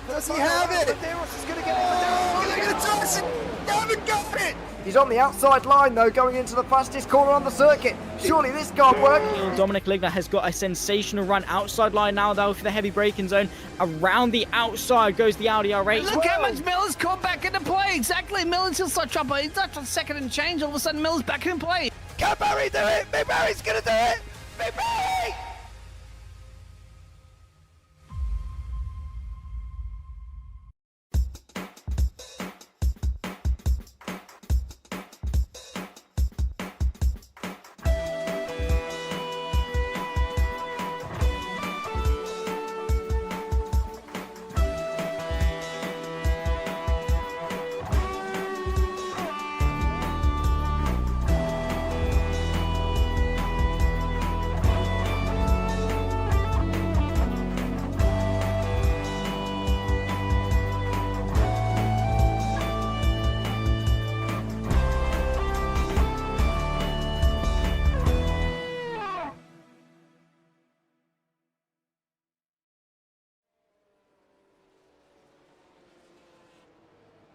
Does he have it? Medeiros is going to get it. He's on the outside line though, going into the fastest corner on the circuit. Surely this can't work. Dominic Ligner has got a sensational run outside line now though for the heavy braking zone. Around the outside goes the Audi R8. Look how much Miller's caught back into play. Exactly, Miller's still such up. He's not a second and change. All of a sudden, Miller's back in play. Can Barry do it? Big Barry's going to do it. Big Barry!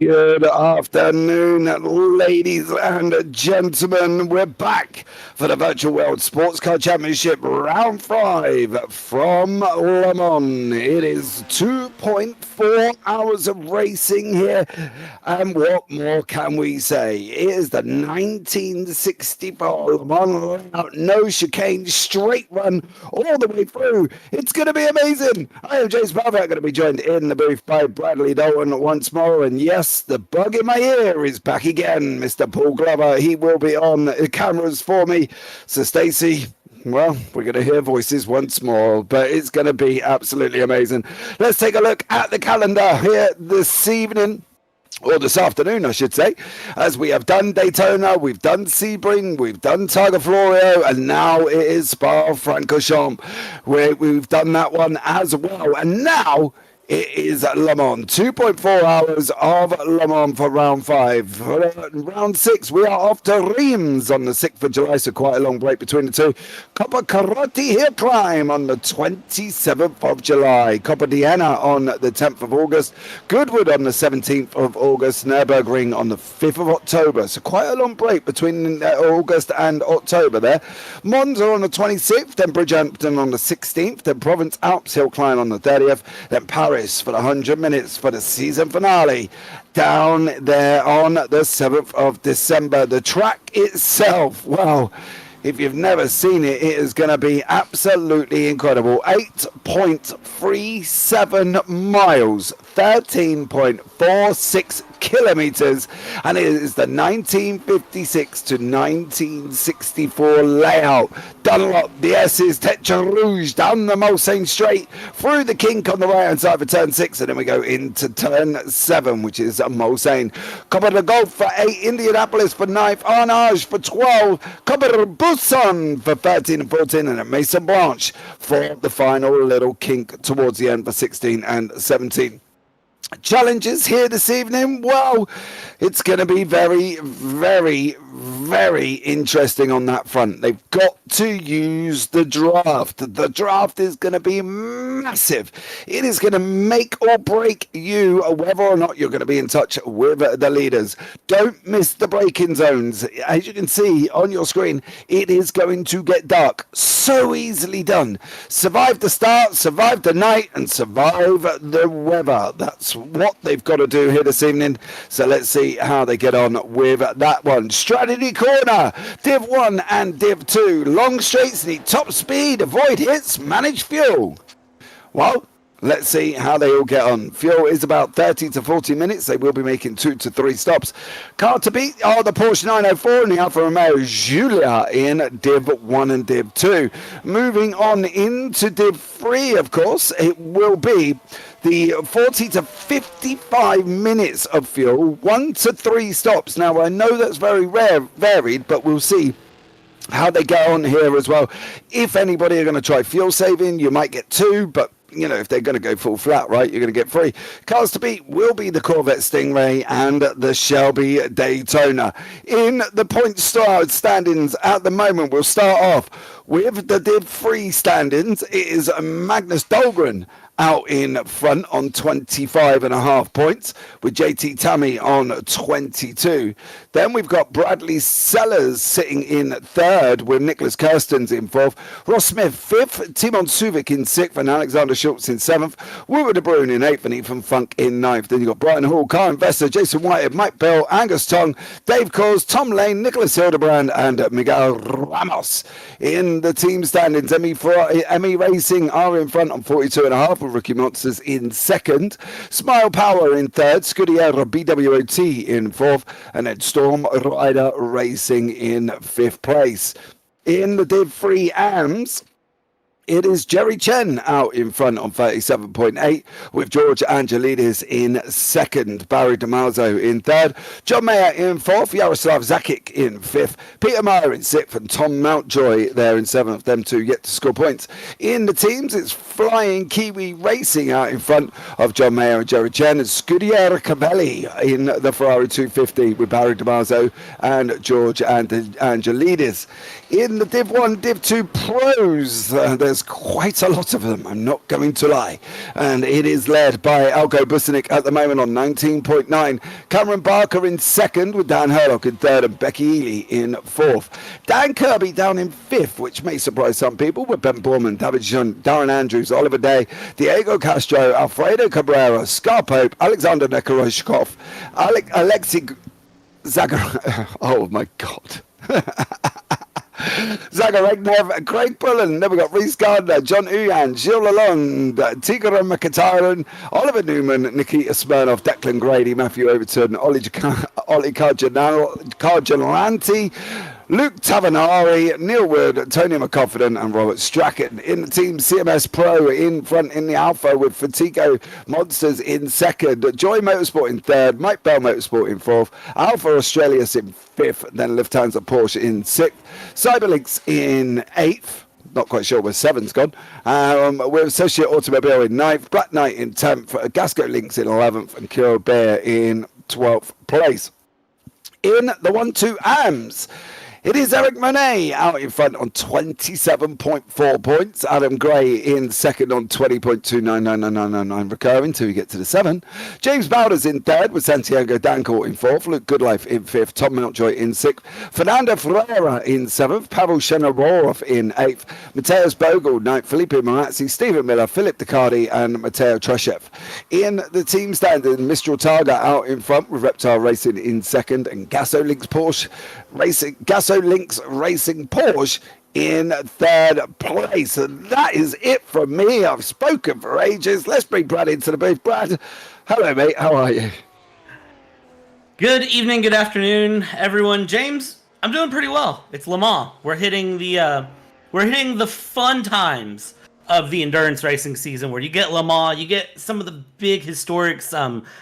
Good afternoon, ladies and gentlemen. We're back for the Virtual World Sportscar Championship Round 5 from Le Mans. It is 2.4 hours of racing here, and what more can we say? It is the 1964 Le Mans, no chicane, straight run all the way through. It's going to be amazing. I am James Barber, going to be joined in the booth by Bradley Dalton once more, and yes, the bug in my ear is back again. Mr. Paul Glover, he will be on the cameras for me. So Stacey, well, we're going to hear voices once more, but it's going to be absolutely amazing. Let's take a look at the calendar here this evening. Or this afternoon, I should say, as we have done Daytona, we've done Sebring, we've done Targa Florio, and now it is Spa-Francorchamps, where we've done that one as well. And now it is Le Mans, 2.4 hours of Le Mans for round 5. For round 6, we are off to Reims on the 6th of July, so quite a long break between the two. Coppa Carotti Hill Climb on the 27th of July. Coppa Diana on the 10th of August. Goodwood on the 17th of August. Nürburgring on the 5th of October. So quite a long break between August and October there. Monza on the 26th, then Bridgehampton on the 16th, then Provence Alps Hill Climb on the 30th, then Paris for the 100 minutes for the season finale down there on the 7th of December. The track itself, well, if you've never seen it, it is going to be absolutely incredible. 8.37 miles, 13.46 kilometers, and it is the 1956 to 1964 layout. Dunlop, the S's, Tetra Rouge, down the Mulsanne Straight, through the kink on the right hand side for turn 6, and then we go into turn 7, which is Mulsanne. Coppa de Golf for 8, Indianapolis for 9th, Arnage for 12, Coppa de Busan for 13 and 14, and then Maison Blanche for the final little kink towards the end for 16 and 17. Challenges here this evening, well, it's going to be very, very, very interesting on that front. They've got to use the draft. The draft is going to be massive. It is going to make or break you whether or not you're going to be in touch with the leaders. Don't miss the braking zones. As you can see on your screen, it is going to get dark. So easily done. Survive the start, survive the night, and survive the weather. That's what they've got to do here this evening. So let's see how they get on with that one. Strategy corner, Div 1 and Div 2. Long straights, need top speed, avoid hits, manage fuel. Well, let's see how they all get on. Fuel is about 30 to 40 minutes. They will be making 2 to 3 stops. Car to beat are the Porsche 904 and the Alfa Romeo Giulia in Div 1 and Div 2. Moving on into Div 3, of course, it will be the 40 to 55 minutes of fuel, 1 to 3 stops. Now, I know that's very varied, but we'll see how they go on here as well. If anybody are going to try fuel saving, you might get 2, but you know, if they're going to go full flat, right, you're going to get 3. Cars to beat will be the Corvette Stingray and the Shelby Daytona. In the point standings at the moment, we'll start off With the Div 3 standings, it is Magnus Dahlgren out in front on 25.5 points, with JT Tammy on 22. Then we've got Bradley Sellers sitting in third, with Nicholas Kirstens in fourth, Ross Smith fifth, Timon Suvic in sixth, and Alexander Schultz in seventh, Woodward De Bruyne in eighth, and Ethan Funk in ninth. Then you've got Brian Hall, Karen Vesser, Jason Whitehead, Mike Bell, Angus Tong, Dave Cause, Tom Lane, Nicholas Hildebrand, and Miguel Ramos. In the team standings, Emmy Racing are in front on 42.5, with Rookie Monsters in second, Smile Power in third, Scudiera BWOT in fourth, and then Storm Rider Racing in fifth place. In the Div 3 AMS, it is Jerry Chen out in front on 37.8, with George Angelidis in second, Barry DeMalzo in third, John Mayer in fourth, Yaroslav Zakic in fifth, Peter Meyer in sixth, and Tom Mountjoy there in seventh. Them two yet to score points. In the teams, it's Flying Kiwi Racing out in front of John Mayer and Jerry Chen, and Scudiera Cavelli in the Ferrari 250 with Barry DeMarzo and George Angelidis. In the Div 1, Div 2 Pros, there's quite a lot of them, I'm not going to lie. And it is led by Alko Busanic at the moment on 19.9. Cameron Barker in second, with Dan Herlock in third, and Becky Ely in fourth. Dan Kirby down in fifth, which may surprise some people, with Ben Borman, David Shun, Darren Andrews, Oliver Day, Diego Castro, Alfredo Cabrera, Scar Pope, Alexander Nekoroshkov, Alexei Zagar... Oh my God. Zagaregnev, Craig Bullen, then we got Reese Gardner, John Uyan, Gilles Lalonde, Tigran McIntyre, Oliver Newman, Nikita Smirnov, Declan Grady, Matthew Overton, Ollie Cargelanti, Luke Tavanari, Neil Wood, Tony McCoffin, and Robert Strachan. In the team, CMS Pro in front in the Alpha, with Fatigo Monsters in second, Joy Motorsport in third, Mike Bell Motorsport in fourth, Alpha Australis in fifth, then Lufthansa Porsche in sixth, Cyberlinks in eighth. Not quite sure where seven's gone. With Associate Automobile in ninth, Black Knight in 10th, Gasco Links in 11th, and Kiro Bear in 12th place. In the 1-2 AMS, it is Eric Monet out in front on 27.4 points. Adam Gray in second on 20.299999 recurring till we get to the 7. James Bowders in third, with Santiago Dancourt in fourth. Luke Goodlife in fifth. Tom Mountjoy in sixth. Fernando Ferreira in seventh. Pavel Shenaborov in eighth. Mateus Bogle, ninth. Felipe Marazzi, Stephen Miller, Philip Dicardi, and Mateo Treshev. In the team standing, Mistral Targa out in front, with Reptile Racing in second, and Gasolinks Racing Porsche in third place. And that is it from me. I've spoken for ages. Let's bring Brad into the booth. Brad, hello mate, how are you? Good evening, good afternoon, everyone. James, I'm doing pretty well. It's Le Mans. We're hitting the fun times of the endurance racing season, where you get Le Mans, you get some of the big historics.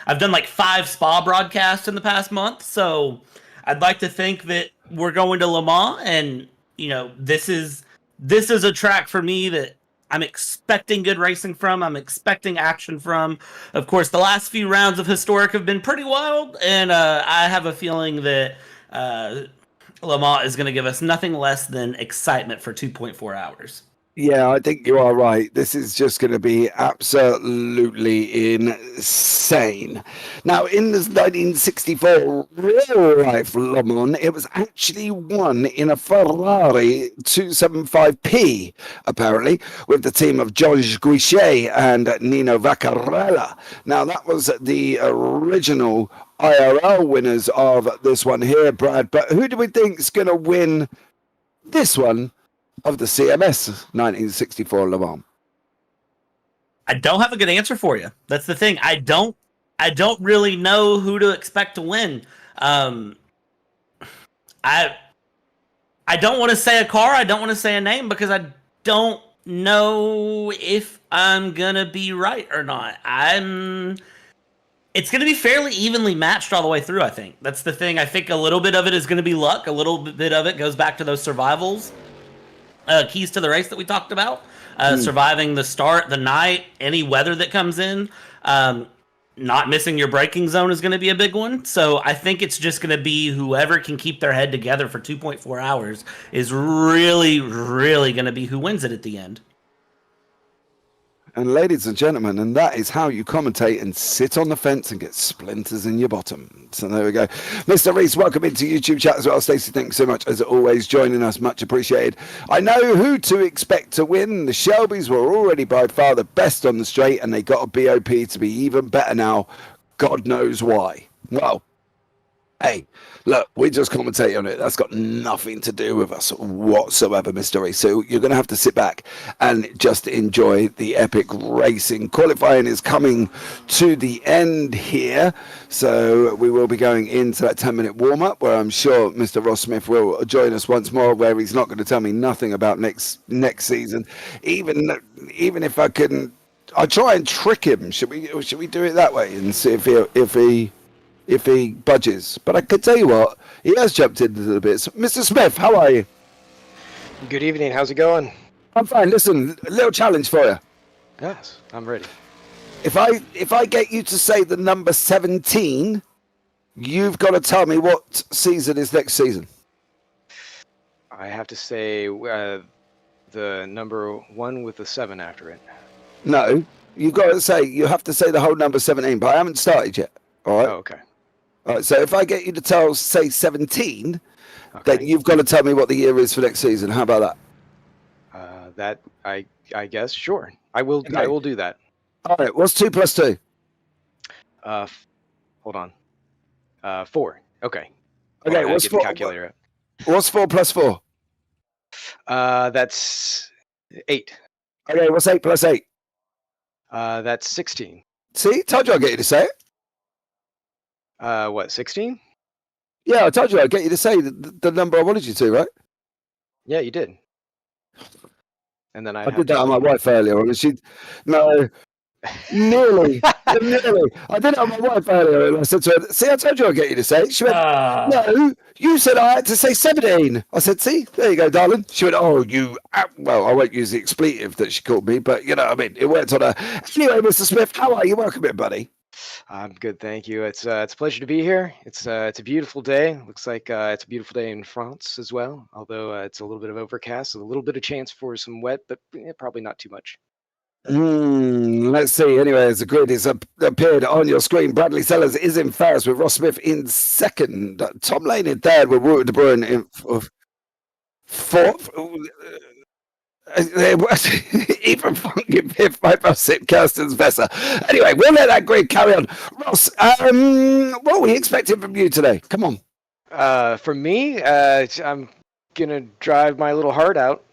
I've done like 5 Spa broadcasts in the past month, so I'd like to think that we're going to Le Mans, and you know, this is a track for me that I'm expecting good racing from. I'm expecting action from. Of course, the last few rounds of historic have been pretty wild, and I have a feeling that Le Mans is going to give us nothing less than excitement for 2.4 hours. Yeah, I think you are right. This is just going to be absolutely insane. Now, in this 1964 real-life Le Mans, it was actually won in a Ferrari 275P, apparently, with the team of Georges Guichet and Nino Vaccarella. Now, that was the original IRL winners of this one here, Brad. But who do we think is going to win this one of the CMS 1964 Le Mans? I don't have a good answer for you. That's the thing. I don't really know who to expect to win. I don't want to say a car. I don't want to say a name, because I don't know if I'm gonna be right or not. It's going to be fairly evenly matched all the way through, I think. That's the thing. I think a little bit of it is going to be luck. A little bit of it goes back to those survivals. Keys to the race that we talked about. Surviving the start, the night, any weather that comes in. not missing your braking zone is going to be a big one. So I think it's just going to be whoever can keep their head together for 2.4 hours is really, really going to be who wins it at the end. And ladies and gentlemen, and that is how you commentate and sit on the fence and get splinters in your bottom. So there we go. Mr. Reese, welcome into YouTube chat as well. Stacey, thanks so much as always joining us. Much appreciated. I know who to expect to win. The Shelbys were already by far the best on the straight, and they got a BOP to be even better now. God knows why. Well, hey, look, we just commentate on it. That's got nothing to do with us whatsoever, Mr. Reese. So you're going to have to sit back and just enjoy the epic racing. Qualifying is coming to the end here. So we will be going into that 10-minute warm-up where I'm sure Mr. Ross Smith will join us once more, where he's not going to tell me nothing about next season. Even if I couldn't, I'll try and trick him. Should we do it that way and see if he budges? But I could tell you what, he has jumped in a little bit. So, Mr. Smith, how are you? Good evening. How's it going? I'm fine. Listen, a little challenge for you. Yes, I'm ready. If I get you to say the number 17, you've got to tell me what season is next season. I have to say the number 1 with the 7 after it. No, you have to say the whole number 17, but I haven't started yet. All right. Oh, okay. All right. So if I get you to say 17, Okay. then you've got to tell me what the year is for next season. How about that? That I guess sure. I will. Okay. I will do that. All right. What's 2 plus 2? Hold on. 4. Okay. Okay. Hold on, What's get 4? the calculator out. What's 4 plus 4? That's 8. Okay. What's 8 plus 8? That's 16. See, told you I'd get you to say it. What, 16? Yeah, I told you I'd get you to say the number I wanted you to, right? Yeah, you did. And then I did that on my wife earlier, and nearly. I did it on my wife earlier, and I said to her, see, I told you I'd get you to say it. She went, no, you said I had to say 17. I said, see, there you go, darling. She went, oh, well, I won't use the expletive that she called me, but, you know what I mean, it worked on her. Anyway, Mr. Smith, how are you? Welcome in, buddy. I'm good, thank you. It's a pleasure to be here. It's a beautiful day. Looks like it's a beautiful day in France as well. Although it's a little bit of overcast, so a little bit of chance for some wet, but probably not too much. Let's see. Anyway, as the grid is appeared on your screen, Bradley Sellers is in first with Ross Smith in second. Tom Lane in third with Wout de Bruin in fourth. Even fucking fifth, Sip, Kirsten's Vesser. Anyway, we'll let that grid carry on. Ross, what are we expecting from you today? Come on. For me, I'm gonna drive my little heart out.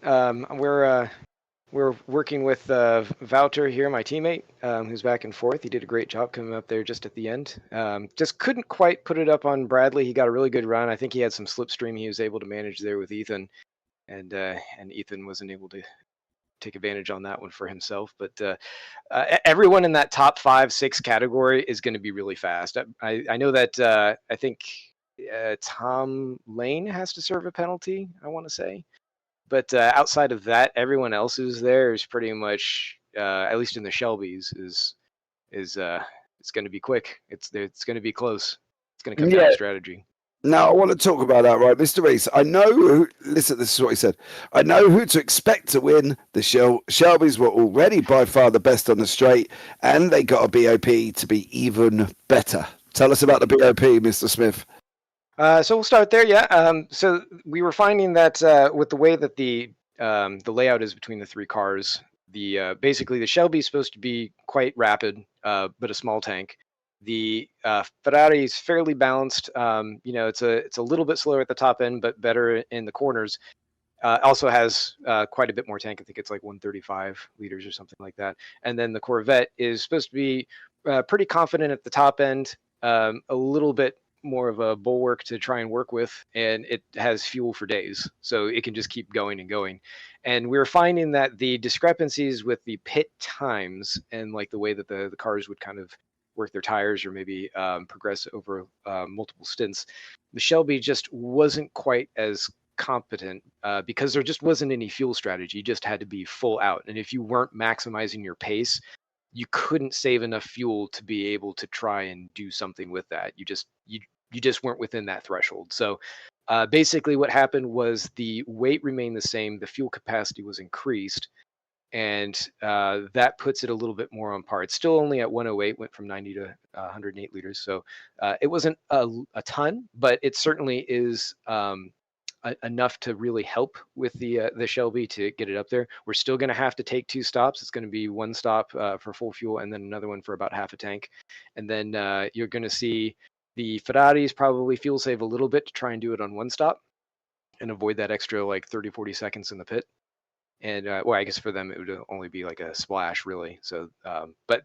We're working with Wouter here, my teammate, who's back and forth. He did a great job coming up there just at the end. Just couldn't quite put it up on Bradley. He got a really good run. I think he had some slipstream he was able to manage there with Ethan. And Ethan wasn't able to take advantage on that one for himself. But everyone in that top 5-6 category is going to be really fast. I know that I think Tom Lane has to serve a penalty, I want to say. But outside of that, everyone else who's there is pretty much, at least in the Shelbys, is it's going to be quick. It's going to be close. It's going to come down to strategy. Now, I want to talk about that, right? Mr. Reese, I know listen, this is what he said. I know who to expect to win. The Shelbys were already by far the best on the straight, and they got a BOP to be even better. Tell us about the BOP, Mr. Smith. So we'll start there, yeah. So we were finding that with the way that the layout is between the 3 cars, basically the Shelby is supposed to be quite rapid, but a small tank. The Ferrari is fairly balanced. It's a little bit slower at the top end, but better in the corners. Also has quite a bit more tank. I think it's like 135 liters or something like that. And then the Corvette is supposed to be pretty confident at the top end, a little bit more of a bulwark to try and work with, and it has fuel for days, so it can just keep going and going. And we were finding that the discrepancies with the pit times and like the way that the cars would kind of work their tires or maybe progress over multiple stints, the Shelby just wasn't quite as competent because there just wasn't any fuel strategy. You just had to be full out, and if you weren't maximizing your pace, you couldn't save enough fuel to be able to try and do something with that. You just weren't within that threshold. So basically what happened was the weight remained the same, the fuel capacity was increased, and that puts it a little bit more on par. It's still only at 108, went from 90 to 108 liters. So it wasn't a ton, but it certainly is enough to really help with the Shelby to get it up there. We're still going to have to take 2 stops. It's going to be 1 stop for full fuel and then another one for about half a tank. And then you're going to see the Ferraris probably fuel save a little bit to try and do it on 1 stop and avoid that extra like 30, 40 seconds in the pit. And well, I guess for them it would only be like a splash, really. So, but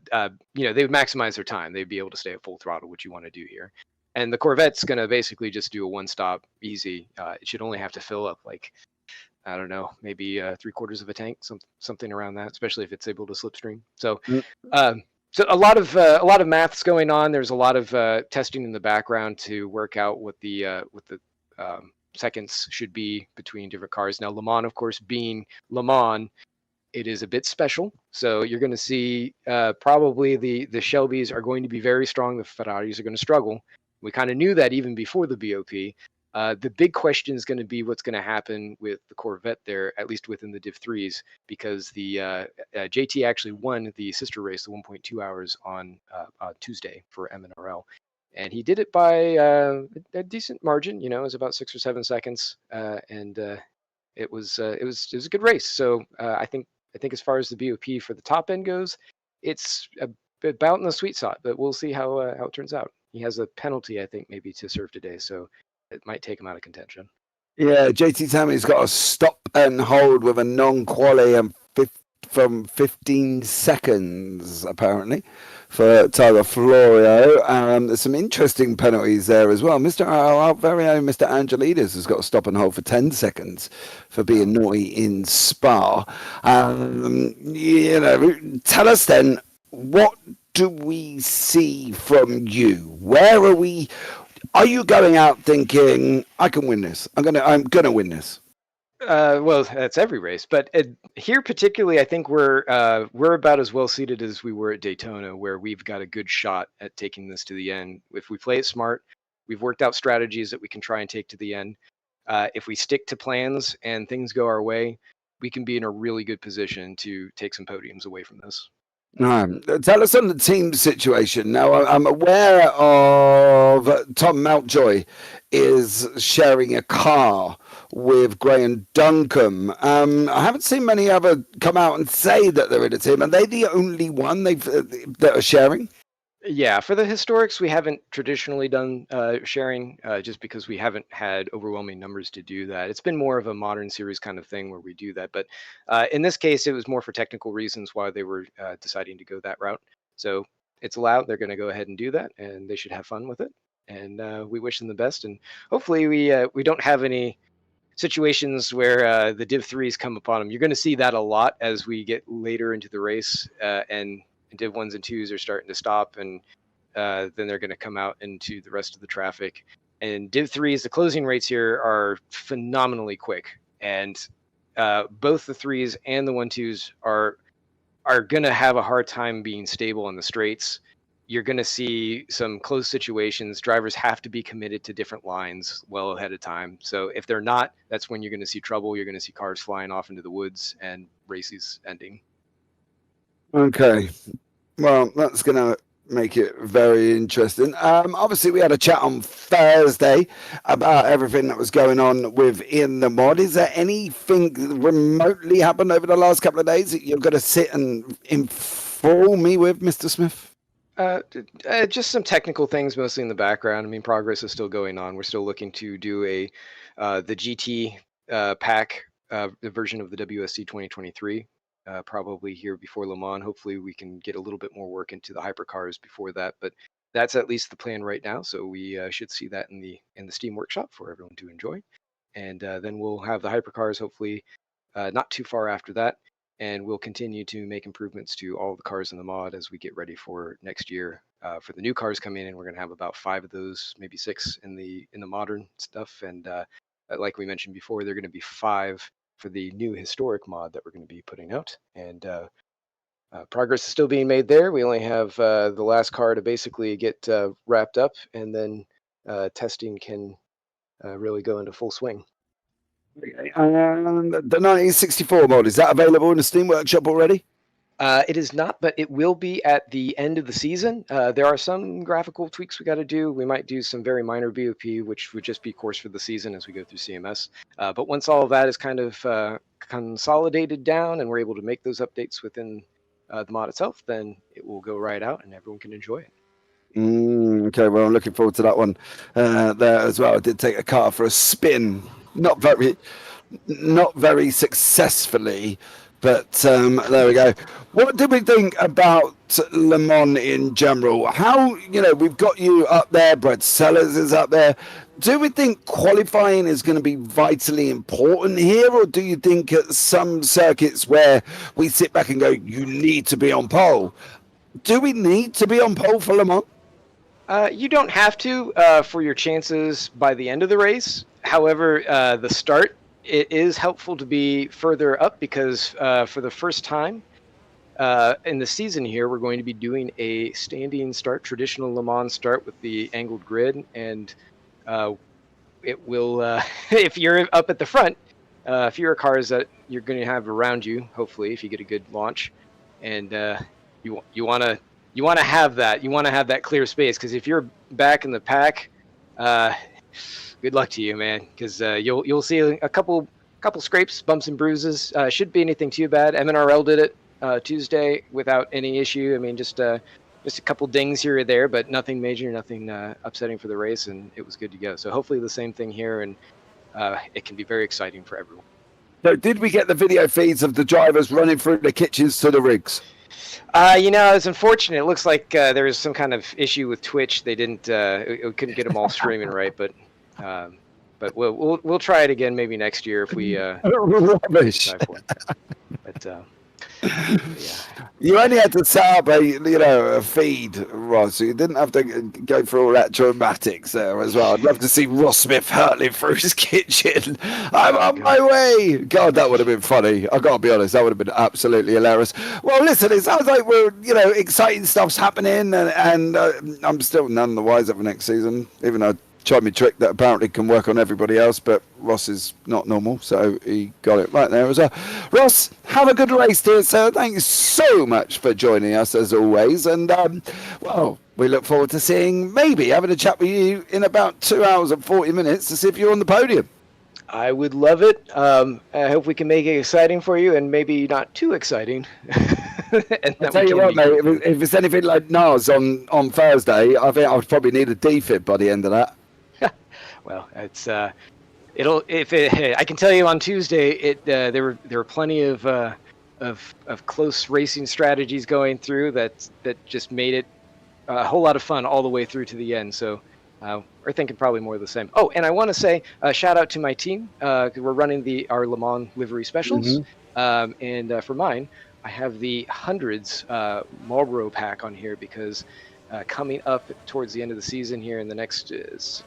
you know, they would maximize their time. They'd be able to stay at full throttle, which you want to do here. And the Corvette's going to basically just do a 1-stop easy. It should only have to fill up like, I don't know, maybe 3/4 of a tank, something around that, especially if it's able to slipstream. So, so a lot of maths going on. There's a lot of testing in the background to work out what the seconds should be between different cars. Now, Le Mans, of course, being Le Mans, it is a bit special. So you're going to see probably the Shelbys are going to be very strong. The Ferraris are going to struggle. We kind of knew that even before the BOP. The big question is going to be what's going to happen with the Corvette there, at least within the Div 3s, because the JT actually won the sister race, the 1.2 hours on Tuesday for MNRL. And he did it by a decent margin. You know, it was about 6 or 7 seconds, and it was a good race. So I think as far as the BOP for the top end goes, it's about in the sweet spot. But we'll see how it turns out. He has a penalty, I think, maybe to serve today, so it might take him out of contention. Yeah, JT Tammy's got a stop and hold with a non-quali and from 15 seconds, apparently, for Tyler Florio. There's some interesting penalties there as well. Our very own Mr. Angelides has got a stop and hold for 10 seconds for being naughty in Spa. You know, tell us then, what do we see from you? Where are we? Are you going out thinking, I can win this? I'm gonna win this. Well, that's every race, but here particularly, I think we're about as well seated as we were at Daytona, where we've got a good shot at taking this to the end. If we play it smart, we've worked out strategies that we can try and take to the end. If we stick to plans and things go our way, we can be in a really good position to take some podiums away from this. Tell us on the team situation. Now, I'm aware of Tom Mountjoy is sharing a car with Graham Duncombe. I haven't seen many other come out and say that they're in a team. Are they the only one that are sharing? Yeah, for the historics, we haven't traditionally done sharing just because we haven't had overwhelming numbers to do that. It's been more of a modern series kind of thing where we do that. But in this case, it was more for technical reasons why they were deciding to go that route. So it's allowed. They're going to go ahead and do that, and they should have fun with it. And we wish them the best. And hopefully we don't have any situations where the Div 3s come upon them. You're going to see that a lot as we get later into the race and Div 1s and 2s are starting to stop, and then they're going to come out into the rest of the traffic. And Div 3s, the closing rates here are phenomenally quick, and both the 3s and the 1-2s are going to have a hard time being stable on the straights. You're going to see some close situations. Drivers have to be committed to different lines well ahead of time. So if they're not, that's when you're going to see trouble. You're going to see cars flying off into the woods and races ending. Okay. Well, that's going to make it very interesting. Obviously, we had a chat on Thursday about everything that was going on within the mod. Is there anything remotely happened over the last couple of days that you're going to sit and inform me with, Mr. Smith? Just some technical things, mostly in the background. I mean, progress is still going on. We're still looking to do the GT pack, the version of the WSC 2023. Probably here before Le Mans. Hopefully we can get a little bit more work into the hypercars before that, but that's at least the plan right now. So we should see that in the Steam workshop for everyone to enjoy, and then we'll have the hypercars hopefully not too far after that, and we'll continue to make improvements to all the cars in the mod as we get ready for next year. For the new cars coming in, we're going to have about 5 of those, maybe 6 in the modern stuff, and like we mentioned before, they're going to be 5 for the new historic mod that we're going to be putting out. And progress is still being made there. We only have the last car to basically get wrapped up, and then testing can really go into full swing. And the 1964 mod, is that available in the Steam Workshop already? It is not, but it will be at the end of the season. There are some graphical tweaks we got to do. We might do some very minor VOP, which would just be course for the season as we go through CMS. But once all of that is kind of consolidated down and we're able to make those updates within the mod itself, then it will go right out and everyone can enjoy it. Okay, well, I'm looking forward to that one there as well. I did take a car for a spin, not very successfully, but there we go. What did we think about Le Mans in general? How, we've got you up there, Brad Sellers is up there. Do we think qualifying is going to be vitally important here, or do you think at some circuits where we sit back and go, you need to be on pole? Do we need to be on pole for Le Mans? You don't have to for your chances by the end of the race. However, the start, it is helpful to be further up because for the first time in the season here, we're going to be doing a standing start, traditional Le Mans start with the angled grid. And it will, if you're up at the front, fewer cars that you're going to have around you, hopefully, if you get a good launch. And you want to have that. You want to have that clear space, because if you're back in the pack, good luck to you, man. Because you'll see a couple scrapes, bumps and bruises. Shouldn't be anything too bad. MNRL did it Tuesday without any issue. I mean, just a couple dings here or there, but nothing major, nothing upsetting for the race, and it was good to go. So hopefully the same thing here, and it can be very exciting for everyone. So did we get the video feeds of the drivers running through the kitchens to the rigs? It's unfortunate. It looks like there was some kind of issue with Twitch. They didn't, couldn't get them all streaming right, but we'll try it again maybe next year if we. Rubbish. But yeah. You only had to set up a feed, Ross. So you didn't have to go through all that dramatics there as well. I'd love to see Ross Smith hurtling through his kitchen. I'm on my way. God, that would have been funny. I got to be honest, that would have been absolutely hilarious. Well, listen, it sounds like we're, exciting stuff's happening, and I'm still none the wiser for next season, even though I tried me trick that apparently can work on everybody else, but Ross is not normal, so he got it right there as well. Ross, have a good race, dear sir. Thank you so much for joining us as always, and we look forward to maybe having a chat with you in about 2 hours and 40 minutes to see if you're on the podium. I would love it. I hope we can make it exciting for you, and maybe not too exciting. I'll tell you what, mate, if it's anything like NAS on Thursday, I think I would probably need a defib by the end of that. Well, it's I can tell you on Tuesday, there were plenty of close racing strategies going through that just made it a whole lot of fun all the way through to the end. So we're thinking probably more of the same. Oh, and I want to say shout out to my team. We're running our Le Mans livery specials, and for mine, I have the hundreds Marlboro pack on here because. Coming up towards the end of the season here in the next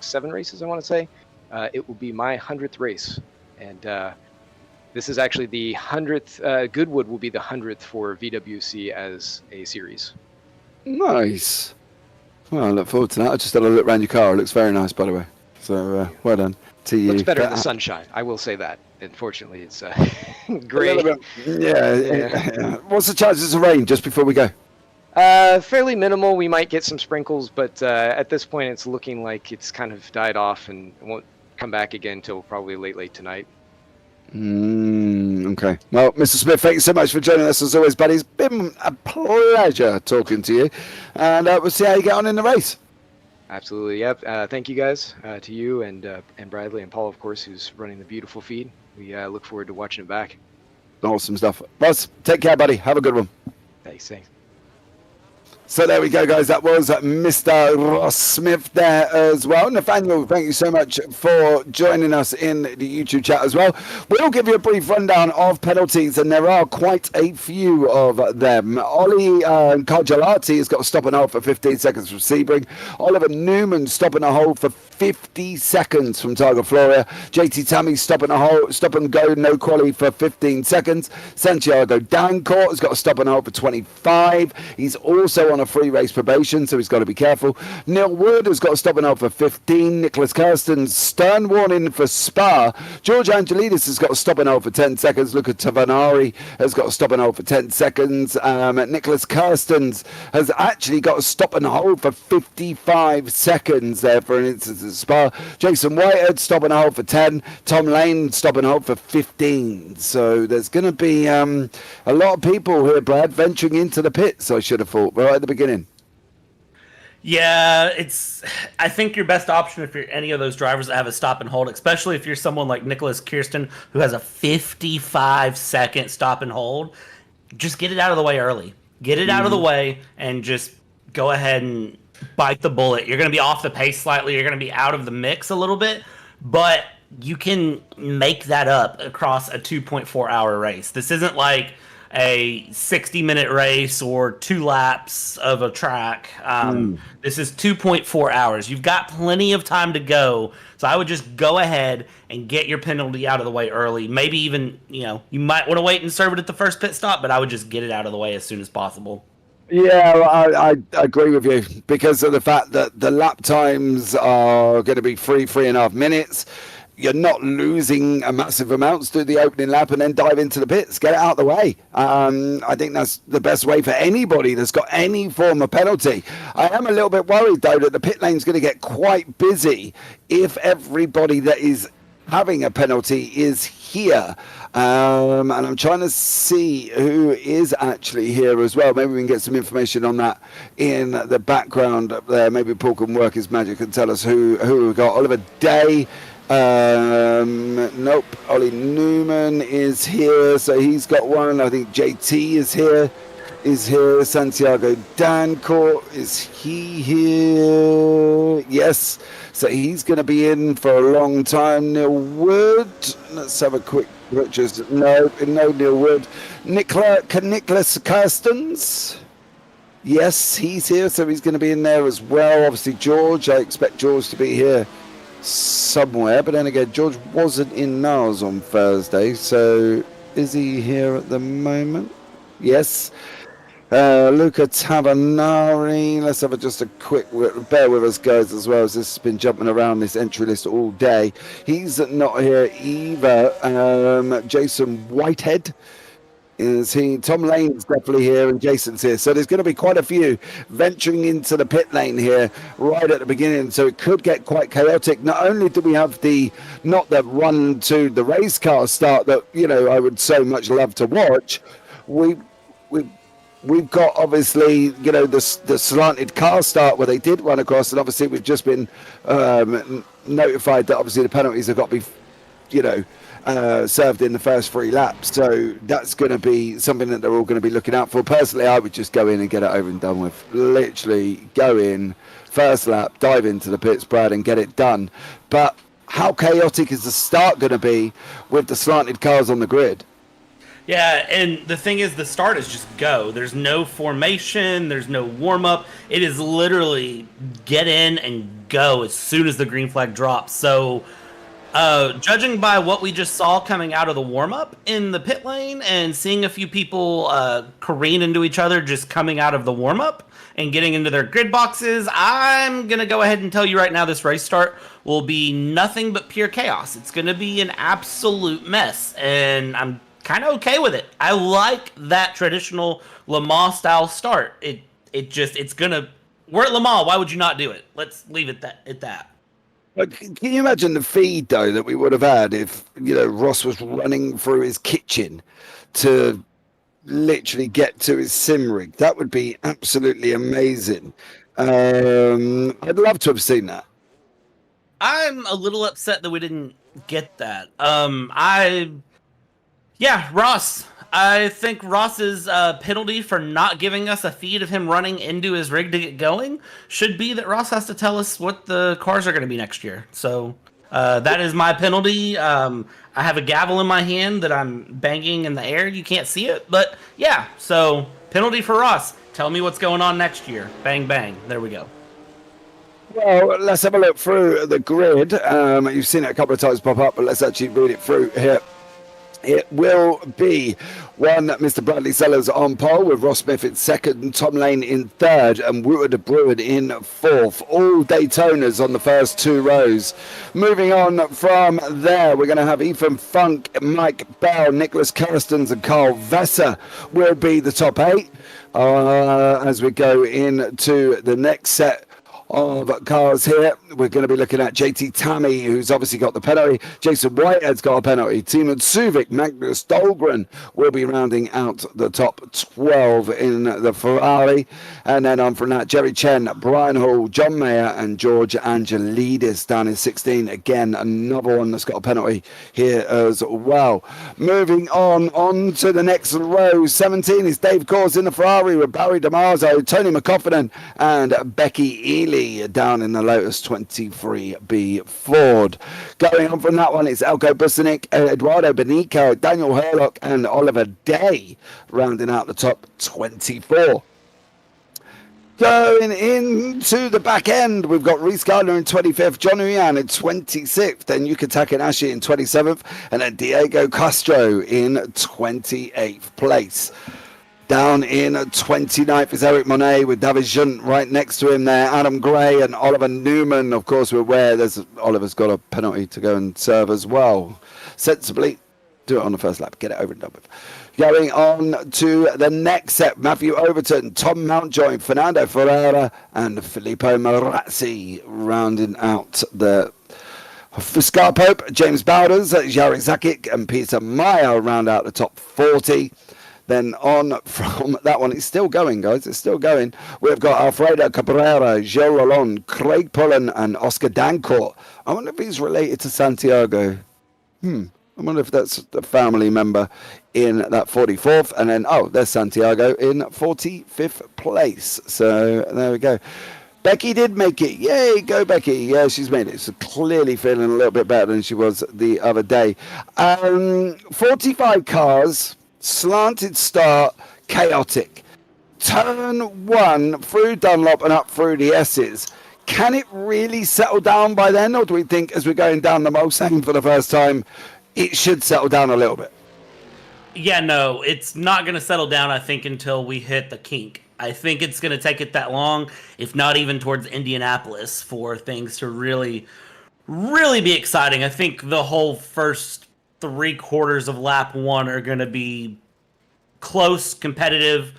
7 races, I want to say, it will be my 100th race. And this is actually the 100th, Goodwood will be the 100th for VWC as a series. Nice. Well, I look forward to that. I just had a look around your car. It looks very nice, by the way. So, well done to you. Looks better in the sunshine, I will say that. Unfortunately, it's great. Yeah. What's the chances of rain just before we go? Fairly minimal. We might get some sprinkles, but at this point, it's looking like it's kind of died off and won't come back again until probably late tonight. Okay. Well, Mr. Smith, thank you so much for joining us as always, buddy. It's been a pleasure talking to you, and we'll see how you get on in the race. Absolutely. Yep. Thank you guys, to you and Bradley and Paul, of course, who's running the beautiful feed. We look forward to watching it back. Awesome stuff. Ross, take care, buddy. Have a good one. Thanks. So there we go, guys. That was Mr. Ross Smith there as well. Nathaniel, thank you so much for joining us in the YouTube chat as well. We'll give you a brief rundown of penalties, and there are quite a few of them. Ollie Cargelati has got a stop and hold for 15 seconds from Sebring. Oliver Newman stopping a hold for 50 seconds from Targa Floria. JT Tammy stop and go, no quality for 15 seconds. Santiago Dancourt has got a stop and hold for 25. He's also on a free race probation, so he's got to be careful. Neil Wood has got a stop and hold for 15. Nicholas Kirsten's stern warning for Spa. George Angelidis has got a stop and hold for 10 seconds. Luca Tavanari has got a stop and hold for 10 seconds. Nicholas Kirsten's has actually got a stop and hold for 55 seconds there, for an instance, at Spa. Jason Whitehead stop and hold for 10. Tom Lane stop and hold for 15. So there's going to be a lot of people here, Brad, venturing into the pits, I should have thought, right at the beginning. Yeah, I think your best option if you're any of those drivers that have a stop and hold, especially if you're someone like Nicholas Kirsten who has a 55-second stop and hold, just get it out of the way early. Get it out of the way and just go ahead and bite the bullet. You're going to be off the pace slightly. You're going to be out of the mix a little bit, but you can make that up across a 2.4-hour race. This isn't like a 60-minute race or 2 laps of a track. This is 2.4 hours. You've got plenty of time to go, so I would just go ahead and get your penalty out of the way early. Maybe even, you might want to wait and serve it at the first pit stop, but I would just get it out of the way as soon as possible. Yeah, I agree with you because of the fact that the lap times are going to be 3.5 minutes. You're not losing a massive amounts to the opening lap and then dive into the pits. Get it out of the way. I think that's the best way for anybody that's got any form of penalty. I am a little bit worried, though, that the pit lane's going to get quite busy if everybody that is having a penalty is here. And I'm trying to see who is actually here as well. Maybe we can get some information on that in the background up there. Maybe Paul can work his magic and tell us who we've got. Oliver Day. Nope. Ollie Newman is here, so he's got one. I think JT is here. Santiago Dancourt, is he here? Yes. So he's going to be in for a long time. Neil Wood. Let's have a quick look. No Neil Wood. Nicholas Kirstens. Yes, he's here, so he's going to be in there as well. Obviously, George. I expect George to be here somewhere, but then again, George wasn't in Niles on Thursday, so is he here at the moment? Yes. Luca Tavanari. Let's have just a quick bear with us, guys, as well, as this has been jumping around this entry list all day. He's not here either. Jason Whitehead. Is he? Tom Lane's definitely here, and Jason's here. So there's going to be quite a few venturing into the pit lane here right at the beginning. So it could get quite chaotic. Not only do we have not the run to the race car start that I would so much love to watch. We've got obviously the slanted car start where they did run across, and obviously we've just been notified that obviously the penalties have got to be served in the first 3 laps, so that's going to be something that they're all going to be looking out for. Personally, I would just go in and get it over and done with. Literally go in, first lap, dive into the pits, Brad, and get it done. But how chaotic is the start going to be with the slanted cars on the grid? Yeah, and the thing is, the start is just go. There's no formation, there's no warm-up. It is literally get in and go as soon as the green flag drops. So judging by what we just saw coming out of the warm-up in the pit lane and seeing a few people careen into each other just coming out of the warm-up and getting into their grid boxes, I'm going to go ahead and tell you right now this race start will be nothing but pure chaos. It's going to be an absolute mess, and I'm kind of okay with it. I like that traditional Le Mans style start. It's going to... We're at Le Mans. Why would you not do it? Let's leave it at that. Can you imagine the feed, though, that we would have had if, Ross was running through his kitchen to literally get to his sim rig? That would be absolutely amazing. I'd love to have seen that. I'm a little upset that we didn't get that. Ross, I think Ross's penalty for not giving us a feed of him running into his rig to get going should be that Ross has to tell us what the cars are going to be next year. So that is my penalty. I have a gavel in my hand that I'm banging in the air. You can't see it, but yeah. So penalty for Ross. Tell me what's going on next year. Bang, bang. There we go. Well, let's have a look through the grid. You've seen it a couple of times pop up, but let's actually read it through here. It will be Mr. Bradley Sellers on pole with Ross Smith in second, Tom Lane in third, and Woodward Breward in fourth. All Daytonas on the first 2 rows. Moving on from there, we're going to have Ethan Funk, Mike Bell, Nicholas Kerstens, and Carl Vesser will be the top 8 as we go into the next set of cars here. We're going to be looking at JT Tammy, who's obviously got the penalty. Jason Whitehead's got a penalty. Timon Suvic, Magnus Dahlgren will be rounding out the top 12 in the Ferrari. And then on from that, Jerry Chen, Brian Hall, John Mayer, and George Angelidis down in 16. Again, another one that's got a penalty here as well. Moving on to the next row. 17 is Dave Coors in the Ferrari with Barry DiMarzio, Tony McCoffin, and Becky Ely down in the Lotus 23B Ford. Going on from that one, it's Elko Busanic, Eduardo Benico, Daniel Herlock, and Oliver Day rounding out the top 24. Going into the back end, we've got Reese Gardner in 25th, John Huyan in 26th, then Yuka Takanashi in 27th, and then Diego Castro in 28th place. Down in 29th is Eric Monet with David Junt right next to him there. Adam Gray and Oliver Newman. Of course, we're aware Oliver's got a penalty to go and serve as well. Sensibly, do it on the first lap. Get it over and done with. Going on to the next set, Matthew Overton, Tom Mountjoy, Fernando Ferreira, and Filippo Marazzi rounding out the Scar Pope. James Bowders, Jari Zakic, and Peter Meyer round out the top 40. Then on from that one, it's still going, guys. It's still going. We've got Alfredo Cabrera, Joe Lalonde, Craig Pullen, and Oscar Dancourt. I wonder if he's related to Santiago. I wonder if that's a family member in that 44th. And then, there's Santiago in 45th place. So there we go. Becky did make it. Yay, go Becky. Yeah, she's made it. So clearly feeling a little bit better than she was the other day. 45 cars. Slanted start, chaotic. Turn 1 through Dunlop and up through the S's. Can it really settle down by then, or do we think as we're going down the Mulsanne for the first time, it should settle down a little bit? Yeah, no, it's not going to settle down, I think, until we hit the kink. I think it's going to take it that long, if not even towards Indianapolis, for things to really, really be exciting. I think the whole first 3/4 of lap 1 are going to be close, competitive.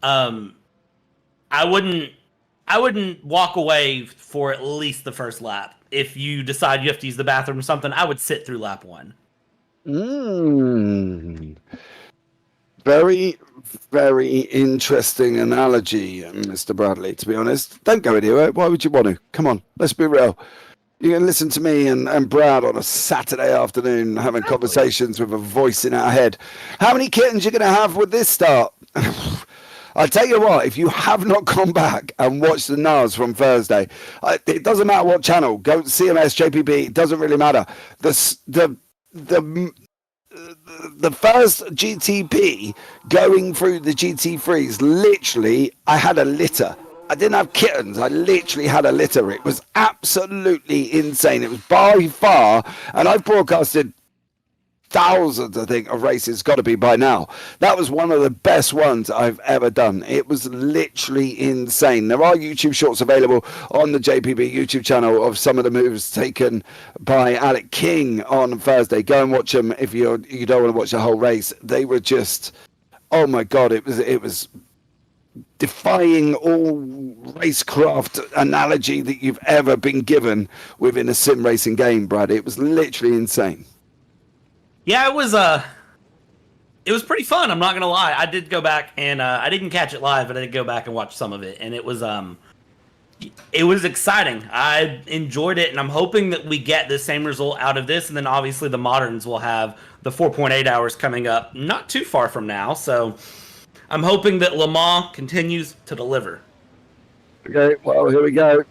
I wouldn't walk away for at least the first lap. If you decide you have to use the bathroom or something, I would sit through lap 1. Very, very interesting analogy, Mr. Bradley, to be honest. Don't go anywhere. Why would you want to? Come on, let's be real. You can listen to me and Brad on a Saturday afternoon having conversations with a voice in our head. How many kittens are you going to have with this start? I'll tell you what, if you have not gone back and watched the NAS from Thursday, it doesn't matter what channel, go CMS, JPB, it doesn't really matter. The first GTP going through the GT3s, literally, I had a litter. I didn't have kittens. I literally had a litter. It was absolutely insane. It was by far, and I've broadcasted thousands, I think, of races, got to be by now. That was one of the best ones I've ever done. It was literally insane. There are YouTube shorts available on the JPB YouTube channel of some of the moves taken by Alec King on Thursday. Go and watch them if you don't want to watch the whole race. They were just, oh my God, it was defying all racecraft analogy that you've ever been given within a sim racing game, Brad. It was literally insane. Yeah, it was pretty fun. I'm not gonna lie. I did go back and I didn't catch it live, but I did go back and watch some of it, and it was it was exciting. I enjoyed it, and I'm hoping that we get the same result out of this. And then obviously the Moderns will have the 4.8 hours coming up not too far from now. So I'm hoping that Le Mans continues to deliver. Okay, well, here we go.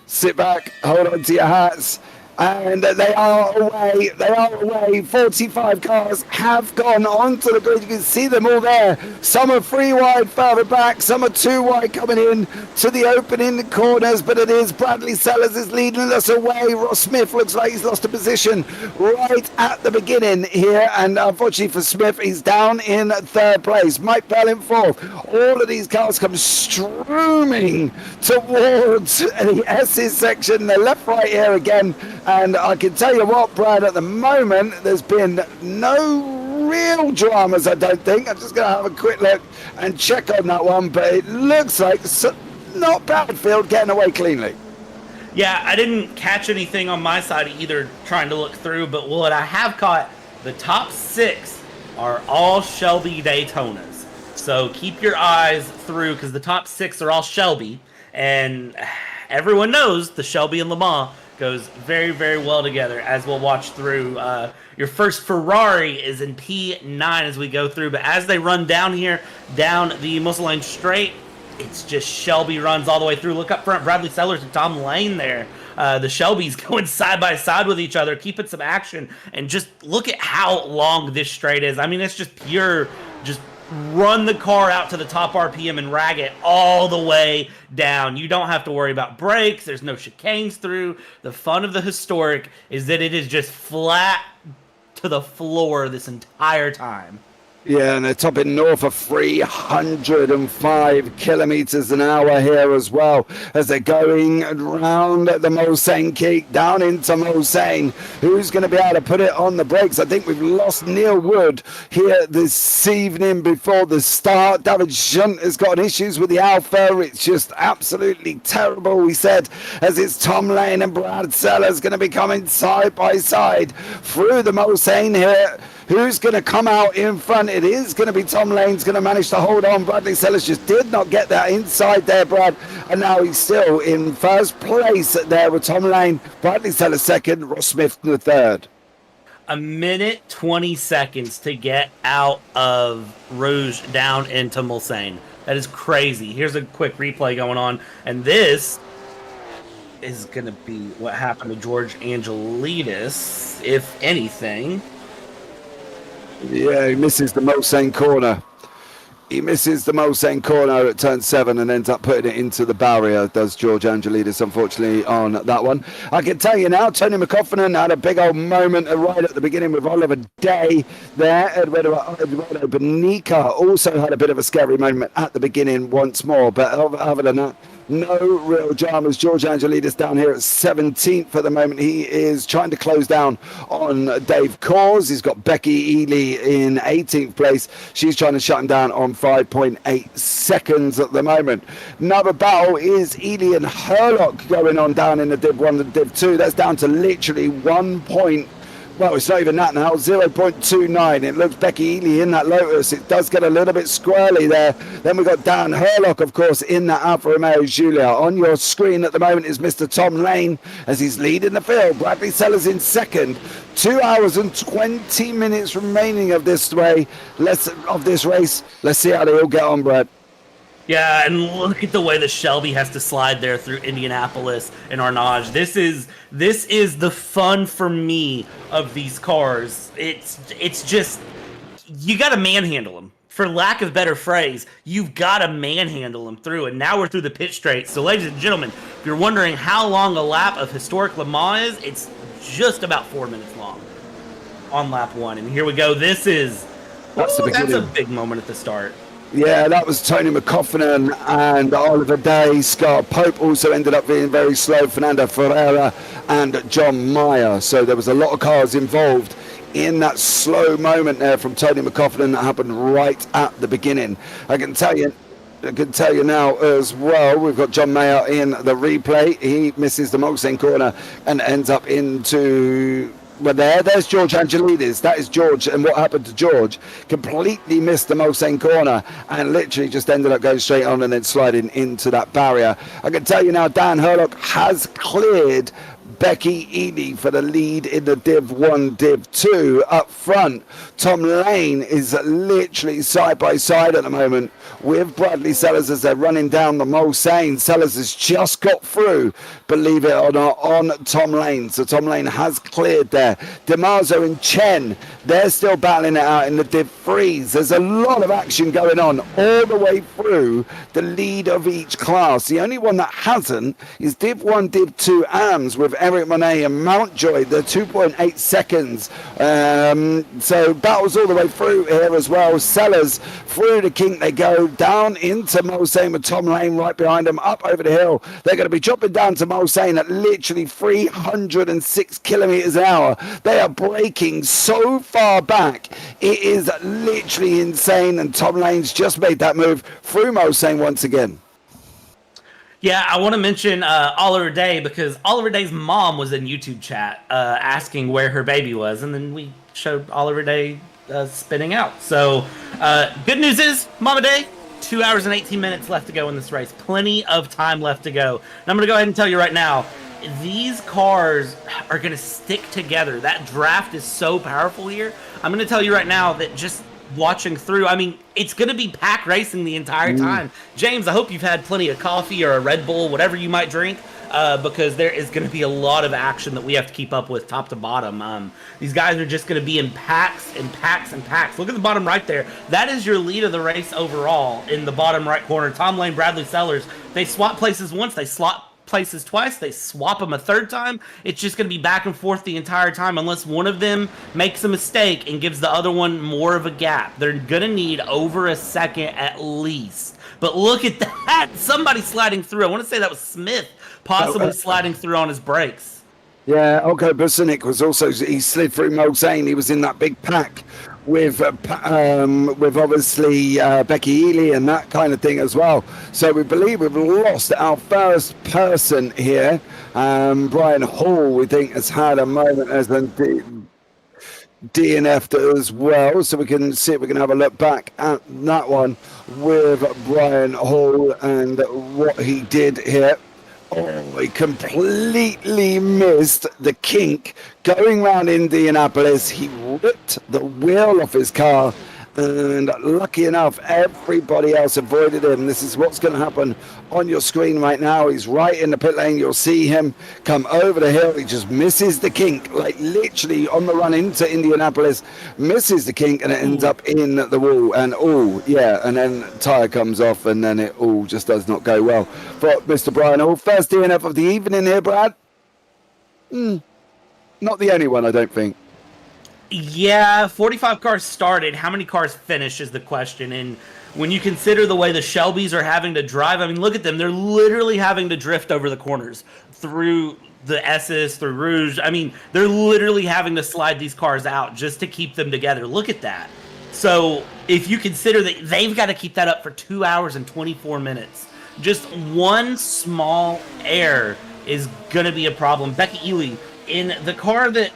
Sit back, hold on to your hats. And they are away. They are away. 45 cars have gone onto the grid. You can see them all there. Some are 3 wide further back. Some are 2 wide coming in to the opening corners. But it is Bradley Sellers is leading us away. Ross Smith looks like he's lost a position right at the beginning here. And unfortunately for Smith, he's down in 3rd place. Mike Bell in 4th. All of these cars come streaming towards the S's section. The left right here again. And I can tell you what, Brad, at the moment, there's been no real dramas, I don't think. I'm just going to have a quick look and check on that one. But it looks like not bad field getting away cleanly. Yeah, I didn't catch anything on my side either trying to look through. But what I have caught, the top 6 are all Shelby Daytonas. So keep your eyes through because the top 6 are all Shelby. And everyone knows the Shelby and Le Mans goes very, very well together, as we'll watch through. Your first Ferrari is in P9 as we go through, but as they run down here, down the Mussel straight, it's just Shelby runs all the way through. Look up front, Bradley Sellers and Tom Lane there. The Shelbys going side by side with each other, keeping some action, and just look at how long this straight is. I mean, it's just pure, just run the car out to the top RPM and rag it all the way down. You don't have to worry about brakes. There's no chicanes through. The fun of the historic is that it is just flat to the floor this entire time. Yeah, and they're topping north of 305 kilometers an hour here as well as they're going around the Mulsanne Keek down into Mulsanne. Who's going to be able to put it on the brakes? I think we've lost Neil Wood here this evening before the start. David Shunt has got issues with the Alpha. It's just absolutely terrible, we said, as it's Tom Lane and Brad Sellers going to be coming side by side through the Mulsanne here. Who's going to come out in front? It is going to be Tom Lane's going to manage to hold on. Bradley Sellers just did not get that inside there, Brad. And now he's still in 1st place there with Tom Lane. Bradley Sellers 2nd, Ross Smith the 3rd. A minute 20 seconds to get out of Rouge down into Mulsanne. That is crazy. Here's a quick replay going on. And this is going to be what happened to George Angelidis, if anything. Yeah, he misses the Mulsanne corner. He misses the Mulsanne corner at turn 7 and ends up putting it into the barrier, does George Angelidis, unfortunately, on that one. I can tell you now, Tony McCoffin had a big old moment right at the beginning with Oliver Day there. Eduardo Benica also had a bit of a scary moment at the beginning once more, but other than that, no real dramas. George Angelidis down here at 17th at the moment. He is trying to close down on Dave Kors. He's got Becky Ely in 18th place. She's trying to shut him down on 5.8 seconds at the moment. Another battle is Ely and Herlock going on down in the Div 1 and Div 2. That's down to literally 1 point. Well, it's not even that now, 0.29. It looks Becky Ely in that Lotus. It does get a little bit squirrely there. Then we've got Dan Herlock, of course, in that Alfa Romeo Giulia. On your screen at the moment is Mr. Tom Lane as he's leading the field. Bradley Sellers in 2nd. 2 hours and 20 minutes remaining of this race. Let's see how they all get on, Brad. Yeah, and look at the way the Shelby has to slide there through Indianapolis and Arnage. This is the fun for me of these cars. It's just you got to manhandle them. For lack of better phrase, you've got to manhandle them through. And now we're through the pit straight. So, ladies and gentlemen, if you're wondering how long a lap of historic Le Mans is, it's just about 4 minutes long on lap 1. And here we go. That's a big moment at the start. Yeah, that was Tony McCoffin and Oliver Day. Scott Pope also ended up being very slow. Fernando Ferreira and John Meyer. So there was a lot of cars involved in that slow moment there from Tony McCoffin that happened right at the beginning. I can tell you now as well, we've got John Mayer in the replay. He misses the Mulsanne corner and ends up into Well, there's George Angelidis. That is George. And what happened to George? Completely missed the Mulsanne corner and literally just ended up going straight on and then sliding into that barrier. I can tell you now, Dan Herlock has cleared Becky Ely for the lead in the Div 1, Div 2 up front. Tom Lane is literally side by side at the moment with Bradley Sellers as they're running down the Mulsanne. Sellers has just got through, believe it or not, on Tom Lane. So Tom Lane has cleared there. DeMarzo and Chen, they're still battling it out in the Div 3s. There's a lot of action going on all the way through the lead of each class. The only one that hasn't is Div 1, Div 2 AMS with Eric Monet and Mountjoy. They're 2.8 seconds. So battles all the way through here as well. Sellers through the kink they go, down into Mulsanne with Tom Lane right behind them, up over the hill. They're going to be dropping down to Mulsanne at literally 306 kilometers an hour. They are braking so far back. It is literally insane, and Tom Lane's just made that move through Mulsanne once again. Yeah, I want to mention Oliver Day because Oliver Day's mom was in YouTube chat asking where her baby was, and then we showed Oliver Day spinning out. So good news is, Mama Day, 2 hours and 18 minutes left to go in this race. Plenty of time left to go. And I'm going to go ahead and tell you right now, these cars are going to stick together. That draft is so powerful here. I'm going to tell you right now that just watching through, I mean, it's going to be pack racing the entire time. James, I hope you've had plenty of coffee or a Red Bull, whatever you might drink, because there is going to be a lot of action that we have to keep up with top to bottom. These guys are just going to be in packs and packs and packs. Look at the bottom right there. That is your lead of the race overall in the bottom right corner. Tom Lane, Bradley Sellers, they swap places once, they swap places twice, they swap them a third time. It's just going to be back and forth the entire time unless one of them makes a mistake and gives the other one more of a gap. They're going to need over a second at least. But look at that. Somebody sliding through. I want to say that was Smith possibly sliding through on his brakes. Yeah, Oko Busanic was also, he slid through Mulsanne. He was in that big pack with obviously Becky Ely and that kind of thing as well. So we believe we've lost our first person here. Brian Hall, we think, has had a moment as a DNF'd as well. So we can see if we can have a look back at that one with Brian Hall and what he did here. Oh, he completely missed the kink going round Indianapolis. He ripped the wheel off his car, and lucky enough, everybody else avoided him. This is what's going to happen on your screen right now. He's right in the pit lane. You'll see him come over the hill. He just misses the kink, like literally on the run into Indianapolis, misses the kink, and it ends up in the wall. And and then tyre comes off, and then it all just does not go well for Mr. Brian Hall. First DNF of the evening here, Brad. Not the only one, I don't think. Yeah, 45 cars started. How many cars finished is the question. And when you consider the way the Shelbys are having to drive, I mean, look at them. They're literally having to drift over the corners through the S's, through Rouge. I mean, they're literally having to slide these cars out just to keep them together. Look at that. So if you consider that they've got to keep that up for 2 hours and 24 minutes, just one small error is going to be a problem. Becky Ely in the car that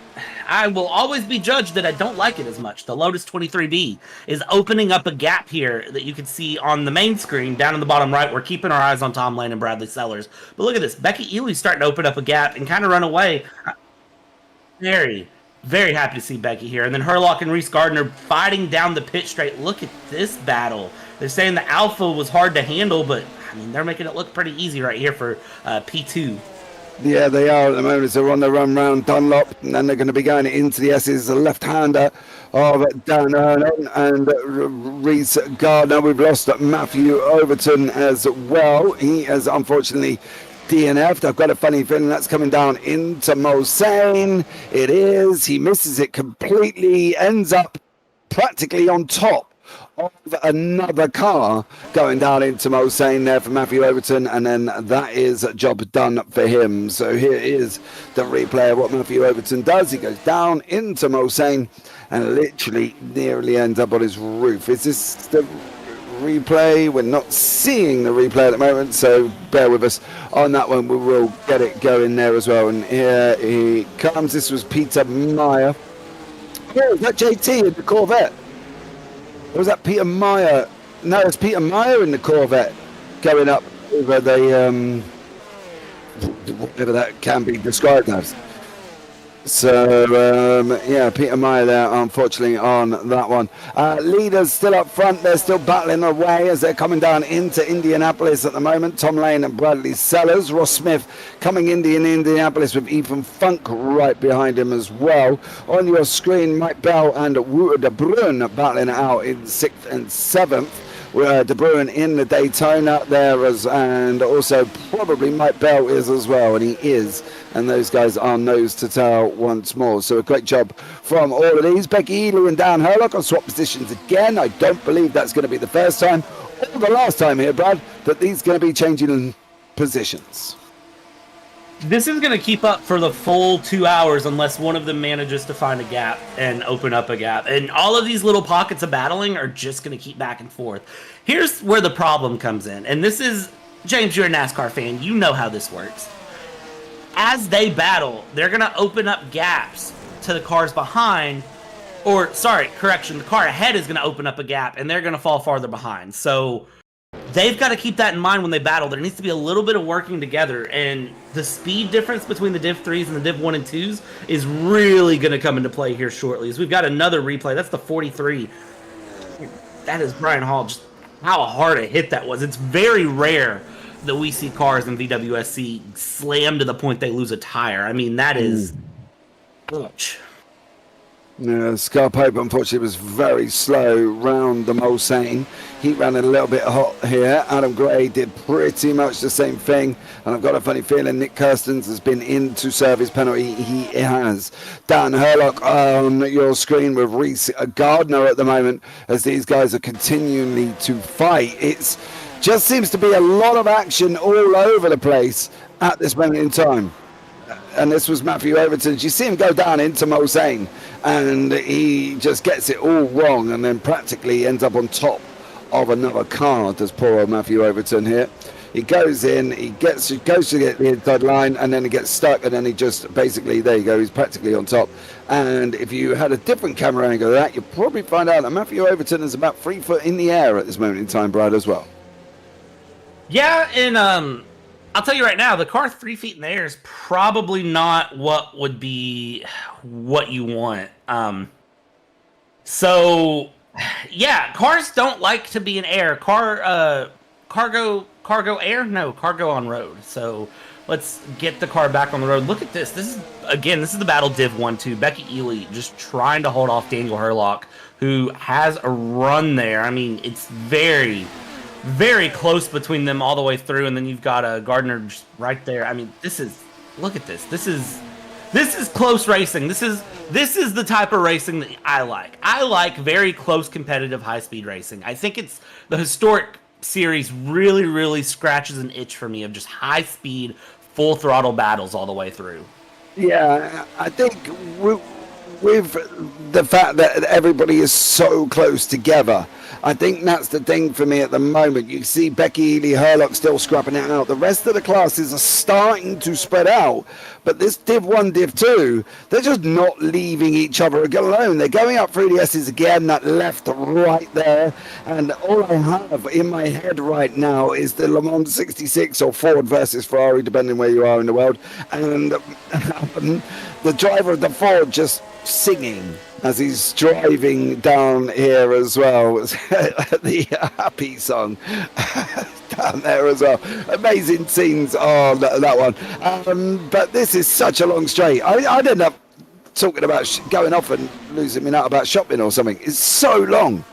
I will always be judged that I don't like it as much, the Lotus 23B, is opening up a gap here that you can see on the main screen down in the bottom right. We're keeping our eyes on Tom Lane and Bradley Sellers. But look at this. Becky Ely's starting to open up a gap and kind of run away. Very, very happy to see Becky here. And then Herlock and Reese Gardner fighting down the pit straight. Look at this battle. They're saying the Alpha was hard to handle, but I mean, they're making it look pretty easy right here for P2. Yeah, they are at the moment. They're on the run round Dunlop, and then they're going to be going into the S's, the left-hander of Dan Ernon and Reese Gardner. We've lost Matthew Overton as well. He has unfortunately DNF'd. I've got a funny feeling that's coming down into Mulsanne. It is. He misses it completely, ends up practically on top of another car going down into Mulsanne there for Matthew Overton, and then that is a job done for him. So here is the replay of what Matthew Overton does. He goes down into Mulsanne and literally nearly ends up on his roof. Is this the replay. We're not seeing the replay at the moment, so bear with us on that one. We will get it going there as well. And here he comes. This was Peter Meyer. Oh, is that JT in the Corvette? Or was that Peter Meyer? No, it's Peter Meyer in the Corvette going up over the whatever that can be described as. So, yeah, Peter Meyer there, unfortunately, on that one. Leaders still up front. They're still battling away as they're coming down into Indianapolis at the moment. Tom Lane and Bradley Sellers. Ross Smith coming in Indianapolis with Ethan Funk right behind him as well. On your screen, Mike Bell and Wouter de Bruin battling it out in 6th and 7th. De Bruin in the Daytona there, and also probably Mike Bell is as well, and he is. And those guys are nose to tail once more. So a great job from all of these. Becky Ely and Dan Herlock on swap positions again. I don't believe that's going to be the first time or the last time here, Brad, that these are going to be changing positions. This is going to keep up for the full 2 hours unless one of them manages to find a gap and open up a gap. And all of these little pockets of battling are just going to keep back and forth. Here's where the problem comes in. And this is, James, you're a NASCAR fan. You know how this works. As they battle, they're going to open up gaps to the cars behind. Or, sorry, correction, the car ahead is going to open up a gap, and they're going to fall farther behind. So they've got to keep that in mind when they battle. There needs to be a little bit of working together, and the speed difference between the Div 3s and the Div 1 and 2s is really going to come into play here shortly. As we've got another replay. That's the 43. That is Brian Hall. Just how hard a hit that was. It's very rare that we see cars in VWSC slam to the point they lose a tire. I mean, that is... Ouch. Yeah, Scar Pope, unfortunately, was very slow round the Mulsanne. He ran a little bit hot here. Adam Gray did pretty much the same thing. And I've got a funny feeling Nick Kirstens has been in to serve his penalty. He has. Dan Herlock on your screen with Reese Gardner at the moment as these guys are continually to fight. It's just seems to be a lot of action all over the place at this moment in time. And this was Matthew Overton. You see him go down into Mulsanne, and he just gets it all wrong, and then practically ends up on top of another car. Does poor old Matthew Overton here. He goes in, he goes to get the inside line, and then he gets stuck, and then he just basically, there you go, he's practically on top. And if you had a different camera angle of that, you'd probably find out that Matthew Overton is about 3 foot in the air at this moment in time, Brad, as well. Yeah, and I'll tell you right now, the car 3 feet in the air is probably not what would be what you want. So, yeah, cars don't like to be in air. Cargo air? No, cargo on road. So let's get the car back on the road. Look at this. This is the battle Div 1-2. Becky Ely just trying to hold off Daniel Herlock, who has a run there. I mean, it's very, very close between them all the way through, and then you've got a Gardner just right there. I mean, look at this. This is close racing. This is the type of racing that I like. I like very close, competitive, high-speed racing. I think it's the historic series really, really scratches an itch for me of just high-speed, full-throttle battles all the way through. Yeah, I think with the fact that everybody is so close together, I think that's the thing for me at the moment. You see Becky Ely Herlock still scrapping it out. The rest of the classes are starting to spread out. But this Div 1, Div 2, they're just not leaving each other alone. They're going up through the S's again, that left right there. And all I have in my head right now is the Le Mans 66 or Ford versus Ferrari, depending where you are in the world. And the driver of the Ford just singing as he's driving down here as well. The happy song down there as well. Amazing scenes on that one. But this is such a long straight. I'd end up talking about going off and losing me out about shopping or something. It's so long.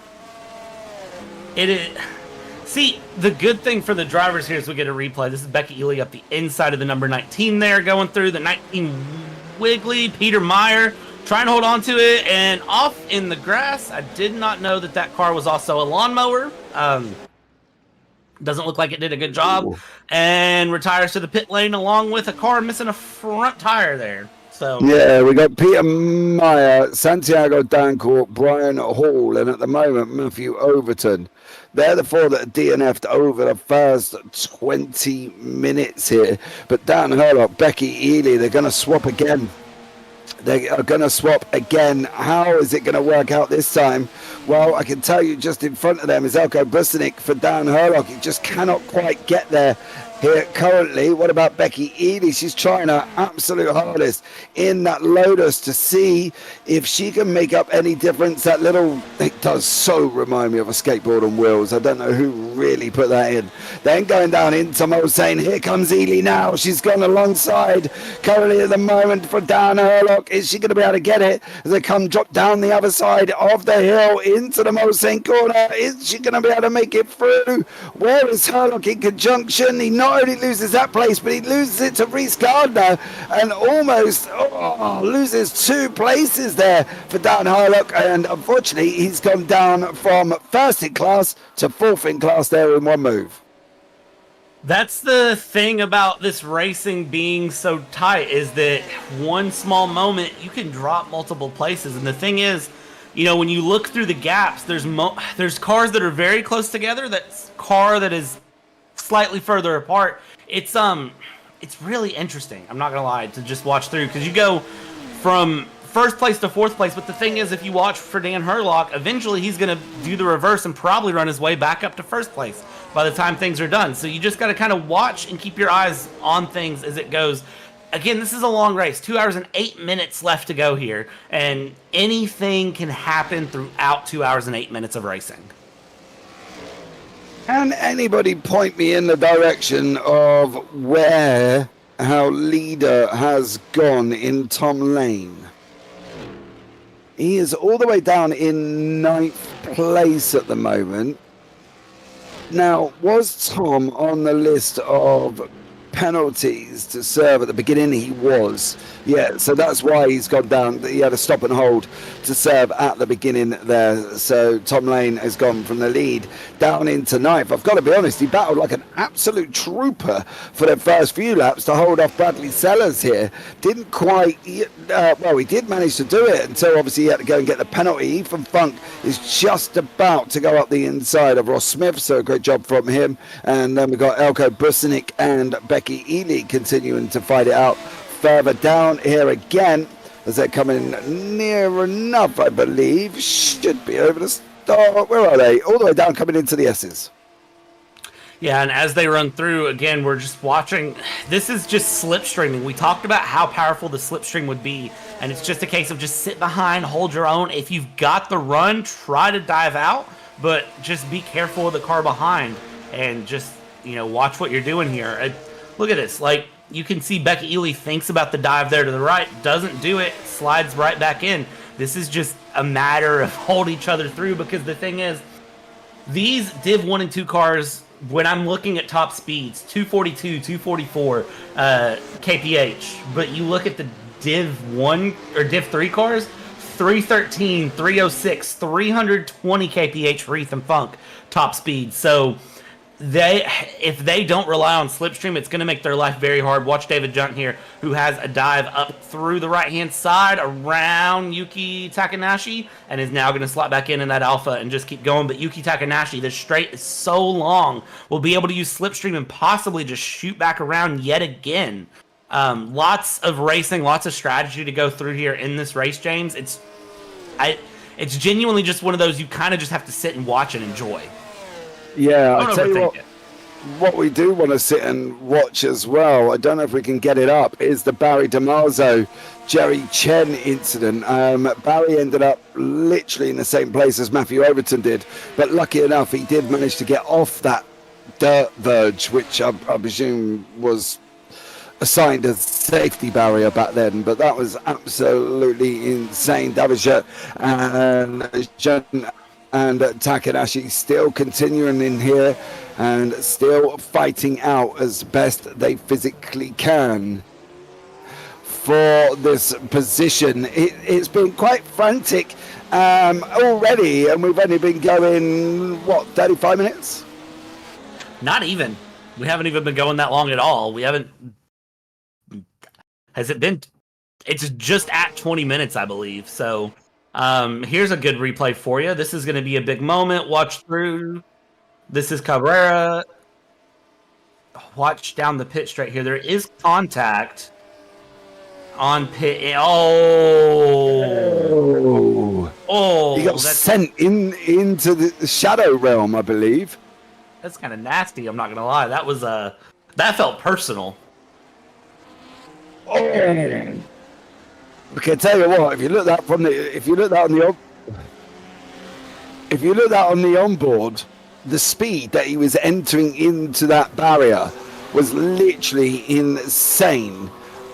It is. See, the good thing for the drivers here is we get a replay. This is Becky Ely up the inside of the number 19 there, going through the 19 Wiggly, Peter Meyer, trying to hold on to it, and off in the grass. I did not know that car was also a lawnmower. Doesn't look like it did a good job. Ooh. And retires to the pit lane along with a car missing a front tire there. So yeah, we got Peter Meyer, Santiago Dancourt, Brian Hall, and at the moment Matthew Overton. They're the four that are DNF'd over the first 20 minutes here. But Dan Herlock, Becky Ely, they're going to swap again. They are going to swap again. How is it going to work out this time? Well, I can tell you just in front of them is Elko Busanic for Dan Herlock. He just cannot quite get there here currently. What about Becky Ely? She's trying her absolute hardest in that Lotus to see if she can make up any difference. That little, it does so remind me of a skateboard on wheels. I don't know who really put that in. Then going down into Mulsanne, here comes Ely now. She's gone alongside currently at the moment for Dan Herlock. Is she going to be able to get it as they come drop down the other side of the hill into the Mulsanne corner? Is she going to be able to make it through? Where is Herlock in conjunction? He not only loses that place, but he loses it to Reese Gardner and almost loses 2 places there for Dan Herlock. And unfortunately, he's gone down from first in class to fourth in class there in one move. That's the thing about this racing being so tight, is that one small moment you can drop multiple places. And the thing is, you know, when you look through the gaps, there's cars that are very close together. That's car that is slightly further apart. It's really interesting, I'm not gonna lie, to just watch through, because you go from first place to fourth place. But the thing is, if you watch for Dan Herlock, eventually he's gonna do the reverse and probably run his way back up to first place by the time things are done. So you just got to kind of watch and keep your eyes on things as it goes. Again, this is a long race, 2 hours and 8 minutes left to go here, and anything can happen throughout 2 hours and 8 minutes of racing. Can anybody point me in the direction of where our leader has gone in Tom Lane? He is all the way down in 9th place at the moment. Now, was Tom on the list of penalties to serve at the beginning? He was. Yeah, so that's why he's gone down. He had a stop and hold to serve at the beginning there. So Tom Lane has gone from the lead down into 9th. I've got to be honest, he battled like an absolute trooper for the first few laps to hold off Bradley Sellers here. Didn't quite, well, he did manage to do it until obviously he had to go and get the penalty. Ethan Funk is just about to go up the inside of Ross Smith, so a great job from him. And then we've got Elko Busanic and Becky Ely continuing to fight it out further down here again as they're coming near enough, I believe. Should be over the start. Where are they? All the way down, coming into the S's. Yeah, and as they run through, again, we're just watching. This is just slipstreaming. We talked about how powerful the slipstream would be, and it's just a case of just sit behind, hold your own. If you've got the run, try to dive out, but just be careful of the car behind and just, you know, watch what you're doing here. Look at this. Like, you can see Becky Ely thinks about the dive there to the right, doesn't do it, slides right back in. This is just a matter of hold each other through, because the thing is, these Div 1 and 2 cars, when I'm looking at top speeds, 242, 244 kph, but you look at the Div 1 or Div 3 cars, 313, 306, 320 kph for Ethan Funk top speed. So if they don't rely on slipstream, it's going to make their life very hard. Watch David Junt here, who has a dive up through the right-hand side around Yuki Takanashi, and is now going to slot back in that alpha and just keep going. But Yuki Takanashi, the straight is so long, will be able to use slipstream and possibly just shoot back around yet again. Lots of racing, lots of strategy to go through here in this race, James. It's genuinely just one of those you kind of just have to sit and watch and enjoy. Yeah, I tell you what we do want to sit and watch as well, I don't know if we can get it up, is the Barry DiMarzio, Jerry Chen incident. Barry ended up literally in the same place as Matthew Overton did, but lucky enough he did manage to get off that dirt verge, which I presume was assigned a safety barrier back then, but that was absolutely insane. Davish and Takanashi still continuing in here and still fighting out as best they physically can for this position. It's been quite frantic already, and we've only been going, 35 minutes? Not even. We haven't even been going that long at all. We haven't... Has it been... It's just at 20 minutes, I believe, so... here's a good replay for you. This is going to be a big moment. Watch through. This is Cabrera. Watch down the pit straight here. There is contact on pit. Oh, He got sent into the shadow realm, I believe. That's kind of nasty. I'm not gonna lie. That was that felt personal. Oh. Okay, tell you what. If you look that on the onboard, the speed that he was entering into that barrier was literally insane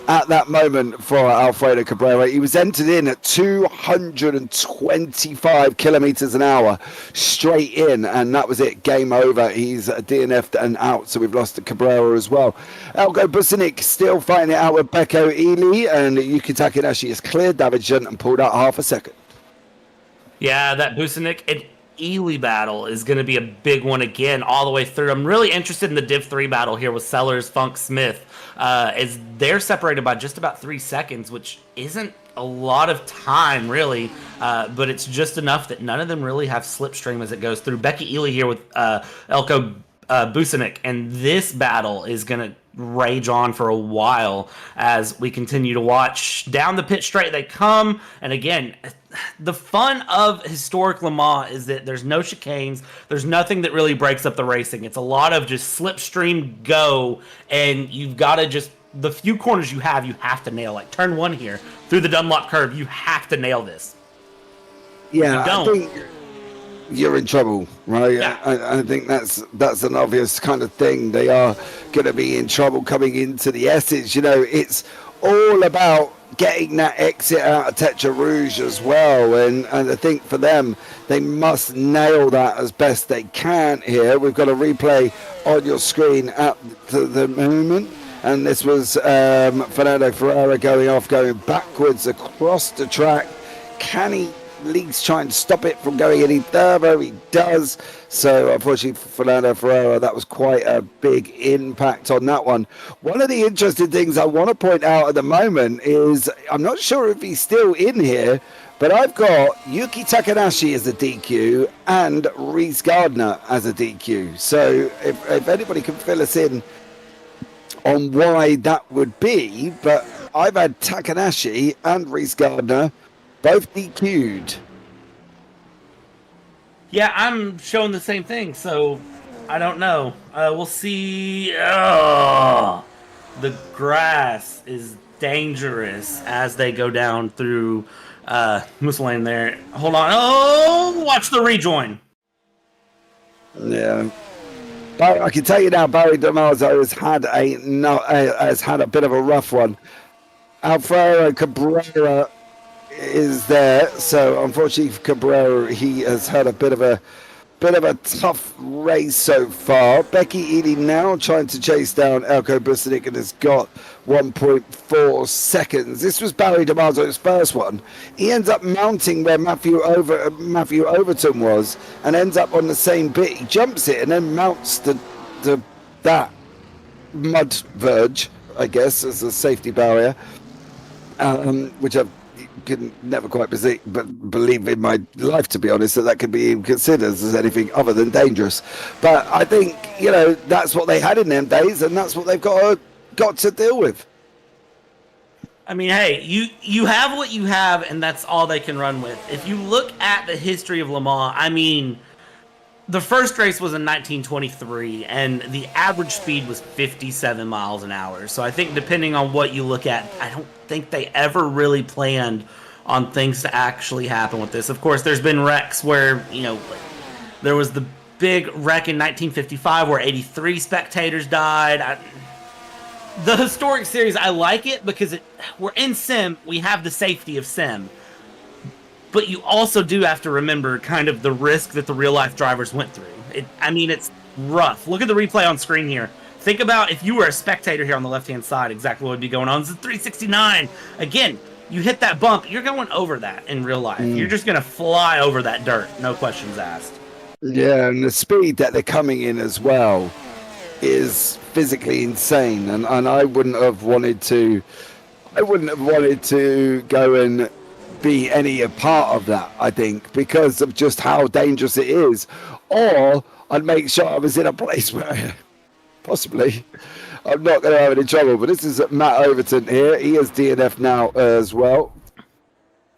at that moment for Alfredo Cabrera. He was entered in at 225 kilometers an hour straight in, and that was it. Game over. He's DNF'd and out, so we've lost to Cabrera as well. Elko Busanic still fighting it out with Beko Ely, and Yuki Takanashi has cleared Davidson and pulled out half a second. Yeah, that Busanic and Ely battle is going to be a big one again all the way through. I'm really interested in the Div 3 battle here with Sellers, Funk, Smith, as they're separated by just about 3 seconds, which isn't a lot of time, really, but it's just enough that none of them really have slipstream as it goes through. Becky Ely here with Elko Busanic, and this battle is going to rage on for a while as we continue to watch. Down the pit straight they come, and again, the fun of historic Le Mans is that there's no chicanes, there's nothing that really breaks up the racing. It's a lot of just slipstream go, and you've got to just, the few corners you have to nail. Like turn 1 here, through the Dunlop curve, you have to nail this. Yeah, I think you're in trouble, right? Yeah. I think that's an obvious kind of thing. They are going to be in trouble coming into the S's. You know, it's all about getting that exit out of Tetra Rouge as well, and I think for them, they must nail that as best they can here. We've got a replay on your screen at the moment, and this was Fernando Ferreira going backwards across the track. Can he at least try and stop it from going any further? He does. So unfortunately for Fernando Ferreira, that was quite a big impact on that one. One of the interesting things I want to point out at the moment is, I'm not sure if he's still in here, but I've got Yuki Takanashi as a DQ and Reese Gardner as a DQ. So if anybody can fill us in on why that would be, but I've had Takanashi and Reese Gardner both DQ'd. Yeah, I'm showing the same thing, so I don't know. We'll see. The grass is dangerous as they go down through Moose Lane there. Hold on. Oh, watch the rejoin. Yeah. But I can tell you now, Barry Damaso has had a bit of a rough one. Alfredo Cabrera is there, so unfortunately for Cabrera, he has had a bit of a tough race so far. Becky Ely now trying to chase down Elko Busanic and has got 1.4 seconds. This was Barry Damaso's first one. He ends up mounting where Matthew Overton was and ends up on the same bit. He jumps it and then mounts that mud verge, I guess, as a safety barrier, which I've can never quite believe in my life, to be honest, that could be considered as anything other than dangerous. But I think, you know, that's what they had in them days, and that's what they've got to deal with. I mean, hey, you have what you have, and that's all they can run with. If you look at the history of Le Mans, I mean, the first race was in 1923, and the average speed was 57 miles an hour. So I think depending on what you look at, I don't think they ever really planned on things to actually happen with this. Of course, there's been wrecks where, you know, there was the big wreck in 1955 where 83 spectators died. The historic series, I like it because we're in sim, we have the safety of sim. But you also do have to remember kind of the risk that the real-life drivers went through. It's rough. Look at the replay on screen here. Think about if you were a spectator here on the left-hand side, exactly what would be going on. This is 369. Again, you hit that bump, you're going over that in real life. You're just going to fly over that dirt, no questions asked. Yeah, and the speed that they're coming in as well is physically insane. And I wouldn't have wanted to go and be any a part of that, I think, because of just how dangerous it is. Or I'd make sure I was in a place where possibly I'm not going to have any trouble. But this is Matt Overton here. He is DNF now as well.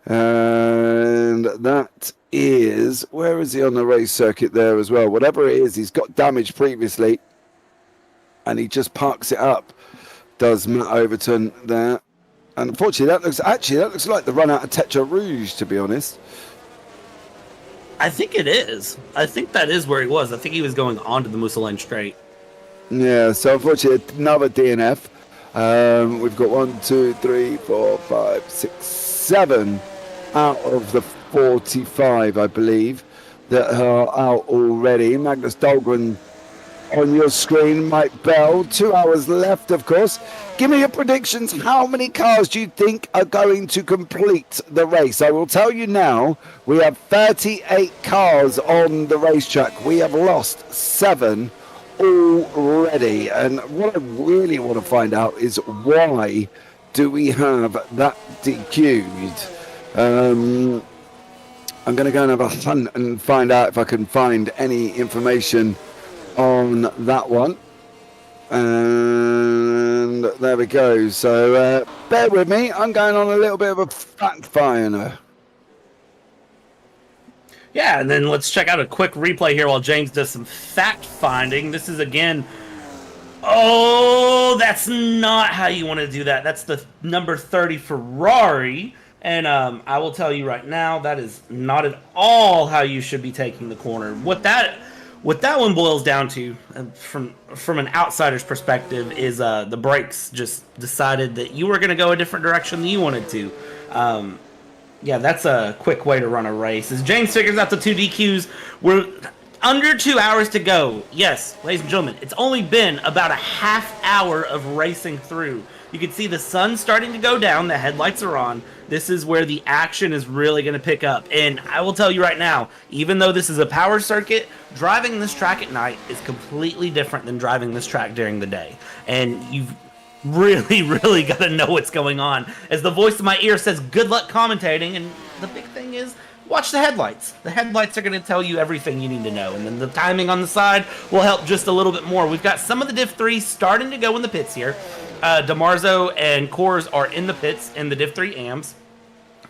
And that is, where is he on the race circuit there as well? Whatever it is, he's got damage previously. And he just parks it up. Does Matt Overton there. And unfortunately, that looks like the run out of Tetra Rouge, to be honest. I think it is. I think that is where he was. I think he was going onto the Mousseline Straight. Yeah, so unfortunately, another DNF. We've got 1, 2, 3, 4, 5, 6, 7 out of the 45, I believe, that are out already. Magnus Dahlgren on your screen, Mike Bell. 2 hours left, of course. Give me your predictions. How many cars do you think are going to complete the race? I will tell you now, we have 38 cars on the racetrack. We have lost 7 already. And what I really want to find out is why do we have that DQ'd? I'm going to go and have a hunt and find out if I can find any information on that one. And there we go. So bear with me. I'm going on a little bit of a fact finder. Yeah, and then let's check out a quick replay here while James does some fact finding. This is again. Oh, that's not how you want to do that. That's the number 30 Ferrari. And I will tell you right now, that is not at all how you should be taking the corner. What that one boils down to, from an outsider's perspective, is the brakes just decided that you were going to go a different direction than you wanted to. Yeah, that's a quick way to run a race. As James figures out the 2 DQs, we're under 2 hours to go. Yes, ladies and gentlemen, it's only been about a half hour of racing through. You can see the sun starting to go down. The headlights are on. This is where the action is really going to pick up. And I will tell you right now, even though this is a power circuit, driving this track at night is completely different than driving this track during the day. And you've really, really got to know what's going on. As the voice in my ear says, good luck commentating. And the big thing is, watch the headlights. The headlights are going to tell you everything you need to know. And then the timing on the side will help just a little bit more. We've got some of the Div 3 starting to go in the pits here. DeMarzo and Coors are in the pits in the Div 3 AMs.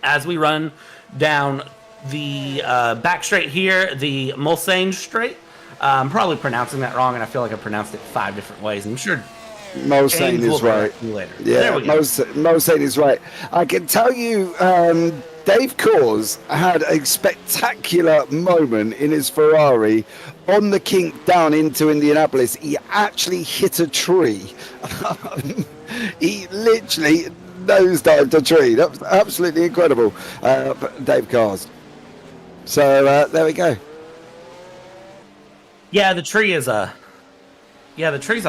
As we run down the back straight here, the Mulsanne straight. I'm probably pronouncing that wrong, and I feel like I pronounced it 5 different ways. I'm sure Mulsanne is right. Yeah, Mulsanne is right. I can tell you, Dave Coors had a spectacular moment in his Ferrari on the kink down into Indianapolis. He actually hit a tree. He literally nosedived a tree. That was absolutely incredible. Dave Coors. So there we go. Yeah, the tree is a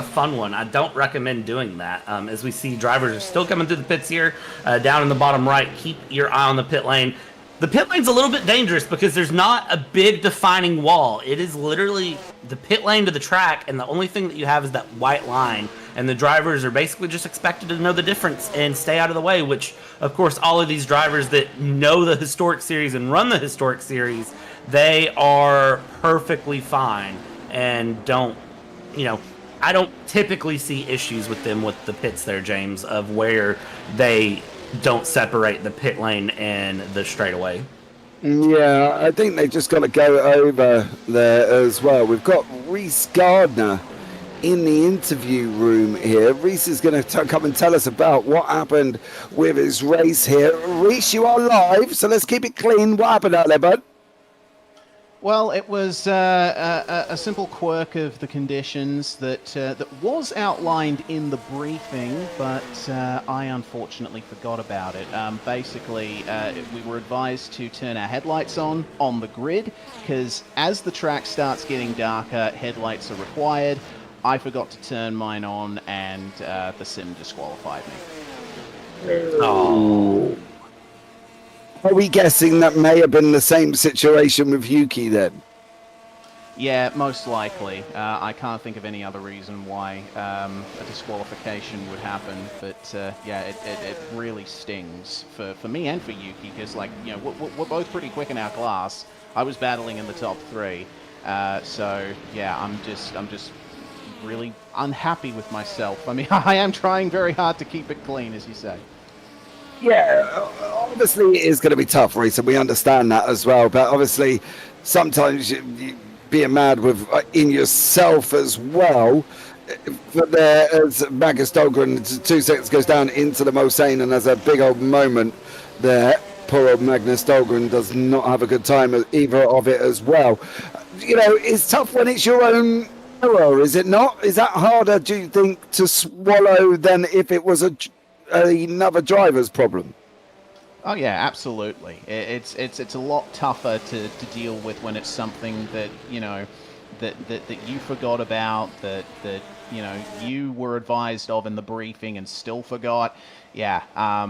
fun one. I don't recommend doing that. As we see, drivers are still coming through the pits here. Down in the bottom right, keep your eye on the pit lane. The pit lane's a little bit dangerous because there's not a big defining wall. It is literally the pit lane to the track, and the only thing that you have is that white line. And the drivers are basically just expected to know the difference and stay out of the way, which, of course, all of these drivers that know the Historic Series and run the Historic Series, they are perfectly fine and don't, I don't typically see issues with them with the pits there, James, of where they don't separate the pit lane and the straightaway. Yeah, I think they've just got to go over there as well. We've got Reese Gardner in the interview room here. Reese is going to come and tell us about what happened with his race here. Reese, you are live, so let's keep it clean. What happened out there, bud? Well, it was a simple quirk of the conditions that was outlined in the briefing, but I unfortunately forgot about it. Basically, we were advised to turn our headlights on the grid, because as the track starts getting darker, headlights are required. I forgot to turn mine on, and the sim disqualified me. Oh. Are we guessing that may have been the same situation with Yuki then? Yeah, most likely. I can't think of any other reason why a disqualification would happen, but yeah, it really stings for me and for Yuki, because we're both pretty quick in our class. I was battling in the top 3, So yeah, I'm just really unhappy with myself. I mean, I am trying very hard to keep it clean, as you say. Yeah, obviously it is going to be tough, Reese, and we understand that as well. But obviously, sometimes you being mad with in yourself as well. But there, as Magnus Dahlgren, 2 seconds goes down into the Mulsanne, and there's a big old moment there. Poor old Magnus Dahlgren does not have a good time either of it as well. You know, it's tough when it's your own error, is it not? Is that harder, do you think, to swallow than if it was another driver's problem? Oh yeah, absolutely. It's a lot tougher to deal with when it's something that, you know, that you forgot about, that you know you were advised of in the briefing and still forgot. Yeah, I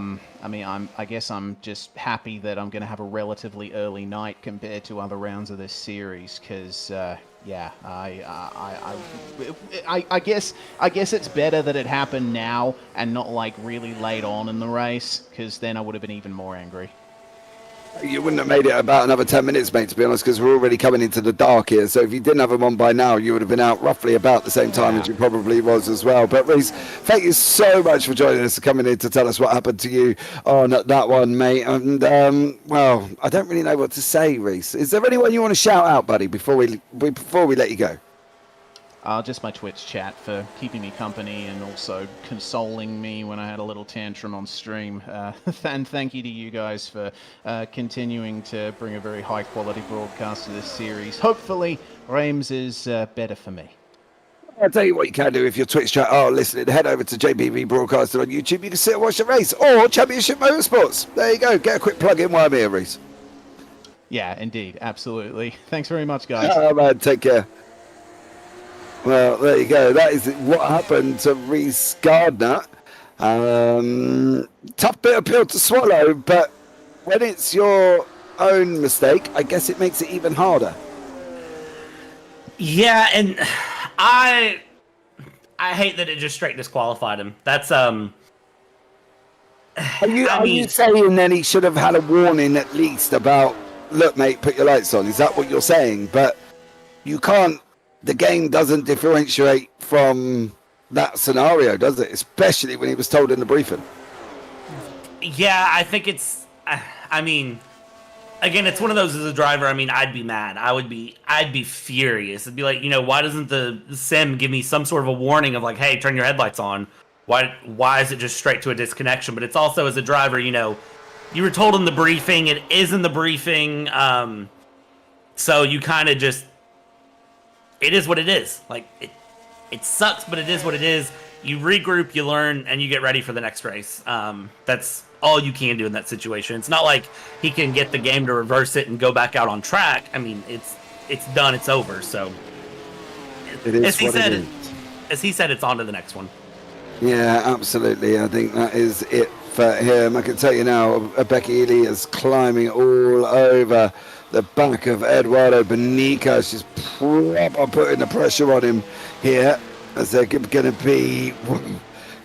mean, I guess I'm just happy that I'm going to have a relatively early night compared to other rounds of this series, because yeah, I guess it's better that it happened now and not like really late on in the race, because then I would have been even more angry. You wouldn't have made it about another 10 minutes, mate, to be honest, because we're already coming into the dark here. So if you didn't have them on by now, you would have been out roughly about the same time as you probably was as well. But Reese, thank you so much for joining us and coming in to tell us what happened to you on that one, mate. And, well, I don't really know what to say, Reese. Is there anyone you want to shout out, buddy, before we let you go? Just my Twitch chat for keeping me company and also consoling me when I had a little tantrum on stream. And thank you to you guys for continuing to bring a very high quality broadcast to this series. Hopefully, Reims is better for me. I'll tell you what you can do if your Twitch chat are listening. Head over to JPBroadcasting on YouTube. You can sit and watch the race, or Championship Motorsports. There you go. Get a quick plug in while I'm here, Reese. Yeah, indeed. Absolutely. Thanks very much, guys. Oh, man. Take care. Well, there you go. That is what happened to Reese Gardner. Tough bit of pill to swallow, but when it's your own mistake, I guess it makes it even harder. Yeah, and I hate that it just straight disqualified him. That's Are you saying then he should have had a warning at least about, look, mate, put your lights on? Is that what you're saying? But you can't. The game doesn't differentiate from that scenario, does it? Especially when he was told in the briefing. Yeah, I think it's. I mean, again, it's one of those as a driver. I mean, I'd be mad. I'd be furious. It'd be like, you know, why doesn't the sim give me some sort of a warning of like, hey, turn your headlights on? Why is it just straight to a disconnection? But it's also as a driver, you know, you were told in the briefing. It is in the briefing. So you kind of just. It is what it is. Like, it sucks, but it is what it is. You regroup, you learn, and you get ready for the next race. That's all you can do in that situation. It's not like he can get the game to reverse it and go back out on track. I mean, it's done, it's over. So, as he said, it's on to the next one. Yeah, absolutely. I think that is it for him. I can tell you now, Becky Ely is climbing all over the back of Eduardo Bonica. She's putting the pressure on him here as they're going to be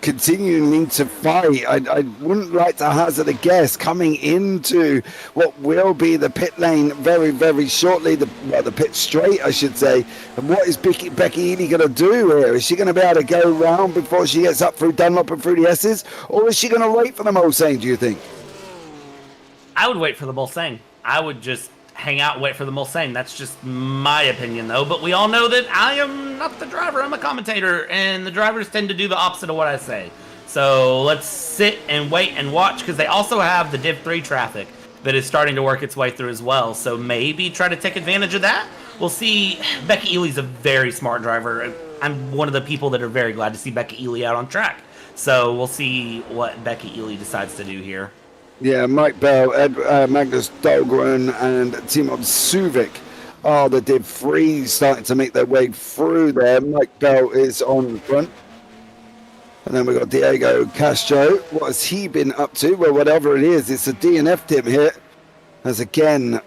continuing to fight. I wouldn't like to hazard a guess coming into what will be the pit lane very, very shortly, the pit straight, I should say. And what is Becky Ely going to do here? Is she going to be able to go round before she gets up through Dunlop and through the S's? Or is she going to wait for the Mulsanne, do you think? I would wait for the Mulsanne. I would just hang out and wait for the Mulsanne. That's just my opinion, though. But we all know that I am not the driver. I'm a commentator, and the drivers tend to do the opposite of what I say. So let's sit and wait and watch, because they also have the Div 3 traffic that is starting to work its way through as well. So maybe try to take advantage of that. We'll see. Becky Ely's a very smart driver. I'm one of the people that are very glad to see Becky Ely out on track. So we'll see what Becky Ely decides to do here. Yeah, Mike Bell, Magnus Dahlgren, and Timon Suvic are the Div 3 starting to make their way through there. Mike Bell is on the front. And then we've got Diego Castro. What has he been up to? Well, whatever it is, it's a DNF tip here. As again,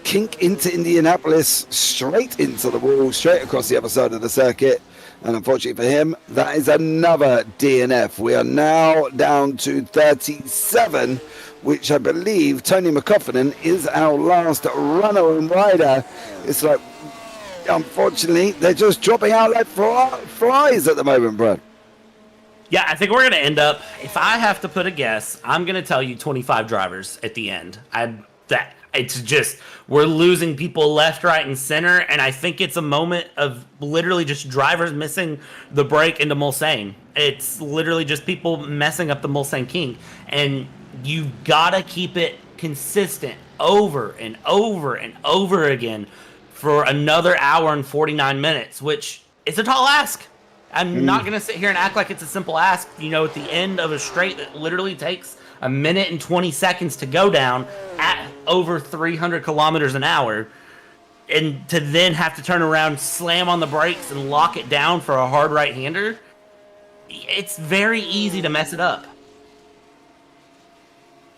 kink into Indianapolis, straight into the wall, straight across the other side of the circuit. And unfortunately for him, that is another DNF. We are now down to 37, which I believe Tony McCoffin is our last runner and rider. It's like, unfortunately, they're just dropping out like flies at the moment, Brad. Yeah, I think we're going to end up, if I have to put a guess, I'm going to tell you 25 drivers at the end. It's just, we're losing people left, right, and center, and I think it's a moment of literally just drivers missing the break into Mulsanne. It's literally just people messing up the Mulsanne King, and you've got to keep it consistent over and over and over again for another hour and 49 minutes, which is a tall ask. I'm not going to sit here and act like it's a simple ask. You know, at the end of a straight that literally takes a minute and 20 seconds to go down at over 300 kilometers an hour, and to then have to turn around, slam on the brakes, and lock it down for a hard right-hander, it's very easy to mess it up.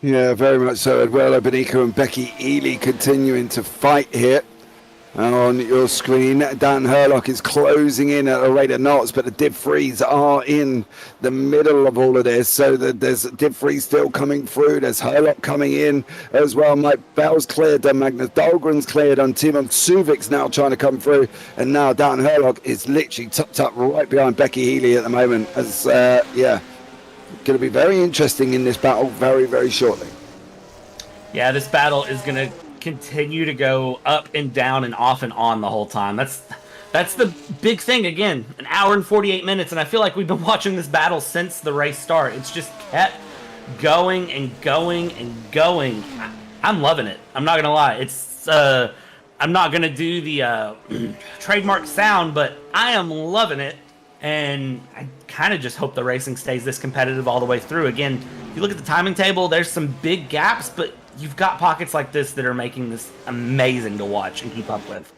Yeah, very much so. Eduardo Benico and Becky Ely continuing to fight here. On your screen, Dan Herlock is closing in at a rate of knots, but the div threes are in the middle of all of this, so that there's div three still coming through. There's Herlock coming in as well. Mike Bell's cleared, Magnus Dahlgren's cleared, and Timon Suvic's now trying to come through, and now Dan Herlock is literally tucked up right behind Becky Healy at the moment. As going to be very interesting in this battle very, very shortly. Yeah, this battle is going to continue to go up and down and off and on the whole time. That's the big thing. Again, an hour and 48 minutes, and I feel like we've been watching this battle since the race start. It's just kept going and going and going. I'm loving it. I'm not gonna lie. It's I'm not gonna do the trademark sound, but I am loving it, and I kind of just hope the racing stays this competitive all the way through. Again, if you look at the timing table, there's some big gaps, but you've got pockets like this that are making this amazing to watch and keep up with.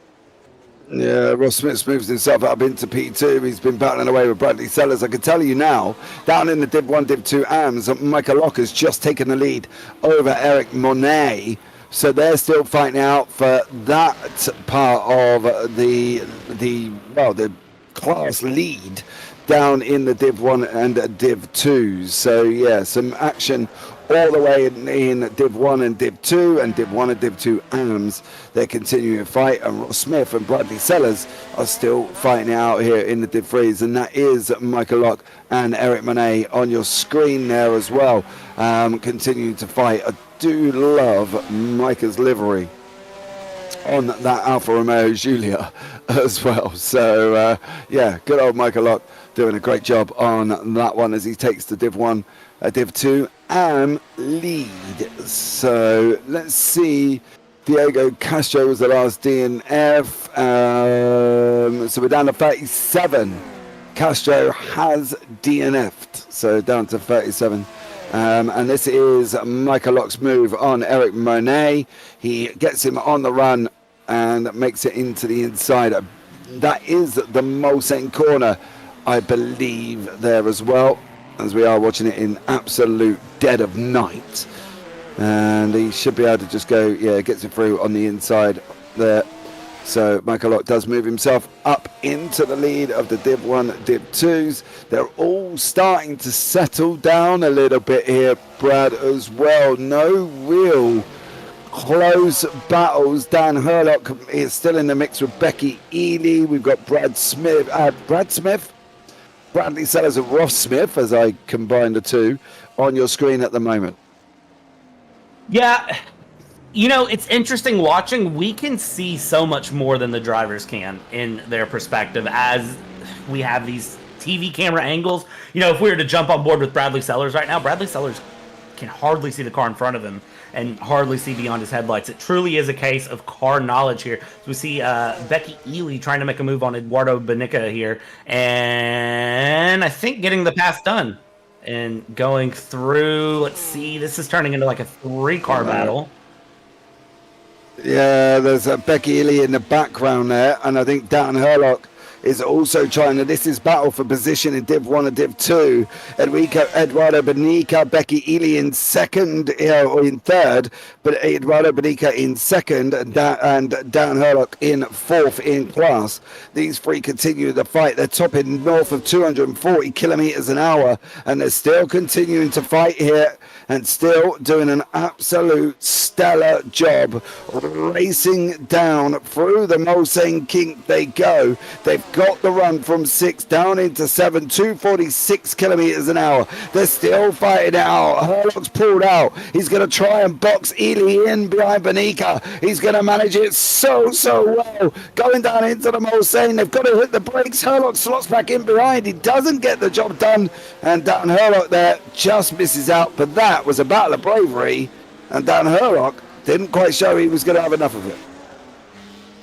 Yeah, Ross Smith moves himself up into P2. He's been battling away with Bradley Sellers. I can tell you now, down in the Div 1, Div 2 AMS, Michael Locker's just taken the lead over Eric Monet. So they're still fighting out for that part of the class lead down in the Div 1 and Div 2. So yeah, some action all the way in Div 1 and Div 2 and Div 1 and Div 2 AMS. They're continuing to fight, and Ross Smith and Bradley Sellers are still fighting out here in the Div 3s, and that is Michael Locke and Eric Monet on your screen there as well, continuing to fight. I do love Micah's livery on that Alfa Romeo Giulia as well. So yeah, good old Michael Locke doing a great job on that one as he takes the Div 1, Div 2 lead. So let's see. Diego Castro was the last DNF. So we're down to 37. Castro has DNF'd, so down to 37. And this is Michael Locke's move on Eric Monet. He gets him on the run and makes it into the inside. That is the Mulsanne corner, I believe, there as well, as we are watching it in absolute dead of night. And he should be able to just go, yeah, gets it through on the inside there. So Michael Locke does move himself up into the lead of the Div 1, Div 2s. They're all starting to settle down a little bit here, Brad, as well. No real close battles. Dan Herlock is still in the mix with Becky Ely. We've got Bradley Sellers and Ross Smith, as I combine the two, on your screen at the moment. Yeah, you know, it's interesting watching. We can see so much more than the drivers can in their perspective as we have these TV camera angles. You know, if we were to jump on board with Bradley Sellers right now, Bradley Sellers can hardly see the car in front of him and hardly see beyond his headlights. It truly is a case of car knowledge here. So we see Becky Ely trying to make a move on Eduardo Benica here, and I think getting the pass done and going through. Let's see, this is turning into like a 3-car battle. Yeah, there's Becky Ely in the background there, and I think Dan Herlock is also trying to. This is battle for position in Div 1 and Div 2. Eduardo Benica, Becky Ely in second, or in third, but Eduardo Benica in second, and Dan Herlock in fourth in class. These three continue the fight. They're topping north of 240 kilometers an hour, and they're still continuing to fight here and still doing an absolute stellar job racing down through the Mulsanne kink. They go. They've got the run from 6 down into 7, 246 kilometers an hour. They're still fighting it out. Herlock's pulled out. He's going to try and box Ely in behind Benica. He's going to manage it so well. Going down into the Mulsanne. They've got to hit the brakes. Herlock slots back in behind. He doesn't get the job done. And Dan Herlock there just misses out. But that was a battle of bravery. And Dan Herlock didn't quite show he was going to have enough of it.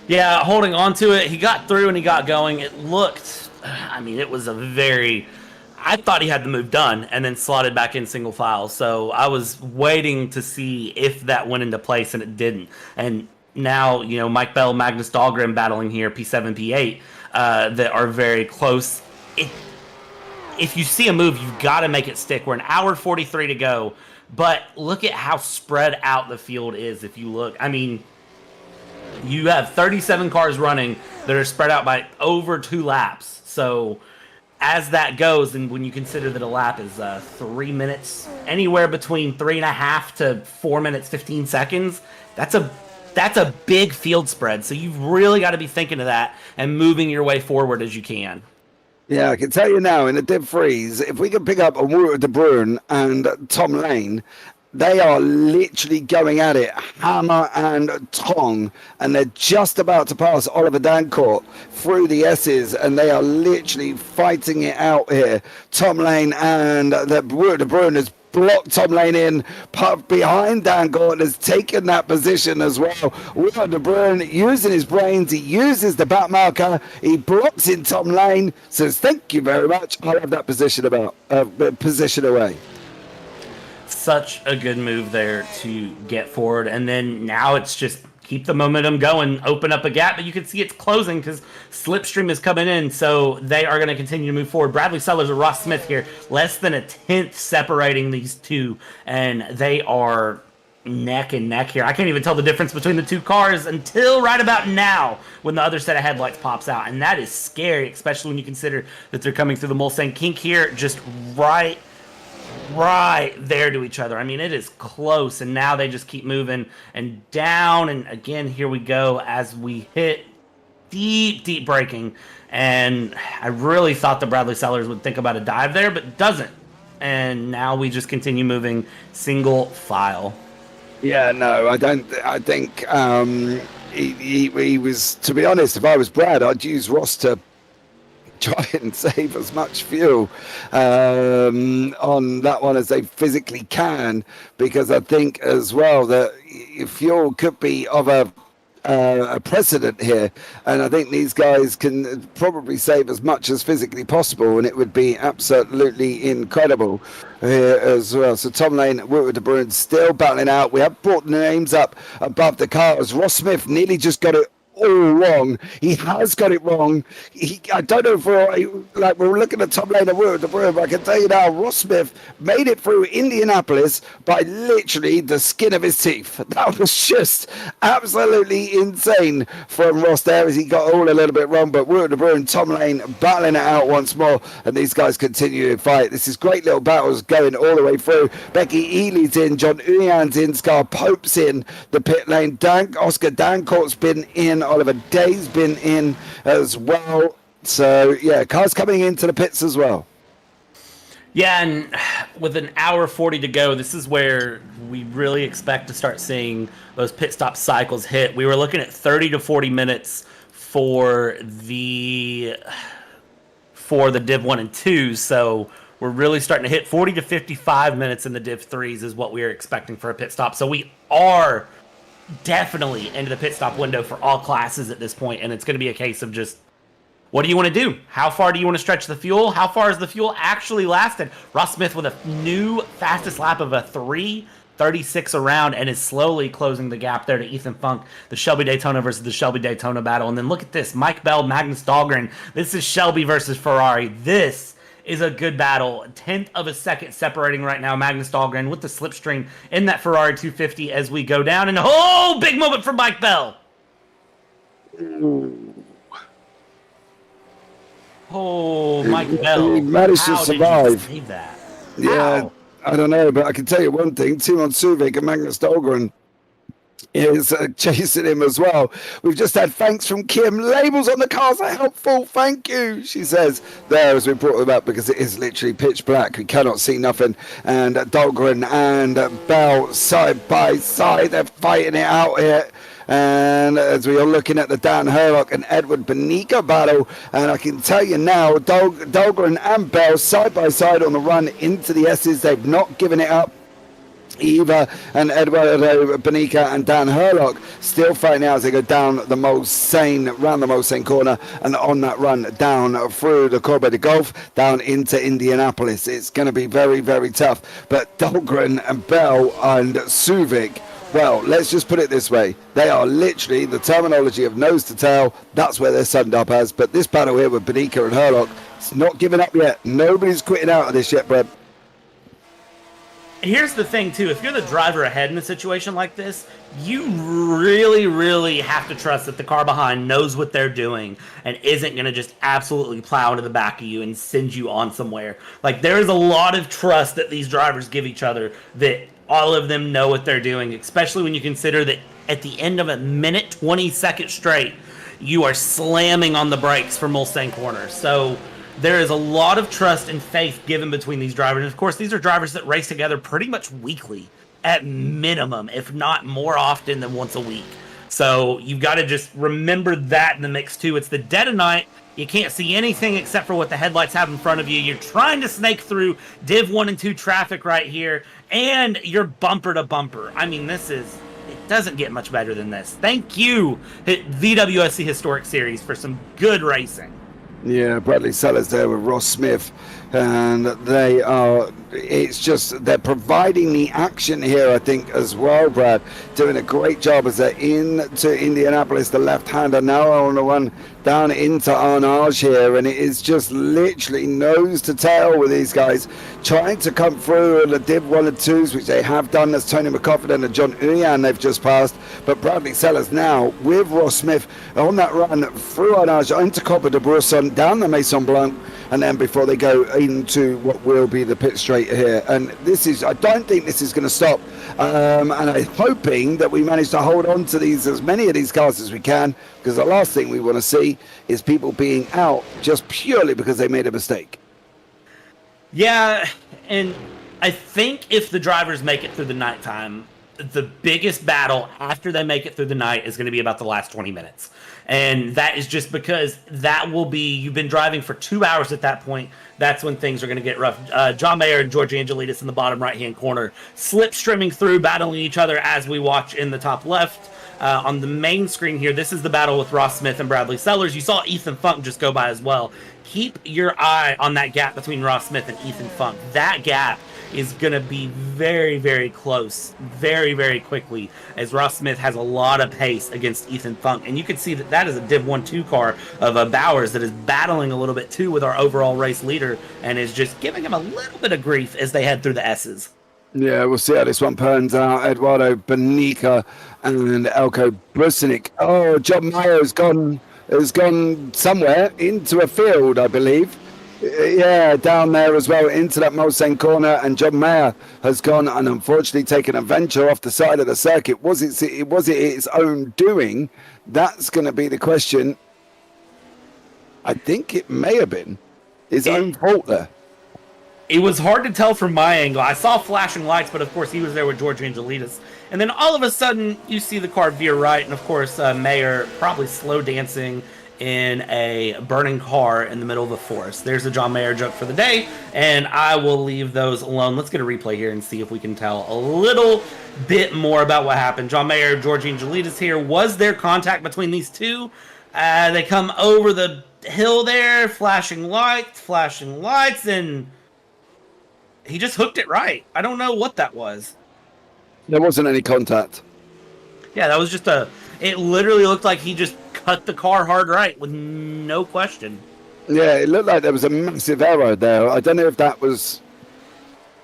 Yeah, holding on to it. He got through and he got going. It looked, it was I thought he had the move done and then slotted back in single file. So I was waiting to see if that went into place, and it didn't. And now, Mike Bell, Magnus Dahlgren battling here, P7, P8, that are very close. If you see a move, you've got to make it stick. We're an hour 43 to go. But look at how spread out the field is if you look. You have 37 cars running that are spread out by over 2 laps. So as that goes, and when you consider that a lap is 3 minutes, anywhere between 3.5 to 4 minutes, 15 seconds, that's a big field spread. So you've really got to be thinking of that and moving your way forward as you can. Yeah, I can tell you now, in the Div 3s, if we can pick up a Wouter de Bruin and Tom Lane, they are literally going at it, hammer and tong, and they're just about to pass Oliver Dancourt through the S's, and they are literally fighting it out here. Tom Lane and the Wouter de Bruin has blocked Tom Lane in, behind Dancourt, has taken that position as well. Wouter de Bruin using his brains, he uses the back marker, he blocks in Tom Lane, says thank you very much, I'll have that position away. Such a good move there to get forward, and then now it's just keep the momentum going, open up a gap, but you can see it's closing because Slipstream is coming in, so they are going to continue to move forward. Bradley Sellers and Ross Smith here, less than a tenth separating these two, and they are neck and neck here. I can't even tell the difference between the two cars until right about now when the other set of headlights pops out, and that is scary, especially when you consider that they're coming through the Mulsanne kink here, just right there to each other. It is close, and now they just keep moving and down, and again, here we go as we hit deep braking, and I really thought the Bradley Sellers would think about a dive there, but doesn't, and now we just continue moving single file. Yeah, no, I don't. I think he was, to be honest, if I was Brad, I'd use Ross to try and save as much fuel on that one as they physically can, because I think as well that fuel could be of a precedent here, and I think these guys can probably save as much as physically possible, and it would be absolutely incredible here as well. So Tom Lane, Wouter de Bruin still battling out. We have brought the names up above the cars. Ross Smith nearly just got it all wrong. He has got it wrong. I don't know if we're looking at Tom Lane and Wouter de Bruin, but I can tell you now, Ross Smith made it through Indianapolis by literally the skin of his teeth. That was just absolutely insane from Ross there, as he got all a little bit wrong. But Wouter de Bruin, Tom Lane battling it out once more, and these guys continue to fight. This is great little battles going all the way through. Becky Ely's in, John Uyan's in, Scar Pope's in the pit lane. Oscar Dancourt's been in, Oliver Day's been in as well. So, yeah, cars coming into the pits as well. Yeah, and with an hour 40 to go, this is where we really expect to start seeing those pit stop cycles hit. We were looking at 30 to 40 minutes for the Div 1 and 2, so we're really starting to hit 40 to 55 minutes in the Div 3s is what we are expecting for a pit stop. So we are definitely into the pit stop window for all classes at this point, and it's going to be a case of just, what do you want to do? How far do you want to stretch the fuel? How far has the fuel actually lasted? Ross Smith with a new fastest lap of a 36 around and is slowly closing the gap there to Ethan Funk. The Shelby Daytona versus the Shelby Daytona battle. And then look at this. Mike Bell, Magnus Dahlgren. This is Shelby versus Ferrari. This is a good battle. 1/10 of a second separating right now. Magnus Dahlgren with the slipstream in that Ferrari 250 as we go down. And oh, big moment for Mike Bell. Oh, Mike Bell. He managed to survive. Save that? Yeah, How? I don't know, but I can tell you one thing. Timon Suvik and Magnus Dahlgren is chasing him as well. We've just had thanks from Kim. Labels on the cars are helpful. Thank you, she says there as we brought them up, because it is literally pitch black. We cannot see nothing. And Dahlgren and Bell side by side. They're fighting it out here. And as we are looking at the Dan Herlock and Edward Benica battle, and I can tell you now, Dahlgren and Bell side by side on the run into the S's. They've not given it up. Eva and Eduardo Benica and Dan Herlock still fighting out as they go down the Mulsanne, round the Mulsanne corner, and on that run down through the Corbe de Golf, down into Indianapolis. It's going to be very, very tough. But Dahlgren and Bell and Suvik, well, let's just put it this way. They are literally the terminology of nose to tail. That's where they're summed up as. But this battle here with Benica and Herlock, it's not giving up yet. Nobody's quitting out of this yet, Brad. Here's the thing, too. If you're the driver ahead in a situation like this, you really, really have to trust that the car behind knows what they're doing and isn't going to just absolutely plow into the back of you and send you on somewhere. Like, there is a lot of trust that these drivers give each other, that all of them know what they're doing, especially when you consider that at the end of a minute, 20 seconds straight, you are slamming on the brakes for Mulsanne Corner. So there is a lot of trust and faith given between these drivers. And of course, these are drivers that race together pretty much weekly, at minimum, if not more often than once a week. So you've got to just remember that in the mix too. It's the dead of night. You can't see anything except for what the headlights have in front of you. You're trying to snake through Div 1 and 2 traffic right here, and you're bumper to bumper. I mean, it doesn't get much better than this. Thank you, VWSC Historic Series, for some good racing. Yeah, Bradley Sellers there with Ross Smith, and they're providing the action here, I think, as well, Brad, doing a great job as they're into Indianapolis. The left-hander now on the run down into Arnage here, and it is just literally nose to tail with these guys trying to come through the Div 1 and 2s, which they have done. That's Tony McCoffin and John Uyan they've just passed, but Bradley Sellers now with Ross Smith on that run through Arnage into Copper de Brusson, down the Maison Blanc, and then before they go into what will be the pit straight here. And I don't think this is going to stop, and I'm hoping that we manage to hold on to as many of these cars as we can, because the last thing we want to see is people being out just purely because they made a mistake. Yeah, and I think if the drivers make it through the nighttime, the biggest battle after they make it through the night is going to be about the last 20 minutes. And that is just because you've been driving for 2 hours at that point. That's when things are going to get rough. John Mayer and George Angelides in the bottom right-hand corner, slipstreaming through, battling each other as we watch in the top left. On the main screen here, this is the battle with Ross Smith and Bradley Sellers. You saw Ethan Funk just go by as well. Keep your eye on that gap between Ross Smith and Ethan Funk. That gap is going to be very, very close, very, very quickly, as Ross Smith has a lot of pace against Ethan Funk. And you can see that is a Div 1-2 car of Bowers that is battling a little bit too with our overall race leader and is just giving him a little bit of grief as they head through the S's. Yeah, we'll see how this one turns out. Eduardo Benica and Elko Brusinic. Oh, John Mayer has gone somewhere into a field, I believe. Yeah, down there as well, into that Mulsanne corner, and John Mayer has gone and unfortunately taken a venture off the side of the circuit. Was it its own doing? That's going to be the question. I think it may have been his own fault there. It was hard to tell from my angle. I saw flashing lights, but of course he was there with George Angelides. And then all of a sudden, you see the car veer right, and of course Mayer probably slow dancing in a burning car in the middle of the forest. There's a John Mayer joke for the day, and I will leave those alone. Let's get a replay here and see if we can tell a little bit more about what happened. John Mayer, George Angelides here. Was there contact between these two? They come over the hill there, flashing lights, and he just hooked it right. I don't know what that was. There wasn't any contact. Yeah, that was just it literally looked like he just cut the car hard right with no question. Yeah, it looked like there was a massive error there. I don't know if that was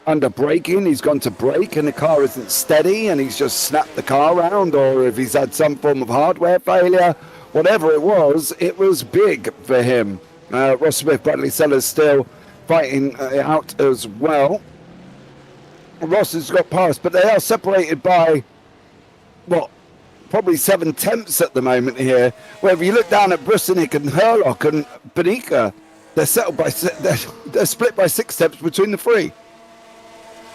under braking. He's gone to brake and the car isn't steady and he's just snapped the car around, or if he's had some form of hardware failure. Whatever it was big for him. Ross Smith, Bradley Sellers still fighting out as well. Ross has got past, but they are separated by, probably 7 tenths at the moment here. Where if you look down at Brusinic and Herlock and Benica, they're split by 6 tenths between the three.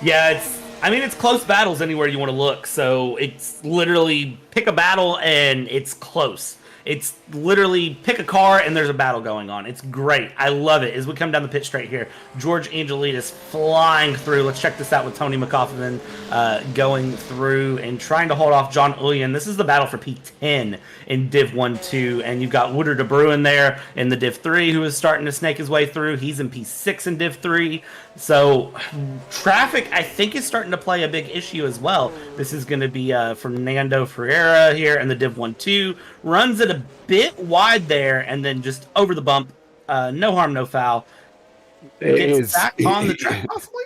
Yeah, it's close battles anywhere you want to look. So it's literally pick a battle and it's close. It's literally pick a car and there's a battle going on. It's great. I love it. As we come down the pit straight here, George Angelides flying through. Let's check this out with Tony McCaughlin going through and trying to hold off John Ullian. This is the battle for P10 in Div 1-2, and you've got Wooder De Bruin there in the Div 3 who is starting to snake his way through. He's in P6 in Div 3. So traffic, I think, is starting to play a big issue as well. This is going to be Fernando Ferreira here in the Div 1-2. Runs it a bit wide there and then just over the bump. No harm, no foul. Gets back on the track, possibly?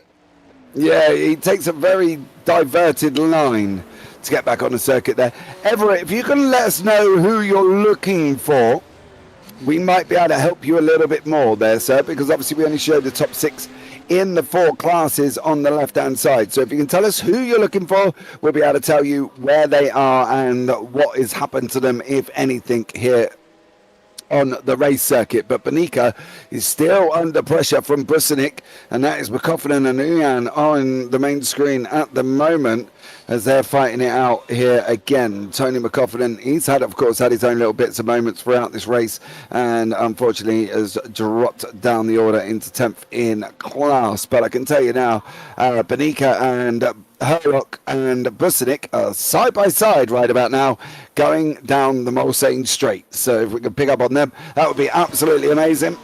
Yeah, he takes a very diverted line to get back on the circuit there. Everett, if you can let us know who you're looking for, we might be able to help you a little bit more there, sir, because obviously we only showed the top 6 in the 4 classes on the left-hand side. So if you can tell us who you're looking for, we'll be able to tell you where they are and what has happened to them, if anything, here on the race circuit. But Benica is still under pressure from Brusinic, and that is McCoffin and Uyan on the main screen at the moment as they're fighting it out here again. Tony McCoffin, he's had his own little bits of moments throughout this race, and unfortunately has dropped down the order into 10th in class. But I can tell you now, Benica and Herlock and Brusinic are side by side right about now, going down the Mulsanne Straight. So if we can pick up on them, that would be absolutely amazing.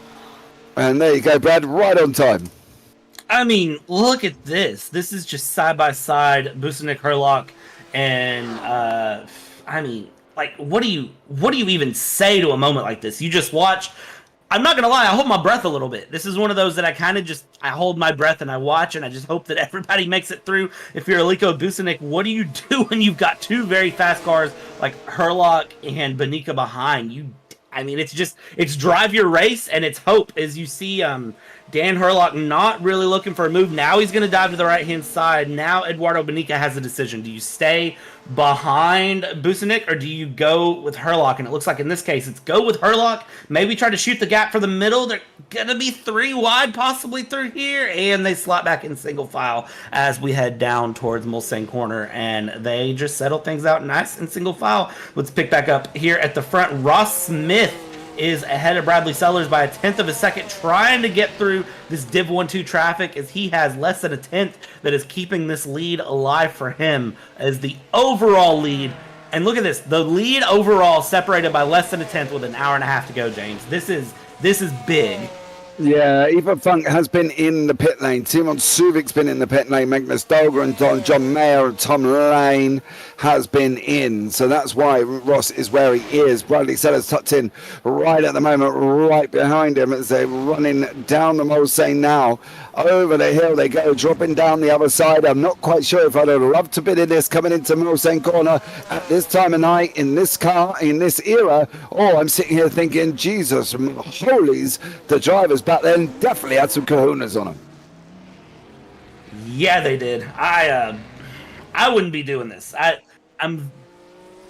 And there you go, Brad, right on time. I mean, look at this. This is just side by side, Brusinic, Herlock, and what do you even say to a moment like this? You just watch. I'm not gonna lie, I hold my breath a little bit. This is one of those that I hold my breath and I watch, and I just hope that everybody makes it through. If you're Aliko Brusinic, what do you do when you've got 2 very fast cars like Herlock and Benica behind? It's drive your race, and it's hope. As you see, Dan Herlock not really looking for a move. Now he's going to dive to the right-hand side. Now Eduardo Benica has a decision. Do you stay behind Brusinic, or do you go with Herlock? And it looks like in this case, it's go with Herlock. Maybe try to shoot the gap for the middle. They're going to be 3 wide possibly through here. And they slot back in single file as we head down towards Mulsanne Corner. And they just settle things out nice in single file. Let's pick back up here at the front. Ross Smith is ahead of Bradley Sellers by 1/10 of a second, trying to get through this Div 1-2 traffic, as he has less than 1/10 that is keeping this lead alive for him as the overall lead. And look at this, the lead overall separated by less than 1/10 with an hour and a half to go, James. This is big. Yeah, Eva Funk has been in the pit lane. Timon Suvic's been in the pit lane. Magnus Dolger and John Mayer and Tom Lane has been in. So that's why Ross is where he is. Bradley Sellers tucked in right at the moment, right behind him as they're running down the Mulsanne now. Over the hill they go, dropping down the other side. I'm not quite sure if I'd have loved to be in this coming into Mulsanne Corner at this time of night, in this car, in this era. Oh, I'm sitting here thinking, Jesus, holies, the drivers back then definitely had some kahunas on them. Yeah, they did. I wouldn't be doing this. I'm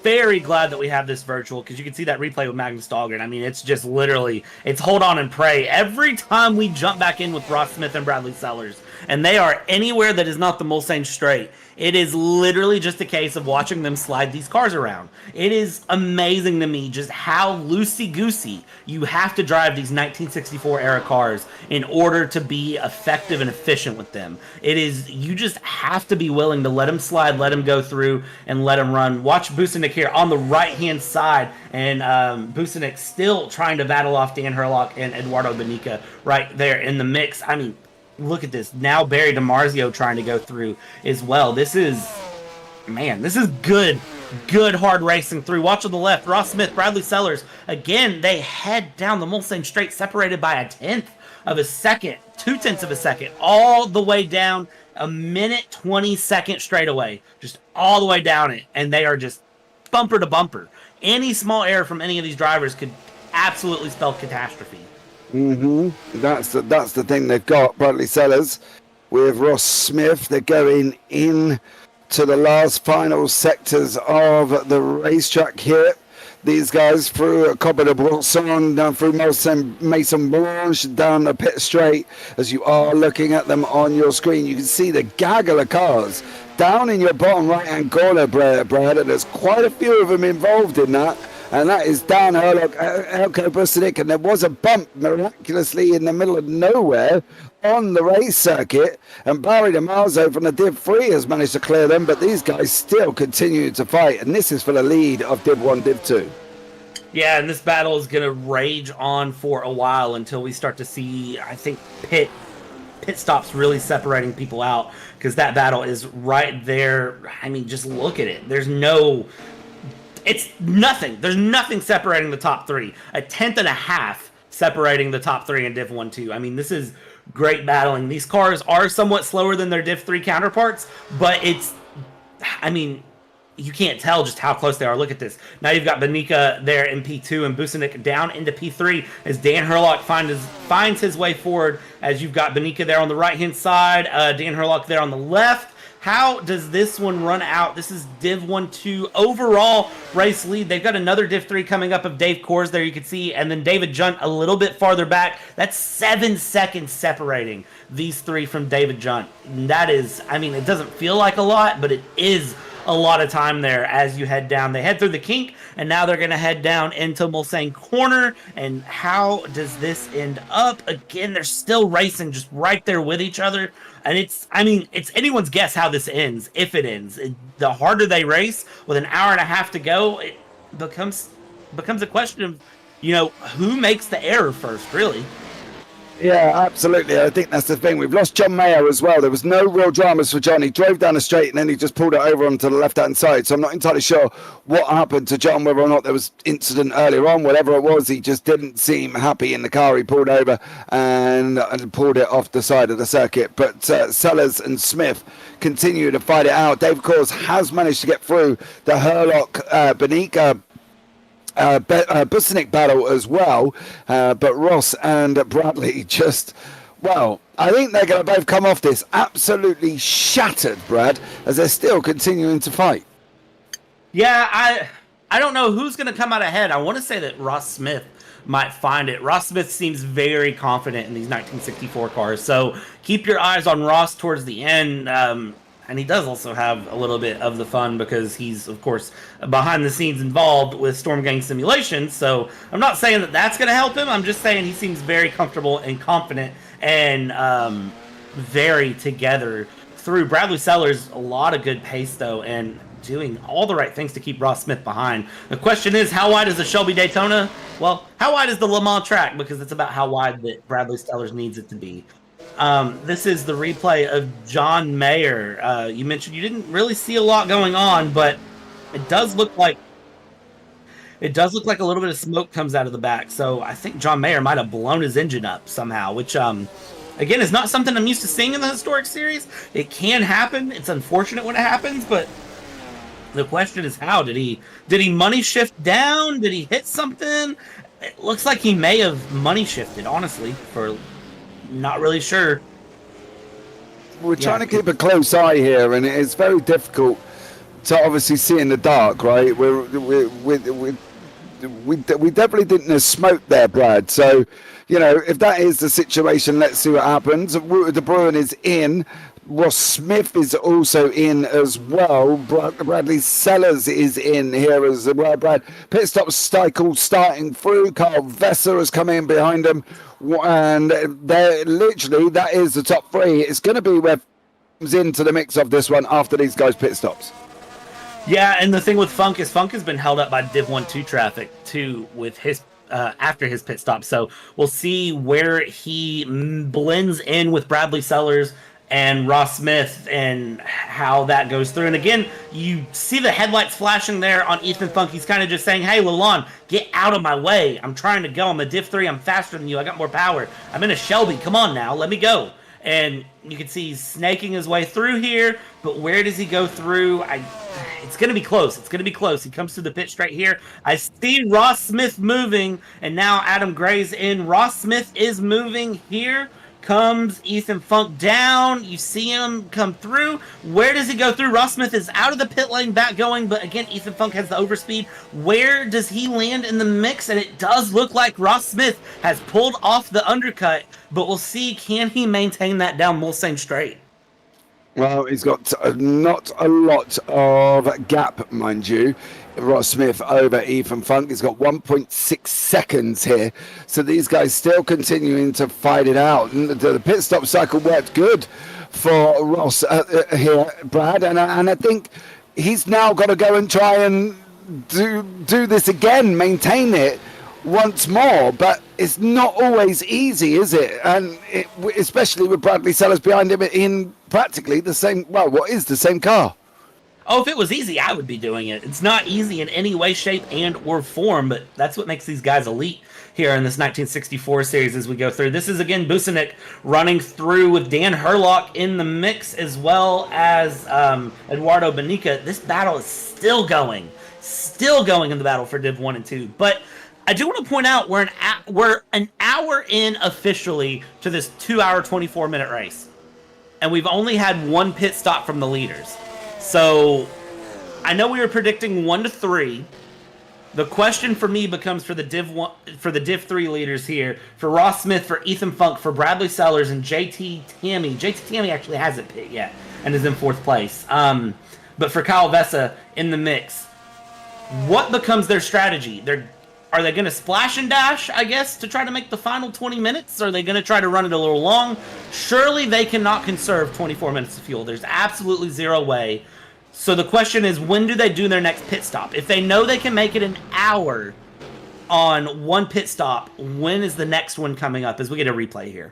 very glad that we have this virtual, because you can see that replay with Magnus Dahlgren. I mean, it's just literally, it's hold on and pray. Every time we jump back in with Ross Smith and Bradley Sellers, and they are anywhere that is not the Mulsanne Straight, it is literally just a case of watching them slide these cars around. It is amazing to me just how loosey-goosey you have to drive these 1964 era cars in order to be effective and efficient with them. It is, you just have to be willing to let them slide, let them go through, and let them run. Watch Brusinic here on the right-hand side, and Brusinic still trying to battle off Dan Herlock and Eduardo Benica right there in the mix. I mean, look at this. Now Barry DiMarzio trying to go through as well. This is man, this is good hard racing through. Watch on the left, Ross Smith, Bradley Sellers. Again, they head down the Mulsanne Straight, separated by 1/10 of a second, 0.2 of a second, all the way down a minute 20-second straightaway, just all the way down it, and they are just bumper to bumper. Any small error from any of these drivers could absolutely spell catastrophe. That's the thing they've got. Bradley Sellers with Ross Smith. They're going in to the last final sectors of the racetrack here. These guys through Copper de Brosson, down through Maison Blanche, down the pit straight. As you are looking at them on your screen, you can see the gaggle of cars down in your bottom right-hand corner, Brad, and there's quite a few of them involved in that. And that is Dan Herlock, Elko Busenik, and there was a bump miraculously in the middle of nowhere on the race circuit, and Barry DeMarzo from the Div 3 has managed to clear them, but these guys still continue to fight, and this is for the lead of Div 1, Div 2. Yeah, and this battle is going to rage on for a while until we start to see, I think, pit stops really separating people out, because that battle is right there. I mean, just look at it. It's nothing. There's nothing separating the top three. 1/10.5 separating the top three in Div 1, 2. I mean, this is great battling. These cars are somewhat slower than their Div 3 counterparts, but you can't tell just how close they are. Look at this. Now you've got Benica there in P2 and Busenik down into P3 as Dan Herlock finds his way forward, as you've got Benica there on the right-hand side, Dan Herlock there on the left. How does this one run out? This is Div 1, 2 overall race lead. They've got another Div 3 coming up of Dave Kors there, you can see, and then David Junt a little bit farther back. That's 7 seconds separating these three from David Junt. That is, I mean, it doesn't feel like a lot, but it is a lot of time there as you head down. They head through the kink, and now they're going to head down into Mulsanne Corner. And how does this end up? Again, they're still racing just right there with each other. And it's anyone's guess how this ends, if it ends. The harder they race, with an hour and a half to go, it becomes a question of, who makes the error first, really. Yeah, absolutely. I think that's the thing. We've lost John Mayer as well. There was no real dramas for John. He drove down the straight and then he just pulled it over onto the left-hand side. So I'm not entirely sure what happened to John, whether or not there was incident earlier on. Whatever it was, he just didn't seem happy in the car. He pulled over and pulled it off the side of the circuit. But Sellers and Smith continue to fight it out. Dave Kors has managed to get through the Herlock Benica Busenik battle as well, but Ross and Bradley just, I think they're going to both come off this absolutely shattered, Brad, as they're still continuing to fight. Yeah, I don't know who's going to come out ahead. I want to say that Ross Smith might find it. Ross Smith seems very confident in these 1964 cars, so keep your eyes on Ross towards the end. And he does also have a little bit of the fun because he's, of course, behind the scenes involved with Storm Gang Simulation. So I'm not saying that that's going to help him. I'm just saying he seems very comfortable and confident and very together through. Bradley Sellers, a lot of good pace, though, and doing all the right things to keep Ross Smith behind. The question is, how wide is the Shelby Daytona? Well, how wide is the Le Mans track? Because it's about how wide that Bradley Sellers needs it to be. This is the replay of John Mayer. You mentioned you didn't really see a lot going on, but it does look like a little bit of smoke comes out of the back. So I think John Mayer might have blown his engine up somehow, which again is not something I'm used to seeing in the historic series. It can happen. It's unfortunate when it happens, but the question is how. Did he money shift down? Did he hit something? It looks like he may have money shifted, honestly, for not really sure. We're trying to keep a close eye here, and it's very difficult to obviously see in the dark, right? We definitely didn't have smoke there, Brad. So, if that is the situation, let's see what happens. Wouter de Bruin is in. Ross Smith is also in as well. Bradley Sellers is in here as well. Brad, pit stop cycle starting through. Carl Vesser has come in behind him. And that is the top three. It's going to be where comes into the mix of this one after these guys' pit stops. Yeah, and the thing with Funk is Funk has been held up by Div 1-2 traffic too with his after his pit stop. So we'll see where he blends in with Bradley Sellers and Ross Smith and how that goes through. And again, you see the headlights flashing there on Ethan Funk. He's kind of just saying, hey, Lalonde, get out of my way. I'm trying to go. I'm a Div 3. I'm faster than you. I got more power. I'm in a Shelby. Come on now. Let me go. And you can see he's snaking his way through here. But where does he go through? It's going to be close. It's going to be close. He comes to the pit straight here. I see Ross Smith moving. And now Adam Gray's in. Ross Smith is moving here. Comes Ethan Funk down. You see him come through. Where does he go through? Ross Smith is out of the pit lane, back going, but again, Ethan Funk has the overspeed. Where does he land in the mix? And it does look like Ross Smith has pulled off the undercut, but we'll see, can he maintain that down Mulsanne straight? Well, he's got not a lot of gap, mind you. Ross Smith over Ethan Funk. He's got 1.6 seconds here. So these guys still continuing to fight it out. And the pit stop cycle worked good for Ross here, Brad. And I think he's now got to go and try and do this again, maintain it once more. But it's not always easy, is it? And especially with Bradley Sellers behind him in practically the same, well, what is the same car? Oh, if it was easy, I would be doing it. It's not easy in any way, shape, and or form, but that's what makes these guys elite here in this 1964 series as we go through. This is, again, Busenik running through with Dan Herlock in the mix, as well as Eduardo Benica. This battle is still going in the battle for Div 1 and 2. But I do want to point out we're an hour in officially to this 2-hour, 24-minute race. And we've only had one pit stop from the leaders. So, I know we were predicting 1 to 3. The question for me becomes for the Div 3 leaders here, for Ross Smith, for Ethan Funk, for Bradley Sellers, and JT Tammy. JT Tammy actually hasn't pit yet and is in 4th place. But for Kyle Vesa in the mix, what becomes their strategy? Are they going to splash and dash, I guess, to try to make the final 20 minutes? Are they going to try to run it a little long? Surely they cannot conserve 24 minutes of fuel. There's absolutely zero way. So the question is, when do they do their next pit stop? If they know they can make it an hour on one pit stop, when is the next one coming up as we get a replay here?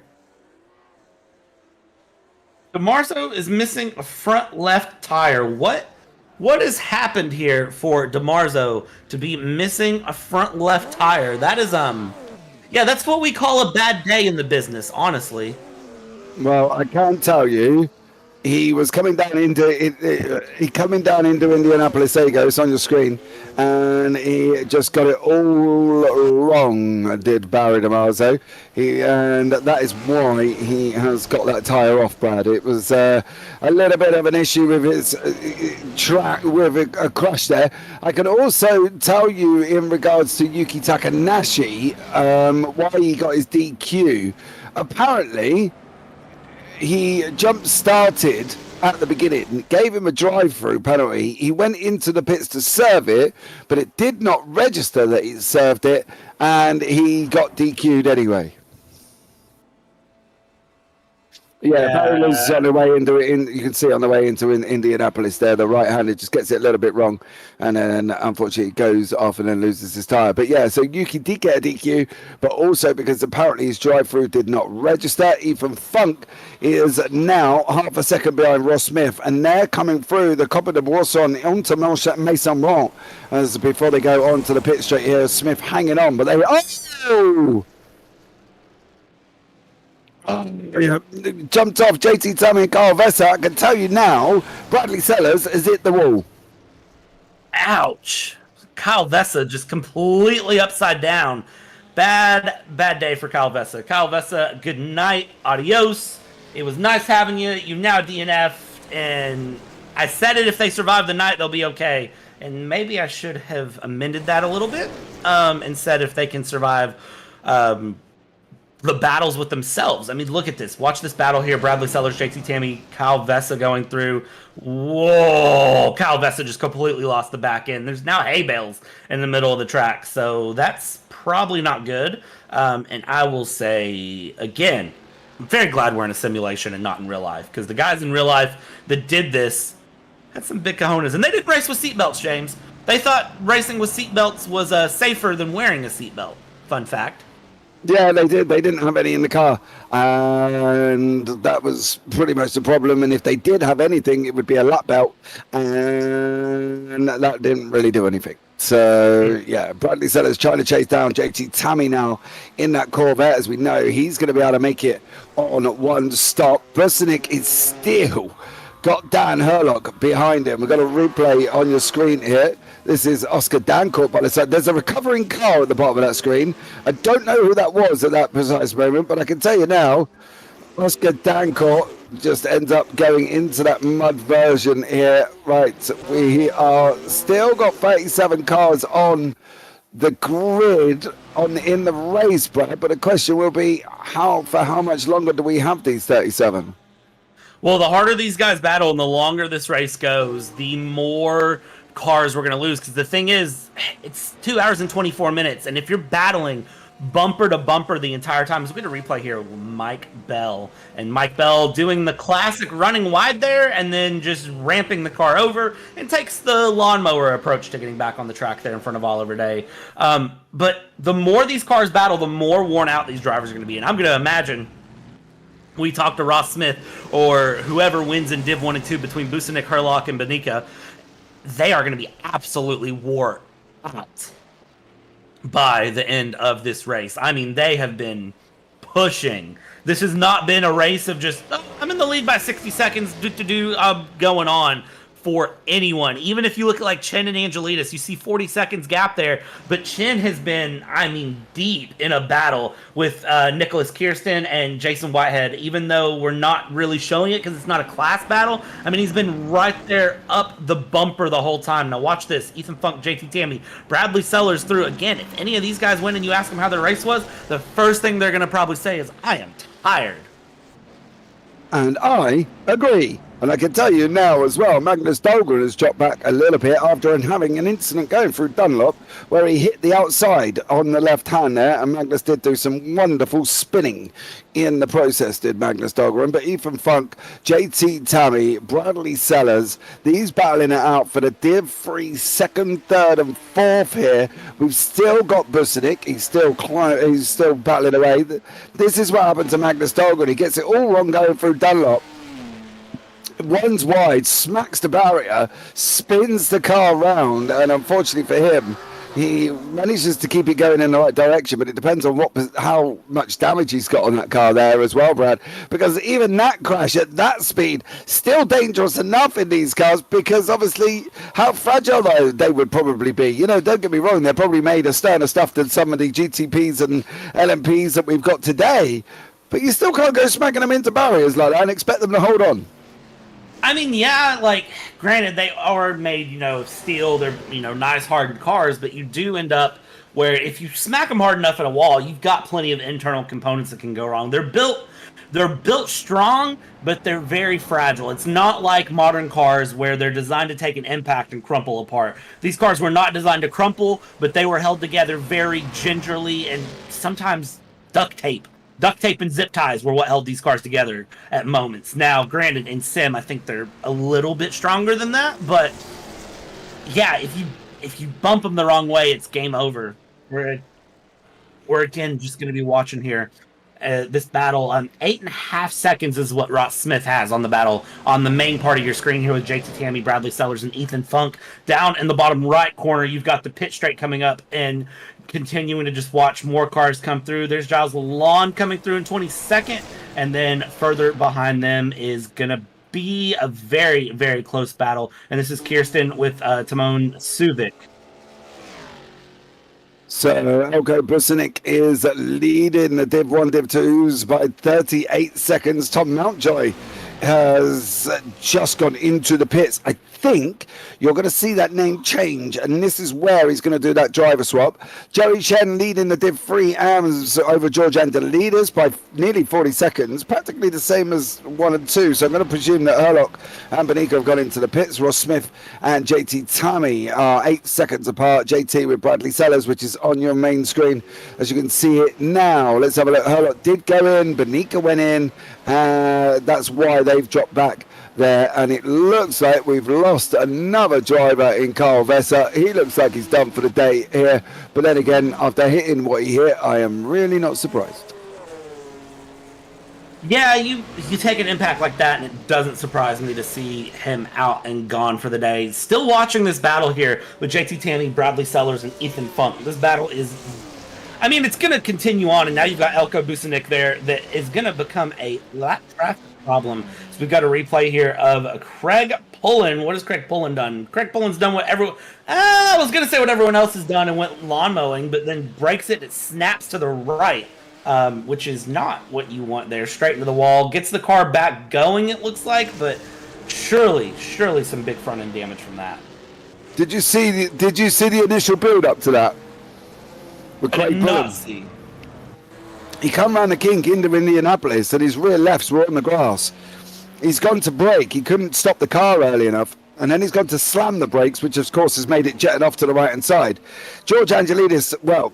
DeMarzo is missing a front left tire. What has happened here for DeMarzo to be missing a front left tire? That is, yeah, that's what we call a bad day in the business, honestly. Well, I can't tell you. He was coming down into Indianapolis. There you go, it's on your screen. And he just got it all wrong, did Barry DeMarzo. And that is why he has got that tyre off, Brad. It was a little bit of an issue with his track, with a crash there. I can also tell you in regards to Yuki Takanashi, why he got his DQ. Apparently, he jump-started at the beginning, gave him a drive-through penalty. He went into the pits to serve it, but it did not register that he served it, and he got DQ'd anyway. Yeah, Barry was on the way into it. You can see on the way into Indianapolis there, the right-hander just gets it a little bit wrong, and then unfortunately goes off and then loses his tyre. But yeah, so Yuki did get a DQ, but also because apparently his drive-through did not register. Ethan Funk is now half a second behind Ross Smith, and they're coming through the Copa de Boisson onto Maison Rond as before they go on to the pit straight here. Smith hanging on, but they were yeah, jumped off JT Tammy and Carl Vesa. I can tell you now, Bradley Sellers has hit the wall. Ouch. Kyle Vesa just completely upside down. Bad day for Kyle Vesa. Kyle Vesa, good night. Adios. It was nice having you. You've now DNF'd, and I said it, if they survive the night, they'll be okay. And maybe I should have amended that a little bit and said if they can survive the battles with themselves. I mean, look at this. Watch this battle here. Bradley Sellers, JT Tammy, Kyle Vesa going through. Whoa! Kyle Vesa just completely lost the back end. There's now hay bales in the middle of the track. So that's probably not good. And I will say, again, I'm very glad we're in a simulation and not in real life. Because the guys in real life that did this had some big cojones. And they didn't race with seatbelts, James. They thought racing with seatbelts was safer than wearing a seatbelt. Fun fact. Yeah, they did. They didn't have any in the car, and that was pretty much the problem. And if they did have anything, it would be a lap belt, and that didn't really do anything. So, yeah, Bradley Sellers trying to chase down JT Tammy now in that Corvette. As we know, he's going to be able to make it on one stop. Busenik is still got Dan Herlock behind him. We've got a replay on your screen here. This is Oscar Dancourt by the side. There's a recovering car at the bottom of that screen. I don't know who that was at that precise moment, but I can tell you now, Oscar Dancourt just ends up going into that mud version here. Right, we are still got 37 cars on the grid in the race, Brad, but the question will be, for how much longer do we have these 37? Well, the harder these guys battle and the longer this race goes, the more cars we're going to lose. Because the thing is, it's 2 hours and 24 minutes. And if you're battling bumper to bumper the entire time, so we get a replay here with Mike Bell. And Mike Bell doing the classic running wide there and then just ramping the car over and takes the lawnmower approach to getting back on the track there in front of Oliver Day. But the more these cars battle, the more worn out these drivers are going to be. And I'm going to imagine we talk to Ross Smith or whoever wins in Div 1 and 2 between Busenik, Herlock, and Benica, they are going to be absolutely wore out by the end of this race. I mean, they have been pushing. This has not been a race of just, oh, I'm in the lead by 60 seconds, going on for anyone. Even if you look at like Chen and Angelitas, you see 40 seconds gap there, but Chen has been, deep in a battle with Nicholas Kirsten and Jason Whitehead, even though we're not really showing it because it's not a class battle. He's been right there up the bumper the whole time. Now watch this. Ethan Funk, JT Tammy, Bradley Sellers through. Again, if any of these guys win and you ask them how their race was, the first thing they're going to probably say is, I am tired. And I agree. And I can tell you now as well, Magnus Dahlgren has dropped back a little bit after having an incident going through Dunlop where he hit the outside on the left hand there, and Magnus did do some wonderful spinning in the process, did Magnus Dahlgren. But Ethan Funk, JT Tammy, Bradley Sellers, these battling it out for the Div 3 second, third and fourth here. We've still got Busenik, he's still battling away. This is what happened to Magnus Dahlgren. He gets it all wrong going through Dunlop. Runs wide, smacks the barrier, spins the car round, and unfortunately for him, he manages to keep it going in the right direction, but it depends on how much damage he's got on that car there as well, Brad, because even that crash at that speed, still dangerous enough in these cars, because obviously how fragile they would probably be. Don't get me wrong, they're probably made of sterner stuff than some of the GTPs and LMPs that we've got today, but you still can't go smacking them into barriers like that and expect them to hold on. Granted, they are made, of steel. They're, nice, hardened cars, but you do end up where if you smack them hard enough at a wall, you've got plenty of internal components that can go wrong. They're built strong, but they're very fragile. It's not like modern cars where they're designed to take an impact and crumple apart. These cars were not designed to crumple, but they were held together very gingerly and sometimes duct tape. Duct tape and zip ties were what held these cars together at moments. Now, granted, in sim, I think they're a little bit stronger than that, but yeah, if you bump them the wrong way, it's game over. We're again just going to be watching here. This battle, 8.5 seconds is what Ross Smith has on the battle on the main part of your screen here with JT Tammy, Bradley Sellers, and Ethan Funk. Down in the bottom right corner, you've got the pit straight coming up and continuing to just watch more cars come through. There's Giles Lalonde coming through in 22nd, and then further behind them is going to be a very, very close battle. And this is Kirsten with Timon Suvic. So Elko Busenik is leading the Div 1, Div 2s by 38 seconds. Tom Mountjoy has just gone into the pits. I think you're going to see that name change, and this is where he's going to do that driver swap. Jerry Chen leading the Div 3 AMs over George Andelides by nearly 40 seconds, practically the same as 1 and 2. So I'm going to presume that Herlock and Benica have gone into the pits. Ross Smith and JT Tammy are 8 seconds apart. JT with Bradley Sellers, which is on your main screen as you can see it now. Let's have a look. Herlock did go in, Benica went in. That's why they've dropped back there, and it looks like we've lost another driver in Carl Vesser. He looks like he's done for the day here, but then again, after hitting what he hit, I am really not surprised. Yeah, you take an impact like that, and it doesn't surprise me to see him out and gone for the day. Still watching this battle here with JT Tammy, Bradley Sellers, and Ethan Funk. This battle is, I mean, it's going to continue on, and now you've got Elko Busenik there that is going to become a lap traffic problem. So we've got a replay here of Craig Pullen. What has Craig Pullen done? Craig Pullen's done what I was going to say what everyone else has done and went lawn mowing, but then breaks it snaps to the right. Which is not what you want there. Straight into the wall. Gets the car back going, it looks like, but surely some big front end damage from that. Did you see the initial build up to that? With Craig Pullen? He come round the kink into Indianapolis and his rear lefts were on the grass. He's gone to brake. He couldn't stop the car early enough. And then he's gone to slam the brakes, which of course has made it jetting off to the right hand side. George Angelidis, well,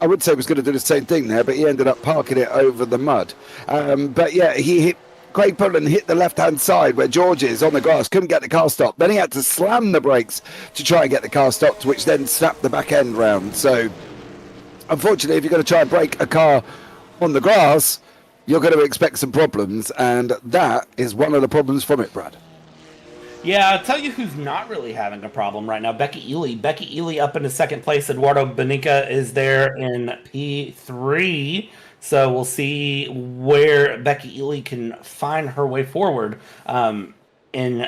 I would say he was going to do the same thing there, but he ended up parking it over the mud. But yeah, Craig Pullen hit the left-hand side where George is on the grass, couldn't get the car stopped. Then he had to slam the brakes to try and get the car stopped, which then snapped the back end round. So, unfortunately, if you're going to try and brake a car on the grass, you're going to expect some problems, and that is one of the problems from it, Brad. Yeah, I'll tell you who's not really having a problem right now. Becky Ely. Becky Ely up into second place. Eduardo Benica is there in P3. So we'll see where Becky Ely can find her way forward in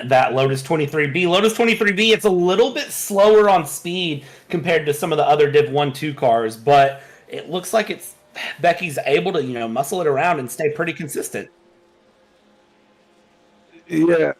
that Lotus 23B. Lotus 23B, it's a little bit slower on speed compared to some of the other Div 1-2 cars, but it looks like Becky's able to, muscle it around and stay pretty consistent. Yeah.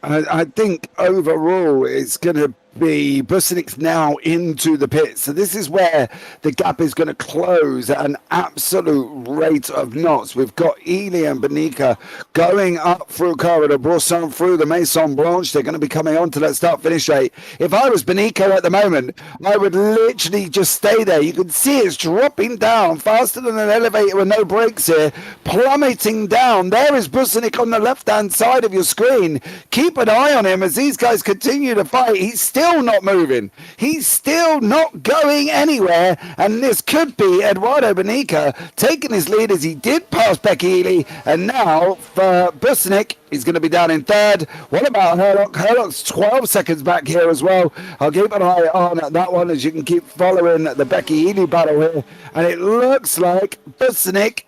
I think overall it's going to be Busenik's now into the pits. So this is where the gap is going to close at an absolute rate of knots. We've got Ely and Benica going up through Carré de Brousson, through the Maison Blanche. They're going to be coming on to that start-finish rate. If I was Benica at the moment, I would literally just stay there. You can see it's dropping down faster than an elevator with no brakes here, plummeting down. There is Busenik on the left-hand side of your screen. Keep an eye on him as these guys continue to fight. He's still not moving. He's still not going anywhere, and this could be Eduardo Benica taking his lead as he did pass Becky Ely, and now for Busenik, he's going to be down in third. What about Herlock? Herlock's 12 seconds back here as well. I'll keep an eye on that one as you can keep following the Becky Ely battle here, and it looks like Busenik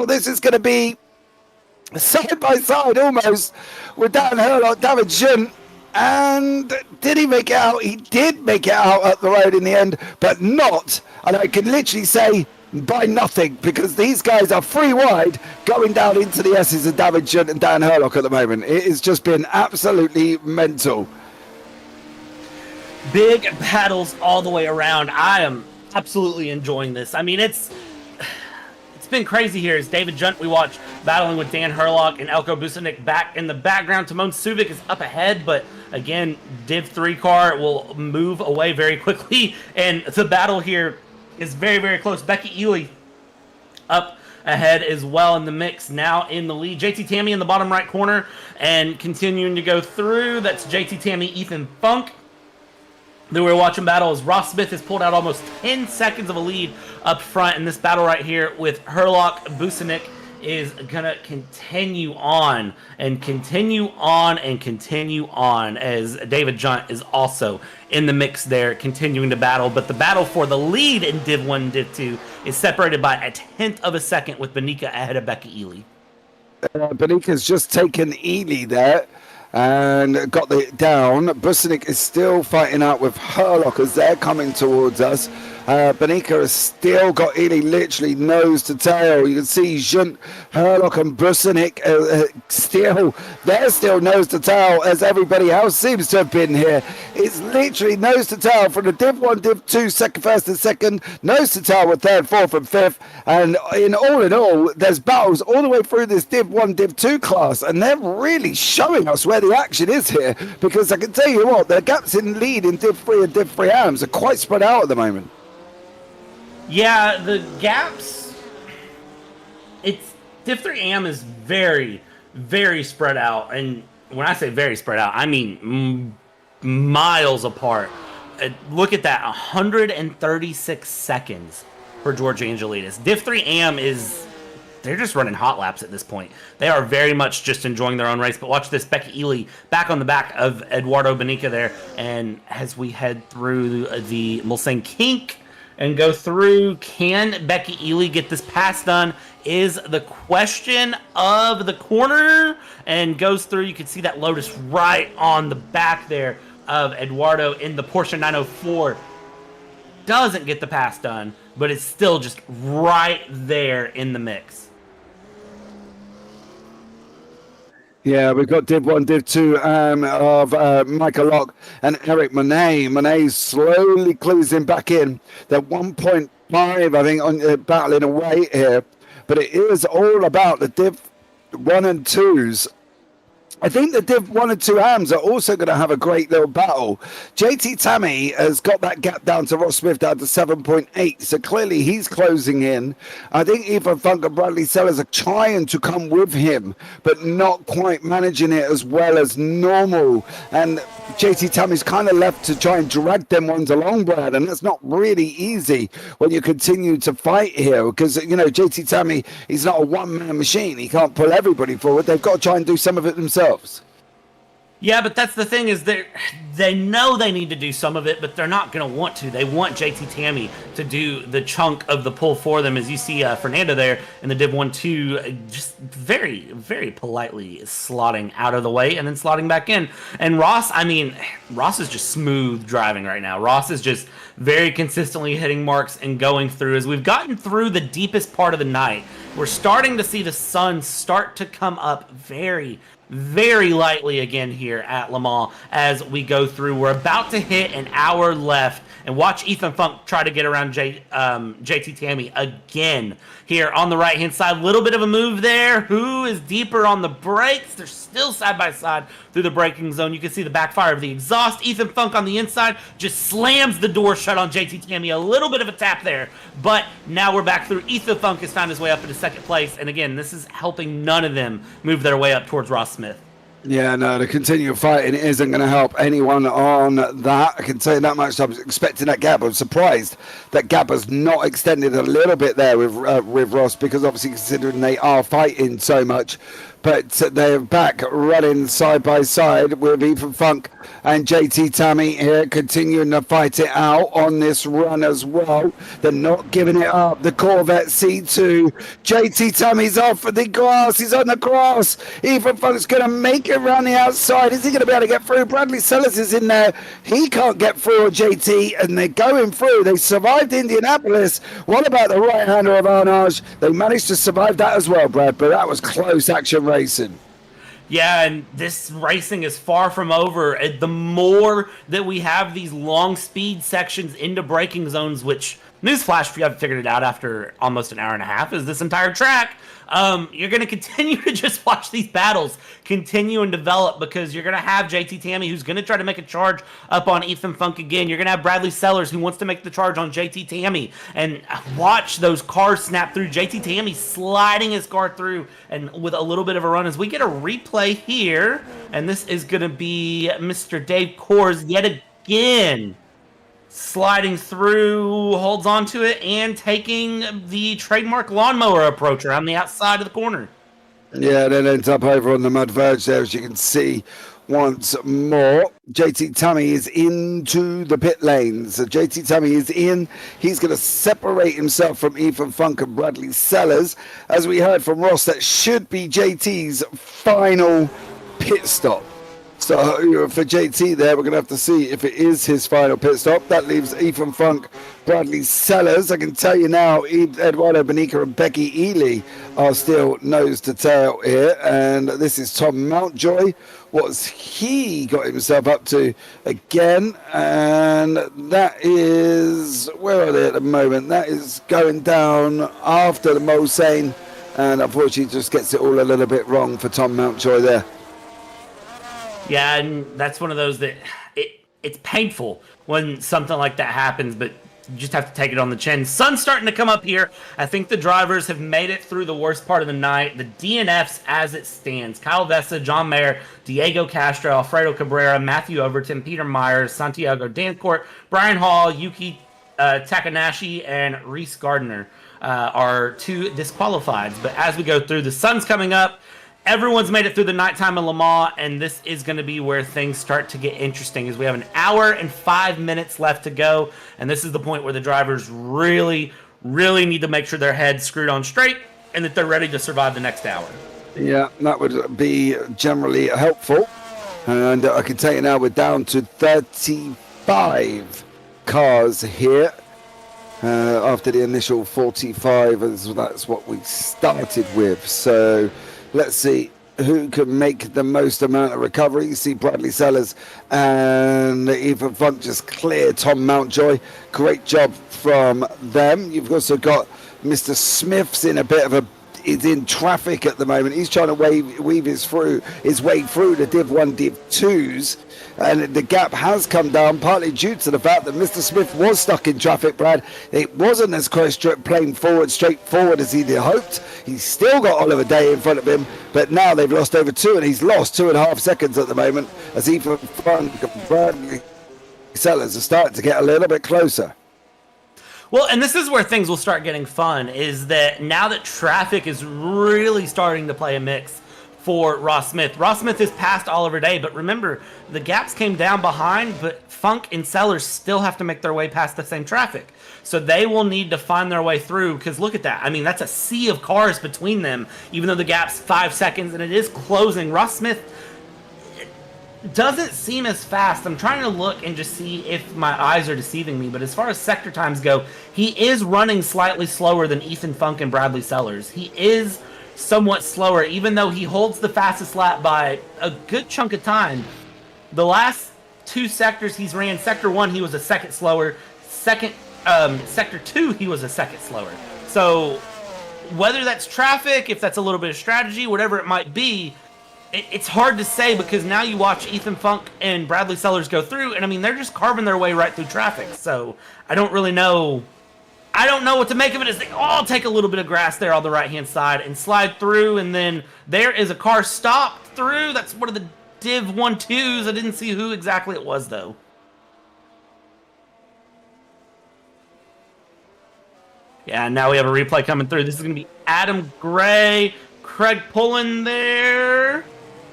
this is going to be side by side almost with Dan Herlock, David Junt. And did he make it out? He did make it out at the road in the end, but not, and I can literally say, by nothing, because these guys are free wide going down into the S's of David Junt and Dan Herlock at the moment. It has just been absolutely mental. Big battles all the way around. I am absolutely enjoying this. I mean, it's been crazy here. As David Junt, we watch battling with Dan Herlock and Elko Busenik back in the background. Timon Subic is up ahead, but again, Div 3 car will move away very quickly, and the battle here is very, very close. Becky Ely up ahead as well in the mix, now in the lead. JT Tammy in the bottom right corner and continuing to go through. That's JT Tammy, Ethan Funk. Then we're watching battle as Ross Smith has pulled out almost 10 seconds of a lead up front in this battle right here with Herlock. Busenik is going to continue on and continue on and continue on as David Junt is also in the mix there, continuing to battle. But the battle for the lead in Div 1 and Div 2 is separated by a tenth of a second with Benica ahead of Becky Ely. Benica's just taken Ely there and got it down. Busenik is still fighting out with Herlock as they're coming towards us. Benica has still got Ely literally nose to tail. You can see Junt, Herlock and Busenik they're still nose to tail as everybody else seems to have been here. It's literally nose to tail from the Div 1, Div 2, first and second, nose to tail with third, fourth and fifth. And in all, there's battles all the way through this Div 1, Div 2 class, and they're really showing us where the action is here, because I can tell you what, the gaps in lead in Div 3 and Div 3 AMs are quite spread out at the moment. Yeah, the gaps, Div 3 AM is very, very spread out. And when I say very spread out, I mean miles apart. Look at that, 136 seconds for George Angelides. Div 3 AM they're just running hot laps at this point. They are very much just enjoying their own race. But watch this, Becky Ely back on the back of Eduardo Benica there. And as we head through the Mulsanne kink and go through, can Becky Ely get this pass done is the question of the corner. And goes through, you can see that Lotus right on the back there of Eduardo in the Porsche 904. Doesn't get the pass done, but it's still just right there in the mix. Yeah, we've got Div 1, Div 2 of Michael Locke and Eric Monet. Monet slowly closing back in. They're 1.5, I think, on battling away here. But it is all about the Div 1 and 2s. I think the Div 1 and 2 AMs are also going to have a great little battle. JT Tammy has got that gap down to Ross Smith down to 7.8, so clearly he's closing in. I think Ethan Funk and Bradley Sellers are trying to come with him, but not quite managing it as well as normal. And JT Tammy's kind of left to try and drag them ones along, Brad, and that's not really easy when you continue to fight here because, you know, JT Tammy, he's not a one-man machine. He can't pull everybody forward. They've got to try and do some of it themselves. Yeah, but that's the thing is they know they need to do some of it, but they're not going to want to. They want JT Tammy to do the chunk of the pull for them. As you see Fernando there in the Div 1-2, just very, very politely slotting out of the way and then slotting back in. And Ross, I mean, Ross is just smooth driving right now. Ross is just very consistently hitting marks and going through. As we've gotten through the deepest part of the night, we're starting to see the sun start to come up very, very lightly again here at Le Mans as we go through. We're about to hit an hour left, and watch Ethan Funk try to get around JT Tammy again here on the right-hand side. Little bit of a move there. Who is deeper on the brakes? They're still side by side through the braking zone. You can see the backfire of the exhaust. Ethan Funk on the inside just slams the door shut on JT Tammy. A little bit of a tap there, but now we're back through. Ethan Funk has found his way up into second place, and again, this is helping none of them move their way up towards Ross Smith. Yeah, no, the continued fighting isn't going to help anyone on that. I can tell you that much. I was expecting that gap. I'm surprised that gap has not extended a little bit there with Ross, because obviously considering they are fighting so much. But they're back running side by side with Ethan Funk and JT Tammy here, continuing to fight it out on this run as well. They're not giving it up. The Corvette C2. JT Tammy's off of the grass. He's on the grass. Ethan Funk's going to make it around the outside. Is he going to be able to get through? Bradley Sellers is in there. He can't get through on JT, and they're going through. They survived Indianapolis. What about the right-hander of Arnage? They managed to survive that as well, Brad, but that was close action racing. Yeah, and this racing is far from over. The more that we have these long speed sections into braking zones, which, newsflash, if you haven't figured it out after almost an hour and a half, is this entire track, you're going to continue to just watch these battles continue and develop, because you're going to have JT Tammy, who's going to try to make a charge up on Ethan Funk again. You're going to have Bradley Sellers, who wants to make the charge on JT Tammy. And watch those cars snap through. JT Tammy sliding his car through, and with a little bit of a run, as we get a replay here. And this is going to be Mr. Dave Kors yet again, sliding through, holds on to it, and taking the trademark lawnmower approach around the outside of the corner. Yeah, then ends up over on the mud verge there, as you can see once more. JT Tammy is into the pit lanes. So JT Tammy is in. He's going to separate himself from Ethan Funk and Bradley Sellers. As we heard from Ross, that should be JT's final pit stop. So for JT there, we're going to have to see if it is his final pit stop. That leaves Ethan Funk, Bradley Sellers. I can tell you now, Eduardo Benica and Becky Ely are still nose to tail here. And this is Tom Mountjoy. What's he got himself up to again? And that is, where are they at the moment? That is going down after the Mulsanne. And unfortunately just gets it all a little bit wrong for Tom Mountjoy there. Yeah, and that's one of those that it's painful when something like that happens, but You just have to take it on the chin. Sun's starting to come up here. I think the drivers have made it through the worst part of the night. The DNFs as it stands: Kyle Vessa, John Mayer, Diego Castro, Alfredo Cabrera, Matthew Overton, Peter Myers, Santiago Dancourt, Brian Hall, Yuki Takanashi, and Reese Gardner are 2 disqualified. But as we go through, the sun's coming up. Everyone's made it through the nighttime in Le Mans, and this is going to be where things start to get interesting, as we have an hour and 5 minutes left to go, and this is the point where the drivers really need to make sure their head's screwed on straight and that they're ready to survive the next hour. Yeah, that would be generally helpful. And I can tell you now we're down to 35 cars here. After the initial 45, that's what we started with. So let's see who can make the most amount of recovery. You see Bradley Sellers and Ethan Funk just clear Tom Mountjoy. Great job from them. You've also got Mr. Smith's in a bit of a... He's in traffic at the moment. He's trying to weave his way through the Div 1, Div 2s. And the gap has come down, partly due to the fact that Mr. Smith was stuck in traffic, Brad. It wasn't as plain straightforward as he'd hoped. He's still got Oliver Day in front of him, but now they've lost over 2, and he's lost 2.5 seconds at the moment, as Ethan Funk and Bradley Sellers are starting to get a little bit closer. Well, and this is where things will start getting fun, is that now that traffic is really starting to play a mix for Ross Smith. Ross Smith is past Oliver Day, but remember, the gaps came down behind, but Funk and Sellers still have to make their way past the same traffic. So they will need to find their way through, because look at that. I mean, that's a sea of cars between them, even though the gap's 5 seconds, and it is closing. Ross Smith doesn't seem as fast. I'm trying to look and just see if my eyes are deceiving me, but as far as sector times go, he is running slightly slower than Ethan Funk and Bradley Sellers. He is somewhat slower, even though he holds the fastest lap by a good chunk of time. The last 2 sectors he's ran, sector 1 he was a second slower, sector 2 he was a second slower. So whether that's traffic, if that's a little bit of strategy, whatever it might be, it's hard to say, because now you watch Ethan Funk and Bradley Sellers go through, and I mean, they're just carving their way right through traffic. So I don't really know. I don't know what to make of it, as they all take a little bit of grass there on the right-hand side and slide through, and then there is a car stopped through. That's one of the Div 1-2s. I didn't see who exactly it was, though. Yeah, now we have a replay coming through. This is going to be Adam Gray, Craig Pullen there.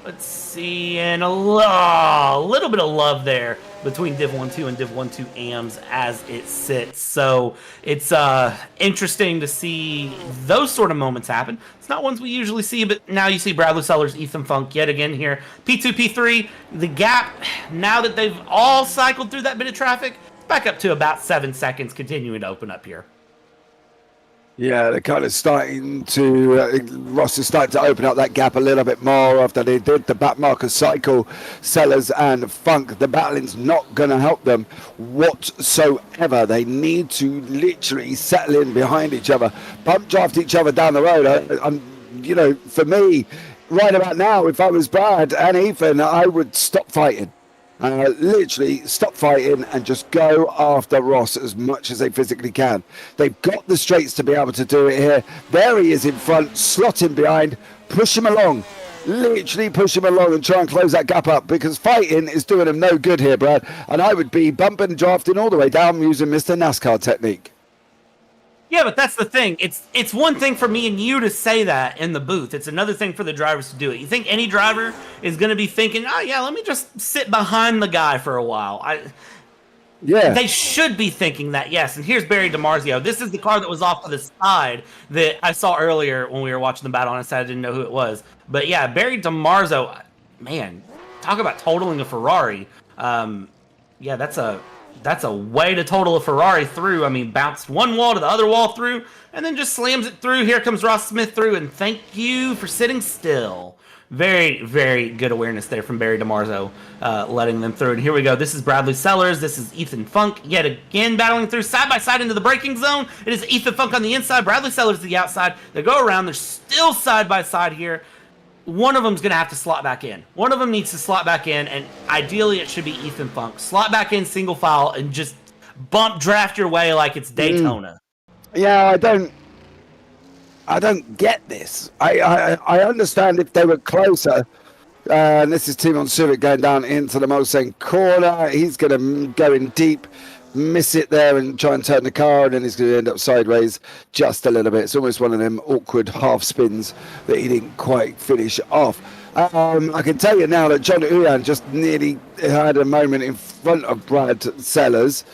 Let's see, and a little bit of love there between Div 1-2 and Div 1-2 AMs as it sits. So it's interesting to see those sort of moments happen. It's not ones we usually see, but now you see Bradley Sellers, Ethan Funk yet again here. P2, P3, the gap, now that they've all cycled through that bit of traffic, it's back up to about 7 seconds, continuing to open up here. Yeah, they're kind of starting to, Ross is starting to open up that gap a little bit more after they did the back marker cycle. Sellers and Funk, the battling's not going to help them whatsoever. They need to literally settle in behind each other, bump draft each other down the road. For me, right about now, if I was Brad and Ethan, I would stop fighting. Literally stop fighting and just go after Ross as much as they physically can. They've got the straights to be able to do it here. There he is in front, slot him behind, push him along. Literally push him along and try and close that gap up, because fighting is doing him no good here, Brad. And I would be bumping and drafting all the way down using Mr. NASCAR technique. Yeah, but that's the thing. It's one thing for me and you to say that in the booth. It's another thing for the drivers to do it. You think any driver is going to be thinking, oh, yeah, let me just sit behind the guy for a while? Yeah. They should be thinking that, yes. And here's Barry DiMarzio. This is the car that was off to the side that I saw earlier when we were watching the battle, and I said I didn't know who it was. But, yeah, Barry DiMarzio, man, talk about totaling a Ferrari. Yeah, that's a way to total a Ferrari through. I mean, bounced one wall to the other wall through, and then just slams it through. Here comes Ross Smith through, and thank you for sitting still. Very, very good awareness there from Barry DiMarzio, letting them through. And here we go. This is Bradley Sellers. This is Ethan Funk yet again battling through side by side into the braking zone. It is Ethan Funk on the inside, Bradley Sellers to the outside. They go around. They're still side by side here. One of them's going to have to slot back in. One of them needs to slot back in, and ideally it should be Ethan Funk. Slot back in single file and just bump draft your way like it's Daytona. Yeah, I don't get this. I understand if they were closer. And this is Timon Surik going down into the Mulsanne corner. He's going to go in deep, miss it there and try and turn the car, and then he's going to end up sideways just a little bit. It's almost one of them awkward half spins that he didn't quite finish off. I can tell you now that John Uyan just nearly had a moment in front of Brad Sellers.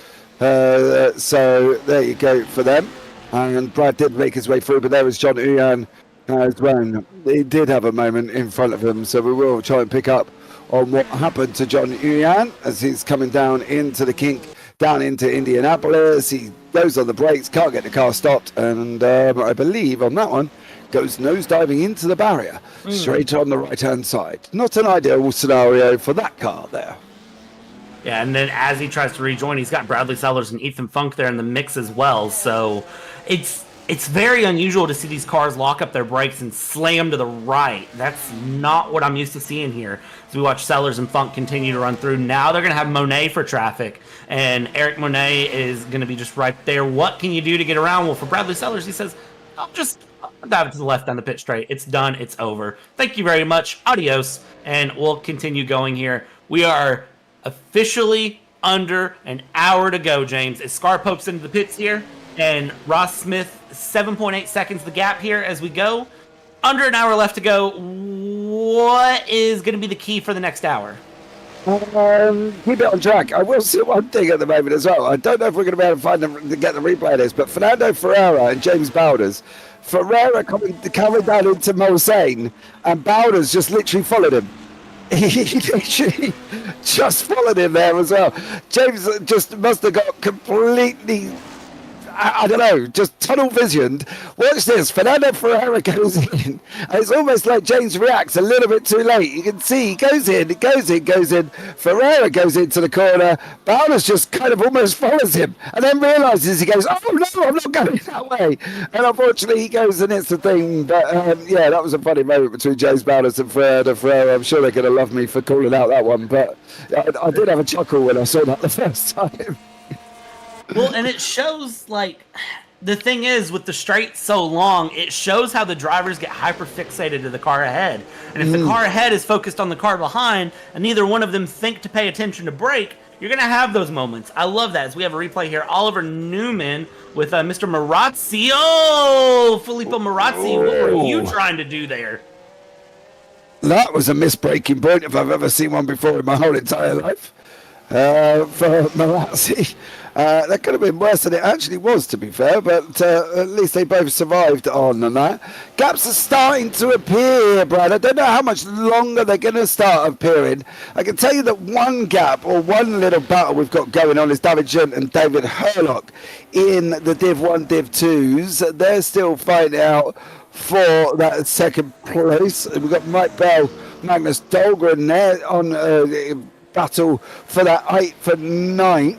So there you go for them. And Brad did make his way through, but there was John Uyan as well. He did have a moment in front of him, so we will try and pick up on what happened to John Uyan as he's coming down into the kink, down into Indianapolis. He goes on the brakes, can't get the car stopped, and I believe on that one goes nosediving into the barrier, straight on the right-hand side. Not an ideal scenario for that car there. Yeah, and then as he tries to rejoin, he's got Bradley Sellers and Ethan Funk there in the mix as well, so it's very unusual to see these cars lock up their brakes and slam to the right. That's not what I'm used to seeing here. As we watch Sellers and Funk continue to run through, now they're going to have Monet for traffic, and Eric Monet is going to be just right there. What can you do to get around? Well, for Bradley Sellers, he says, I'll dive to the left down the pit straight. It's done. It's over. Thank you very much. Adios. And we'll continue going here. We are officially under an hour to go, James. As Scar pokes into the pits here, and Ross Smith, 7.8 seconds the gap here as we go. Under an hour left to go. What is going to be the key for the next hour? Keep it on track. I will say one thing at the moment as well. I don't know if we're going to be able to find them to get the replay of this, but Fernando Ferreira and James Bowders. Ferreira coming down into Mulsanne, and Bowders just literally followed him. He literally just followed him there as well. James just must have got completely, I don't know, just tunnel visioned. Watch this. Fernando Ferreira goes in. And it's almost like James reacts a little bit too late. You can see he goes in. Ferreira goes into the corner. Bowders just kind of almost follows him and then realises, he goes, oh no, I'm not going that way. And unfortunately he goes and hits the thing. But yeah, that was a funny moment between James Bowders and Fernando Ferreira. I'm sure they're going to love me for calling out that one. But I did have a chuckle when I saw that the first time. Well, and it shows, like, the thing is, with the straight so long, it shows how the drivers get hyper fixated to the car ahead. And if the car ahead is focused on the car behind, and neither one of them think to pay attention to brake, you're going to have those moments. I love that. As we have a replay here, Oliver Newman with Mr. Marazzi. Oh, Filippo Marazzi, what were you trying to do there? That was a misbraking point if I've ever seen one before in my whole entire life. For Marazzi. That could have been worse than it actually was, to be fair, but at least they both survived on that. Gaps are starting to appear, Brad. I don't know how much longer they're going to start appearing. I can tell you that one gap, or one little battle we've got going on, is David Junt and David Herlock in the Div 1, Div 2s. They're still fighting out for that second place. We've got Mike Bell, Magnus Dahlgren there on battle for that 8th and 9th.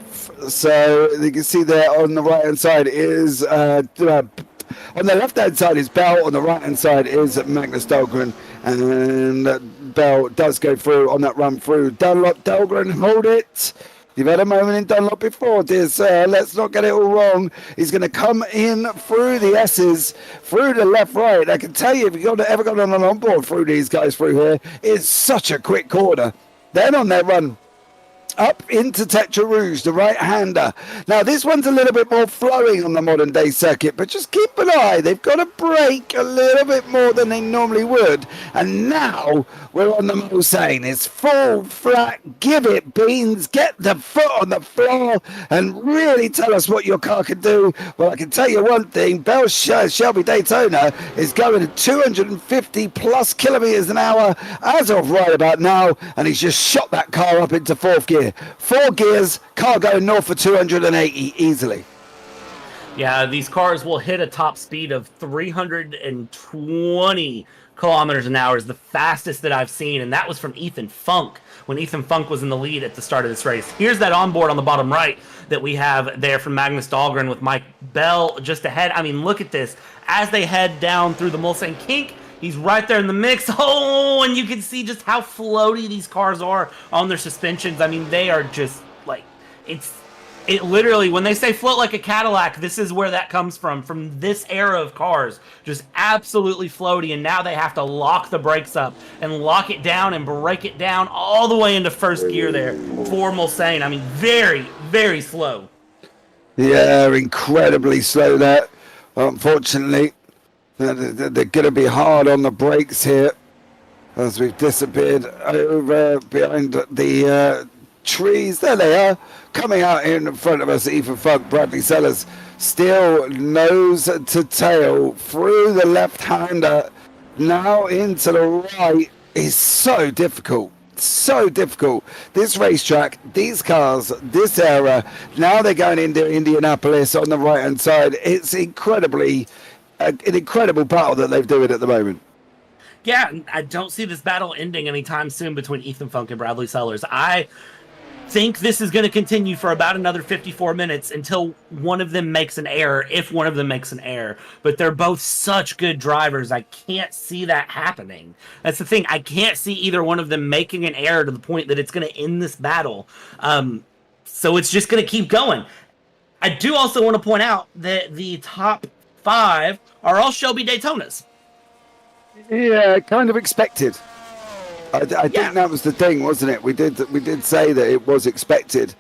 So you can see there on the right hand side is on the left hand side is Bell, on the right hand side is Magnus Dahlgren, and Bell does go through on that run through. Dunlop, Dahlgren, hold it. You've had a moment in Dunlop before, dear sir. Let's not get it all wrong. He's going to come in through the S's, through the left, right. I can tell you, if you've ever gone on an onboard through these guys through here, it's such a quick corner. Then on their run up into Tetra Rouge, the right-hander. Now, this one's a little bit more flowing on the modern-day circuit, but just keep an eye. They've got to brake a little bit more than they normally would. And now we're on the Mulsanne. It's full flat. Give it, Beans. Get the foot on the floor and really tell us what your car can do. Well, I can tell you one thing. Bell Shelby Daytona is going at 250-plus kilometers an hour as of right about now, and he's just shot that car up into 4th gear. 4 gears, car going north for 280 easily. Yeah, these cars will hit a top speed of 320 kilometers an hour, is the fastest that I've seen, and that was from Ethan Funk when Ethan Funk was in the lead at the start of this race. Here's that onboard on the bottom right that we have there from Magnus Dahlgren with Mike Bell just ahead. I mean, look at this. As they head down through the Mulsanne kink, he's right there in the mix. Oh, and you can see just how floaty these cars are on their suspensions. I mean, they are just like, it's It literally, when they say float like a Cadillac, this is where that comes from this era of cars. Just absolutely floaty, and now they have to lock the brakes up and lock it down and break it down all the way into first gear there for Mulsanne. I mean, very, very slow. Yeah, incredibly slow there. Unfortunately, they're going to be hard on the brakes here as we've disappeared over behind the trees. There they are, coming out in front of us. Ethan Funk, Bradley Sellers, still nose to tail through the left-hander, now into the right. Is so difficult. So difficult. This racetrack, these cars, this era, now they're going into Indianapolis on the right-hand side. It's an incredible battle that they've doing at the moment. Yeah, I don't see this battle ending anytime soon between Ethan Funk and Bradley Sellers. I think this is going to continue for about another 54 minutes until one of them makes an error, if one of them makes an error. But they're both such good drivers, I can't see that happening. That's the thing. I can't see either one of them making an error to the point that it's going to end this battle. So it's just going to keep going. I do also want to point out that the top 5 are all Shelby Daytonas. Yeah, kind of expected. I think that was the thing, wasn't it? We did say that it was expected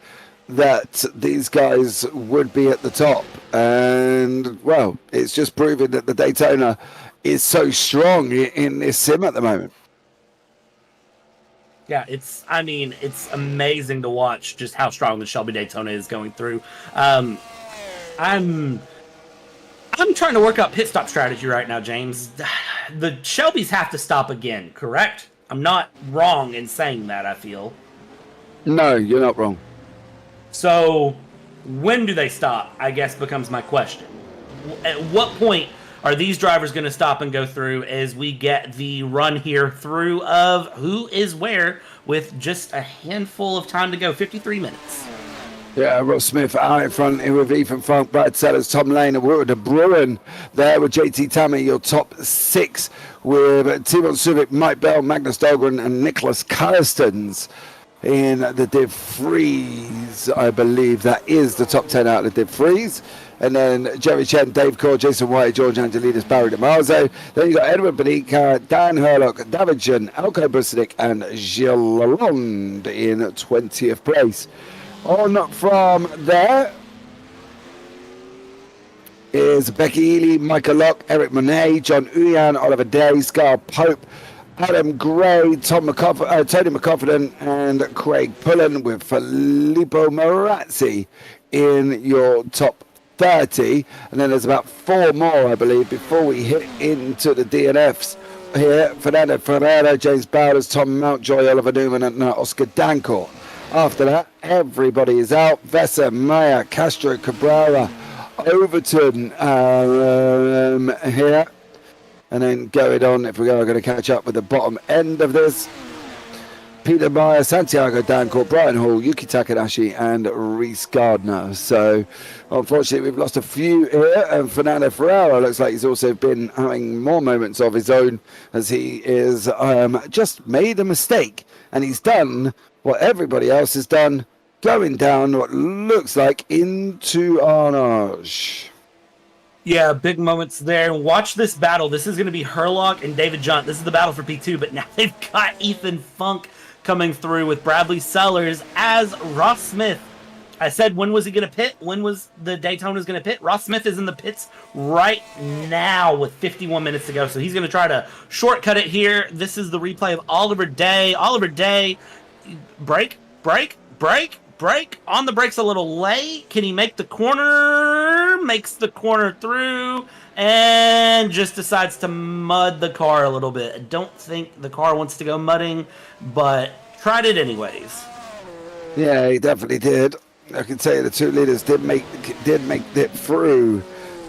that these guys would be at the top, and well, it's just proving that the Daytona is so strong in this sim at the moment. Yeah, it's amazing to watch just how strong the Shelby Daytona is going through. I'm trying to work out pit stop strategy right now, James. The Shelbys have to stop again, correct? I'm not wrong in saying that, I feel. No, you're not wrong. So, when do they stop, I guess, becomes my question. At what point are these drivers going to stop and go through as we get the run here through of who is where with just a handful of time to go, 53 minutes? Yeah, Ross Smith out in front here with Ethan Funk, Brad Sellers, Tom Lane, and Wood de Bruin there with JT Tammy, your top 6 with Timon Subic, Mike Bell, Magnus Dahlgren, and Nicholas Kirstens in the Div Freeze. I believe that is the top 10 out of the Div Freeze. And then Jerry Chen, Dave Core, Jason White, George Angelidis, Barry DeMarzo. Then you got Edward Benica, Dan Herlock, David Jen, Elko Businic, and Gilles Lalonde in 20th place. On from there is Becky Ely, Michael Locke, Eric Monet, John Uyan, Oliver Day, Scar Pope, Adam Gray, Tony McCoffin, and Craig Pullen with Filippo Marazzi in your top 30. And then there's about 4 more, I believe, before we hit into the DNFs here. Fernando Ferreira, James Bowders, Tom Mountjoy, Oliver Newman, and Oscar Dancourt. After that, everybody is out. Vessa, Maya, Castro, Cabrera, Overton here. And then going on, if we are going to catch up with the bottom end of this, Peter Meyer, Santiago Dancourt, Brian Hall, Yuki Takahashi, and Reese Gardner. So, unfortunately, we've lost a few here. And Fernando Ferraro looks like he's also been having more moments of his own as he is just made a mistake. And he's done what everybody else has done, going down what looks like into Arnage. Yeah, big moments there. Watch this battle. This is going to be Herlock and David Junt. This is the battle for P2, but now they've got Ethan Funk coming through with Bradley Sellers as Ross Smith. I said, when was he going to pit? When was the Daytona's going to pit? Ross Smith is in the pits right now with 51 minutes to go, so he's going to try to shortcut it here. This is the replay of Oliver Day. Oliver Day, brake, on the brakes a little late. Can he make the corner? Makes the corner through and just decides to mud the car a little bit. I don't think the car wants to go mudding, but tried it anyways. Yeah, he definitely did. I can tell you the 2 leaders did make it through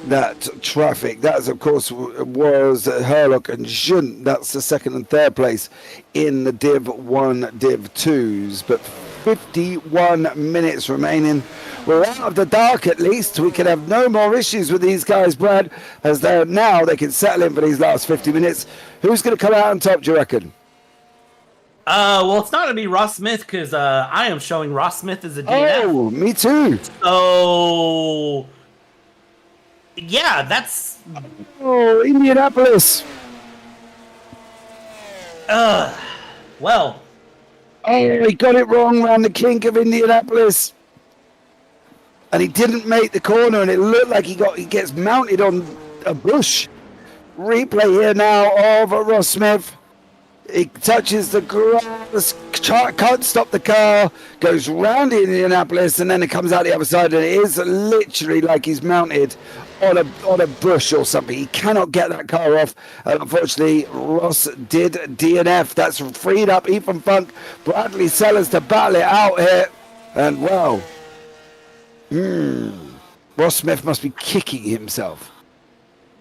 that traffic. That, of course, was Herlock and Junt. That's the 2nd and 3rd place in the Div 1, Div 2s. But 51 minutes remaining. We're out of the dark at least. We can have no more issues with these guys, Brad, as they can settle in for these last 50 minutes. Who's going to come out on top, do you reckon? Well, it's not going to be Ross Smith because I am showing Ross Smith as a DNF. Oh, me too. So, yeah, that's... Oh, Indianapolis. Well... Oh, he got it wrong around the kink of Indianapolis. And he didn't make the corner, and it looked like he gets mounted on a bush. Replay here now of Ross Smith. He touches the grass, can't stop the car, goes round Indianapolis, and then it comes out the other side, and it is literally like he's mounted on a bush or something. He cannot get that car off. Unfortunately, Ross did DNF. That's freed up Ethan Funk, Bradley Sellers to battle it out here. And wow, Ross Smith must be kicking himself.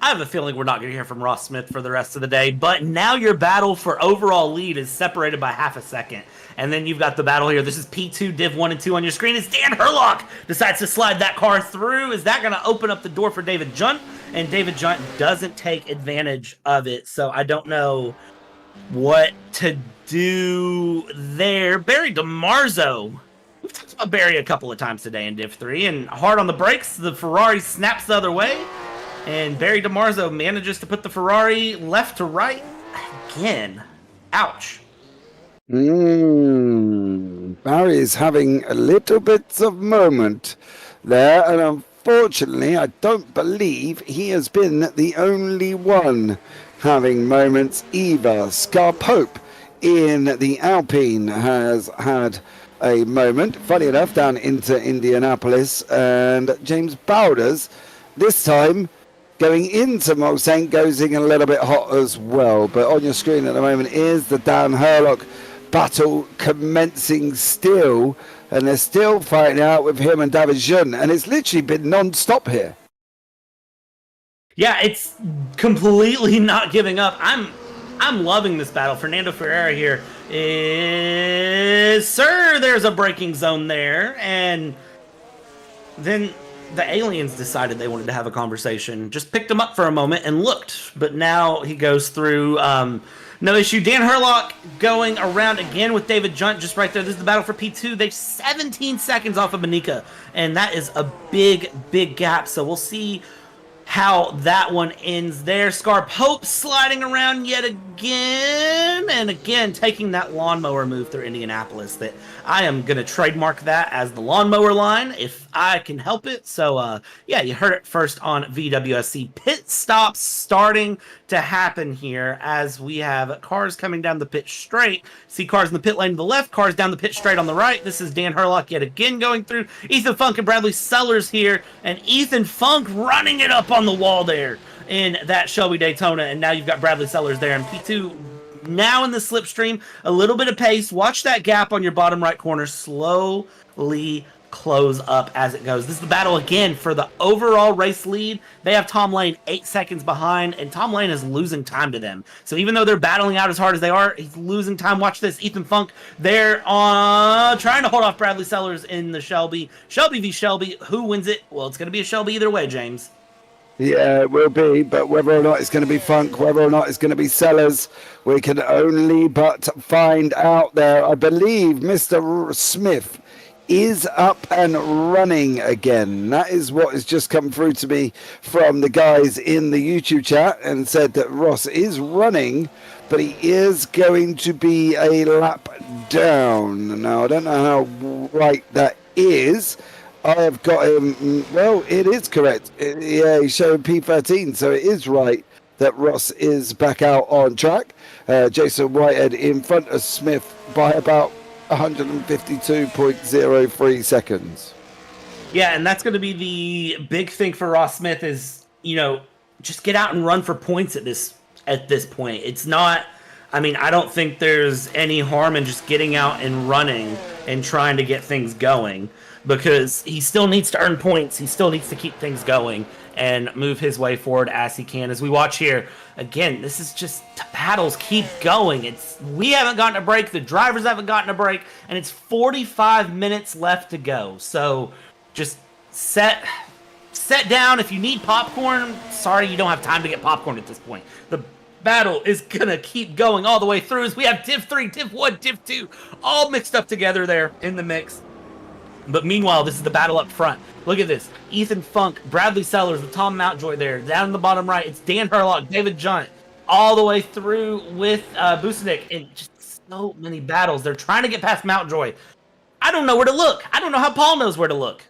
I have a feeling we're not going to hear from Ross Smith for the rest of the day, but now your battle for overall lead is separated by half a second. And then you've got the battle here. This is P2, Div 1 and 2 on your screen as Dan Herlock decides to slide that car through. Is that going to open up the door for David Junt? And David Junt doesn't take advantage of it, so I don't know what to do there. Barry DiMarzo. We've talked about Barry a couple of times today in Div 3, and hard on the brakes. The Ferrari snaps the other way. And Barry DiMarzo manages to put the Ferrari left to right again. Ouch. Barry is having a little bit of moment there, and unfortunately, I don't believe he has been the only one having moments either. Scar Pope in the Alpine has had a moment, funny enough, down into Indianapolis, and James Bowders this time going into Mulsanne goes in a little bit hot as well. But on your screen at the moment is the Dan Herlock battle commencing still, and they're still fighting out with him and David Jean, and it's literally been non-stop here. Yeah, it's completely not giving up. I'm loving this battle. Fernando Ferreira here is... Sir, there's a braking zone there, and then the aliens decided they wanted to have a conversation. Just picked him up for a moment and looked. But now he goes through no issue. Dan Herlock going around again with David Junt just right there. This is the battle for P2. They're 17 seconds off of Manika. And that is a big, big gap. So we'll see how that one ends there. Scar Pope sliding around yet again, and again taking that lawnmower move through Indianapolis. That I am going to trademark that as the lawnmower line if I can help it. So yeah, you heard it first on VWSC. Pit stops starting to happen here as we have cars coming down the pit straight. See cars in the pit lane to the left, cars down the pit straight on the right. This is Dan Herlock yet again going through. Ethan Funk and Bradley Sellers here, and Ethan Funk running it up on the wall there in that Shelby Daytona, and now you've got Bradley Sellers there in P2 now in the slipstream. A little bit of pace. Watch that gap on your bottom right corner slowly close up as it goes. This is the battle again for the overall race lead. They have Tom Lane 8 seconds behind, and Tom Lane is losing time to them. So even though they're battling out as hard as they are, he's losing time. Watch this. Ethan Funk there on trying to hold off Bradley Sellers in the Shelby. Shelby v. Shelby. Who wins it? Well, it's going to be a Shelby either way, James. Yeah, it will be, but whether or not it's going to be Funk, whether or not it's going to be Sellers, we can only but find out there. I believe Mr. Smith is up and running again. That is what has just come through to me from the guys in the YouTube chat, and said that Ross is running, but he is going to be a lap down. Now, I don't know how right that is. I have got him, well, it is correct. Yeah, he's showing P13, so it is right that Ross is back out on track. Jason Whitehead in front of Smith by about 152.03 seconds. Yeah, and that's going to be the big thing for Ross Smith is, you know, just get out and run for points at this point. It's not, I mean, I don't think there's any harm in just getting out and running and trying to get things going, because he still needs to earn points. He still needs to keep things going and move his way forward as he can. As we watch here, again, this is just, the battles keep going. We haven't gotten a break, the drivers haven't gotten a break, and it's 45 minutes left to go. So just set down. If you need popcorn, sorry, you don't have time to get popcorn at this point. battle is gonna keep going all the way through as we have Div 3, Div 1, Div 2 all mixed up together there in the mix. But meanwhile, this is the battle up front. Look at this. Ethan Funk, Bradley Sellers with Tom Mountjoy there. Down in the bottom right, it's Dan Herlock, David Junt, all the way through with Busenik. And just so many battles. They're trying to get past Mountjoy. I don't know where to look. I don't know how Paul knows where to look.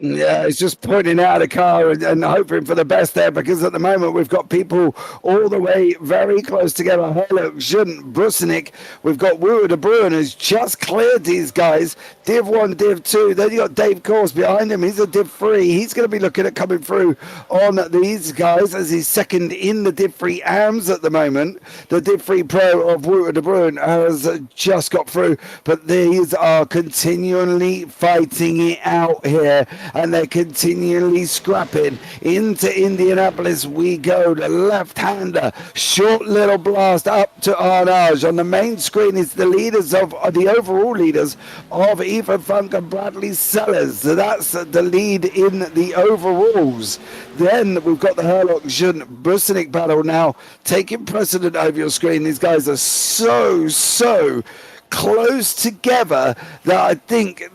Yeah, it's just pointing out a car and hoping for the best there, because at the moment we've got people all the way very close together. Herlock, Junt, Busenik. We've got Woo de Bruin who's just cleared these guys. Div 1, Div 2. Then you got Dave Course behind him. He's a Div 3. He's going to be looking at coming through on these guys as he's second in the Div 3 AMS at the moment. The Div 3 Pro of Woo de Bruin has just got through, but these are continually fighting it out here. And they're continually scrapping. Into Indianapolis we go. The left-hander, short little blast up to Arnage. On the main screen is the leaders of the overall leaders of Ethan Funk and Bradley Sellers. So that's the lead in the overalls. Then we've got the Herlock Junt Busenik battle now taking precedent over your screen. These guys are so close together that I think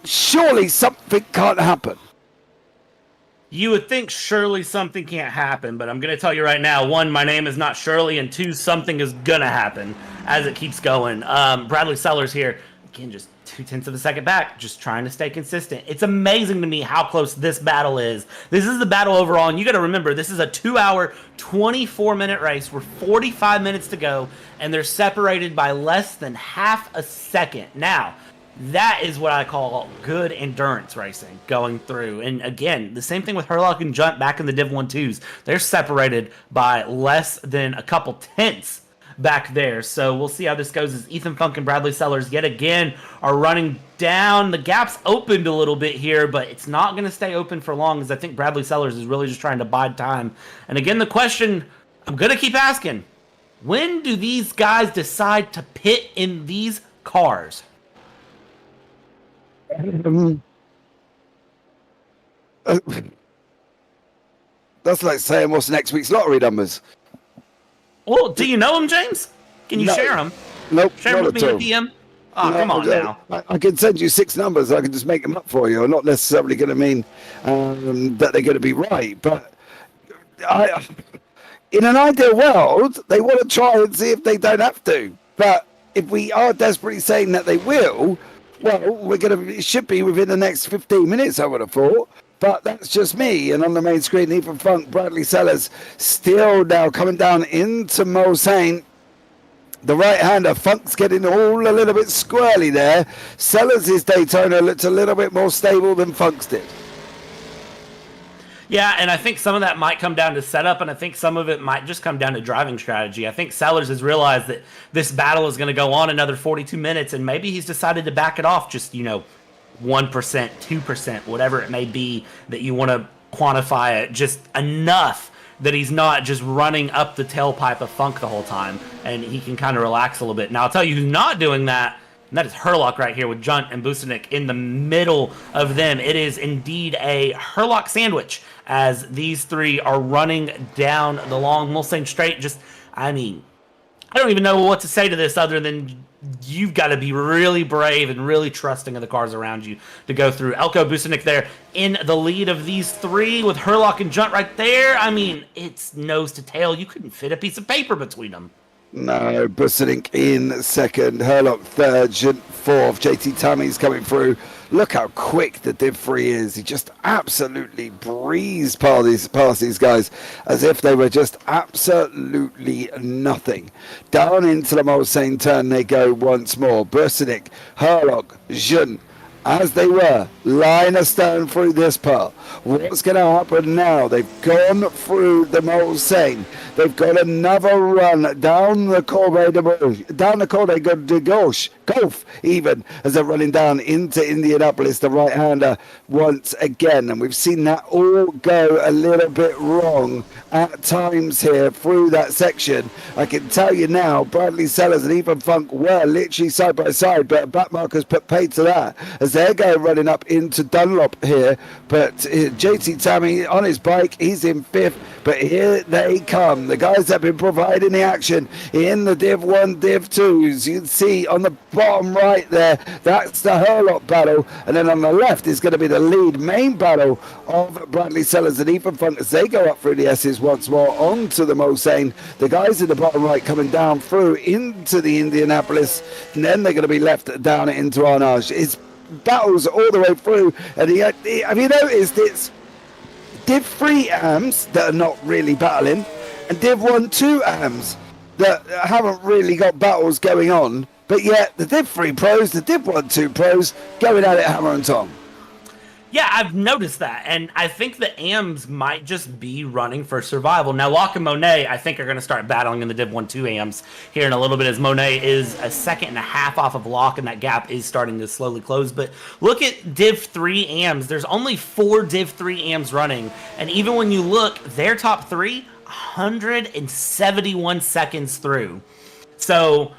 surely something can't happen. You would think surely something can't happen, but I'm going to tell you right now, one, my name is not Shirley, and two, something is going to happen as it keeps going. Bradley Sellers here, again, just 0.2 of a second back, just trying to stay consistent. It's amazing to me how close this battle is. This is the battle overall, and you got to remember, this is a 2-hour, 24-minute race. We're 45 minutes to go, and they're separated by less than half a second. Now, that is what I call good endurance racing going through. And again, the same thing with Herlock and Junt back in the Div 1-2s. They're separated by less than a couple tenths back there. So we'll see how this goes as Ethan Funk and Bradley Sellers yet again are running down. The gap's opened a little bit here, but it's not going to stay open for long, as I think Bradley Sellers is really just trying to bide time. And again, the question I'm going to keep asking, when do these guys decide to pit in these cars? That's like saying what's next week's lottery numbers. Well, do you know them, James? Can you share them? Nope. Share them with me in PM? Oh, no, come on now. I can send you 6 numbers. I can just make them up for you. I'm not necessarily going to mean that they're going to be right. But in an ideal world, they want to try and see if they don't have to. But if we are desperately saying that they will, well, it should be within the next 15 minutes, I would have thought. But that's just me. And on the main screen, Ethan Funk, Bradley Sellers, still now coming down into Mulsanne. The right-hander, Funk's getting all a little bit squirrely there. Sellers' Daytona looked a little bit more stable than Funk's did. Yeah, and I think some of that might come down to setup, and I think some of it might just come down to driving strategy. I think Sellers has realized that this battle is going to go on another 42 minutes, and maybe he's decided to back it off just, 1%, 2%, whatever it may be that you want to quantify it, just enough that he's not just running up the tailpipe of Funk the whole time, and he can kind of relax a little bit. Now, I'll tell you who's not doing that, and that is Herlock right here with Junt and Busenik in the middle of them. It is indeed a Herlock sandwich as these three are running down the long Mulsanne straight. I don't even know what to say to this other than you've got to be really brave and really trusting of the cars around you to go through. Elko Busenik there in the lead of these three with Herlock and Junt right there. It's nose to tail. You couldn't fit a piece of paper between them. No, Busenik in second, Herlock third, Junt fourth, JT Tammy's coming through. Look how quick the Div 3 is. He just absolutely breezed past these guys as if they were just absolutely nothing. Down into the Mulsanne turn they go once more. Busenik, Herlock, Junt, as they were, line astern through this part. What's going to happen now? They've gone through the Mulsanne. They've got another run down the Col de Gauche, Gulf even, as they're running down into Indianapolis, the right-hander once again. And we've seen that all go a little bit wrong at times here through that section. I can tell you now, Bradley Sellers and Ethan Funk were literally side by side, but back markers put paid to that as they're going running up into Dunlop here. But JT Tammy on his bike, he's in 5th. But here they come. The guys that have been providing the action in the Div 1, Div 2s. You can see on the bottom right there, that's the Hurlock battle. And then on the left is going to be the lead main battle of Bradley Sellers and Ethan Funk as they go up through the S's once more onto the Mulsanne. The guys in the bottom right coming down through into the Indianapolis. And then they're going to be left down into Arnage. It's battles all the way through. And have you noticed it's Div 3 AMs that are not really battling, and Div 1, 2 AMs that haven't really got battles going on, but yet the Div 3 pros, the Div 1, 2 pros going at it hammer and tong. Yeah, I've noticed that, and I think the AMs might just be running for survival. Now, Locke and Monet, I think, are going to start battling in the Div 1-2 AMs here in a little bit, as Monet is a second and a half off of Locke, and that gap is starting to slowly close. But look at Div 3 AMs. There's only 4 Div 3 AMs running, and even when you look, their top 3, 171 seconds through. So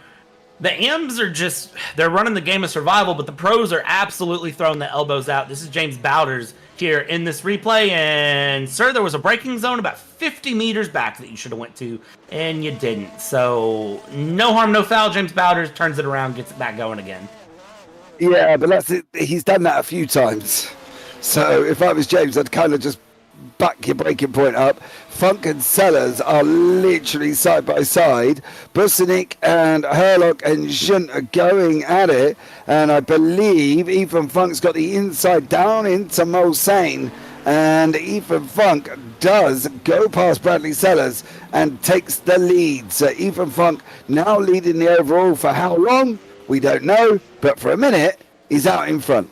the AMs are just, they're running the game of survival, but the pros are absolutely throwing the elbows out. This is James Bowders here in this replay, and sir, there was a braking zone about 50 meters back that you should have went to, and you didn't. So no harm, no foul. James Bowders turns it around, gets it back going again. Yeah, but that's it. He's done that a few times. So if I was James, I'd kind of just back your breaking point up. Funk and Sellers are literally side by side. Busenik and Hurlock and Junt are going at it, and I believe Ethan Funk's got the inside down into Mulsanne, and Ethan Funk does go past Bradley Sellers and takes the lead. So Ethan Funk now leading the overall. For how long? We don't know, but for a minute he's out in front.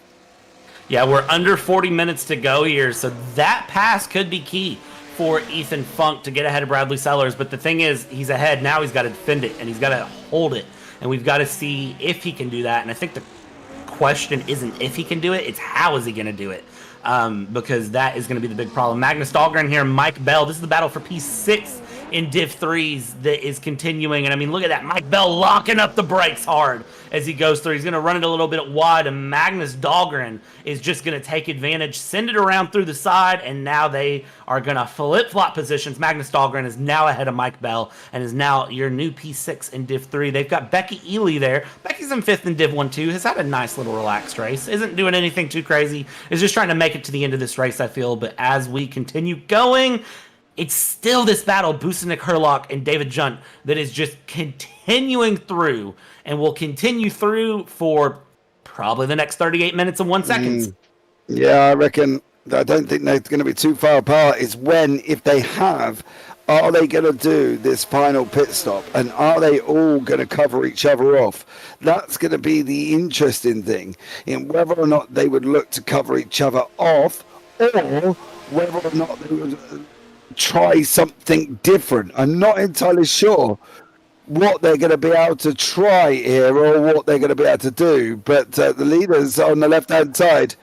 Yeah, we're under 40 minutes to go here, so that pass could be key for Ethan Funk to get ahead of Bradley Sellers. But the thing is, he's ahead. Now he's got to defend it, and he's got to hold it. And we've got to see if he can do that. And I think the question isn't if he can do it, it's how is he going to do it. Because that is going to be the big problem. Magnus Dahlgren here, Mike Bell. This is the battle for P6 in Div 3s that is continuing. And I mean, look at that. Mike Bell locking up the brakes hard as he goes through. He's going to run it a little bit wide, and Magnus Dahlgren is just going to take advantage, send it around through the side, and now they are going to flip-flop positions. Magnus Dahlgren is now ahead of Mike Bell and is now your new P6 in Div 3. They've got Becky Ely there. Becky's in 5th in Div 1-2, has had a nice little relaxed race. Isn't doing anything too crazy. Is just trying to make it to the end of this race, I feel. But as we continue going, it's still this battle, Busenik, Hurlock, and David Junt, that is just continuing through and will continue through for probably the next 38 minutes and 1 second. Yeah, I reckon. I don't think they're going to be too far apart. Is when, if they have, are they going to do this final pit stop, and are they all going to cover each other off? That's going to be the interesting thing, in whether or not they would look to cover each other off, or whether or not they would try something different. I'm not entirely sure what they're going to be able to try here or what they're going to be able to do, but the leaders on the left hand side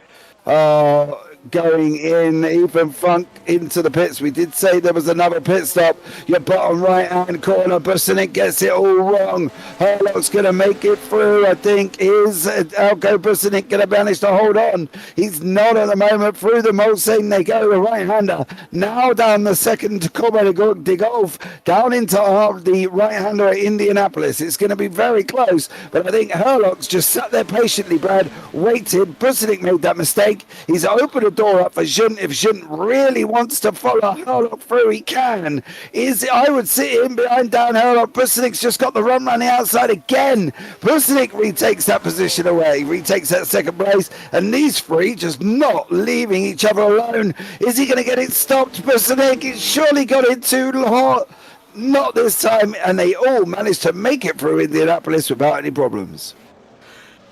are going in. Ethan Funk into the pits. We did say there was another pit stop. Your bottom right hand corner, Busenik gets it all wrong. Hurlock's going to make it through, I think. Is Alco Busenik going to manage to hold on? He's not at the moment. Through the Mulsanne they go. The right hander now down the second Comrade de Golf down into the right hander at Indianapolis. It's going to be very close, but I think Hurlock's just sat there patiently, Brad, waited. Busenik made that mistake. He's opened the door up for Junt. If Junt really wants to follow Hurlock through, he can. I would sit in behind Dan Hurlock. Busenik's just got the run around the outside again. Busenik retakes that position away, retakes that second place, and these three just not leaving each other alone. Is he going to get it stopped? Busenik, he's surely got it too hot. Not this time, and they all managed to make it through Indianapolis without any problems.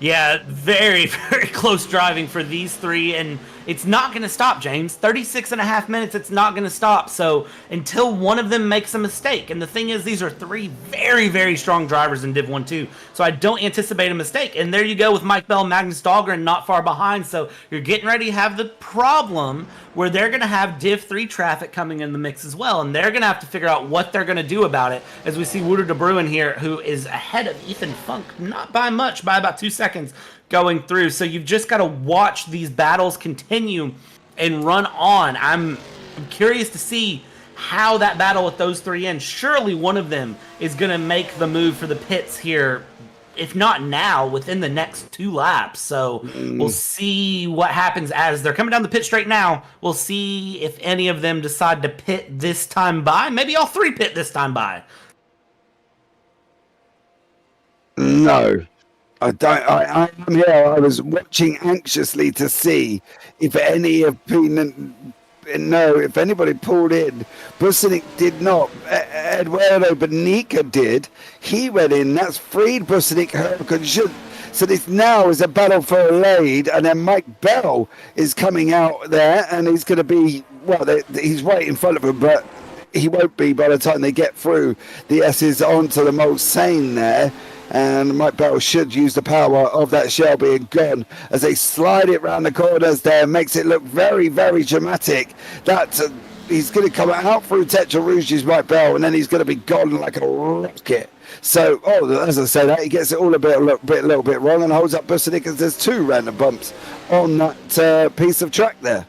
Yeah, very, very close driving for these three, and it's not going to stop, James. 36 and a half minutes, it's not going to stop. So until one of them makes a mistake, and the thing is, these are three very, very strong drivers in Div 1-2, so I don't anticipate a mistake. And there you go with Mike Bell, Magnus Dahlgren not far behind, so you're getting ready to have the problem where they're going to have Div 3 traffic coming in the mix as well, and they're going to have to figure out what they're going to do about it, as we see Wouter de Bruin here, who is ahead of Ethan Funk, not by much, by about 2 seconds. going through. So you've just got to watch these battles continue and run on. I'm curious to see how that battle with those three ends. Surely one of them is going to make the move for the pits here, if not now, within the next 2 laps. So we'll see what happens as they're coming down the pit straight now. We'll see if any of them decide to pit this time by. Maybe all 3 pit this time by. No, I don't. I'm here. I was watching anxiously to see if any have been. No, if anybody pulled in. Busenik did not. Eduardo Benica did. He went in. That's freed Busenik. So this now is a battle for a lead, and then Mike Bell is coming out there, and he's going to be, well, he's right in front of him, but he won't be by the time they get through the S's onto the Mulsanne there. And Mike Bell should use the power of that shell being gone as they slide it round the corners there. Makes it look very, very dramatic. That he's going to come out through Tetra Rouge's Mike Bell, and then he's going to be gone like a rocket. So, as I say that, he gets it all a little bit wrong and holds up Busenik as there's 2 random bumps on that piece of track there.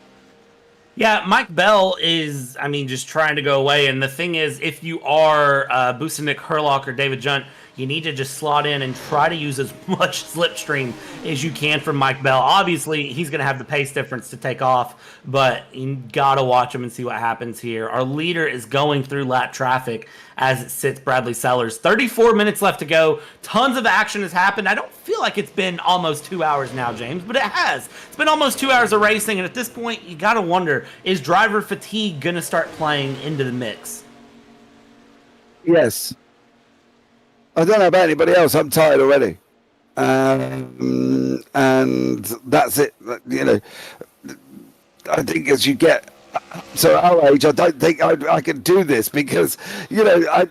Yeah, Mike Bell is, just trying to go away. And the thing is, if you are Busenik, Herlock, or David Junt, you need to just slot in and try to use as much slipstream as you can from Mike Bell. Obviously, he's going to have the pace difference to take off, but you got to watch him and see what happens here. Our leader is going through lap traffic as it sits Bradley Sellers. 34 minutes left to go. Tons of action has happened. I don't feel like it's been almost 2 hours now, James, but it has. It's been almost 2 hours of racing, and at this point, you got to wonder, is driver fatigue going to start playing into the mix? Yes. I don't know about anybody else. I'm tired already. And that's it. I think as you get to our age, I don't think I can do this because,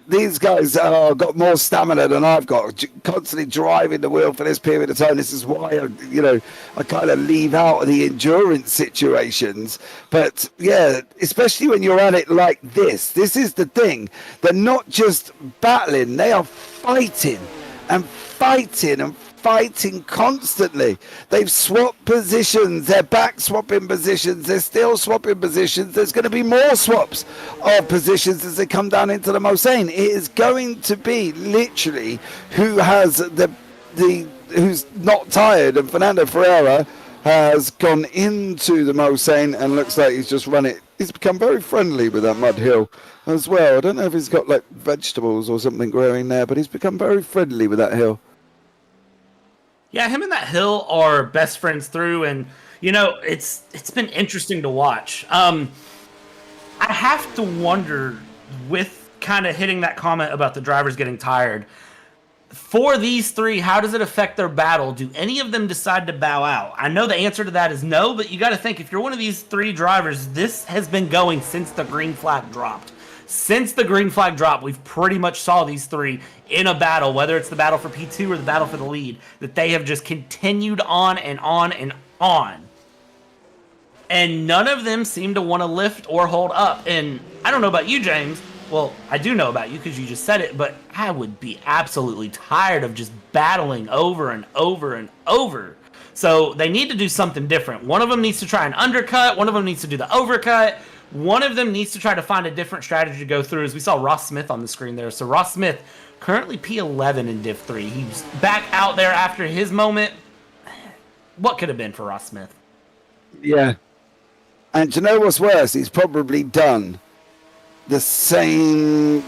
these guys got more stamina than I've got. Constantly driving the wheel for this period of time. This is why, I kind of leave out of the endurance situations. But, yeah, especially when you're at it like this. This is the thing. They're not just battling. They are fighting and fighting and fighting constantly. They've swapped positions. They're back swapping positions. They're still swapping positions. There's going to be more swaps of positions as they come down into the Mulsanne. It is going to be literally who has who's not tired. And Fernando Ferreira has gone into the Mulsanne and looks like he's just run it. He's become very friendly with that mud hill as well. I don't know if he's got like vegetables or something growing there, but he's become very friendly with that hill. Yeah, him and that hill are best friends through, and it's been interesting to watch. I have to wonder, with kind of hitting that comment about the drivers getting tired, for these 3, how does it affect their battle? Do any of them decide to bow out? I know the answer to that is no, but you got to think, if you're one of these 3 drivers, this has been going since the green flag dropped. Since the green flag drop, we've pretty much saw these 3 in a battle, whether it's the battle for P2 or the battle for the lead, that they have just continued on and on and on. And none of them seem to want to lift or hold up. And I don't know about you, James. Well, I do know about you because you just said it, but I would be absolutely tired of just battling over and over and over. So they need to do something different. One of them needs to try an undercut. One of them needs to do the overcut. One of them needs to try to find a different strategy to go through, as we saw Ross Smith on the screen there. So Ross Smith, currently P11 in Div 3. He's back out there after his moment. What could have been for Ross Smith? Yeah. And to know what's worse, he's probably done the same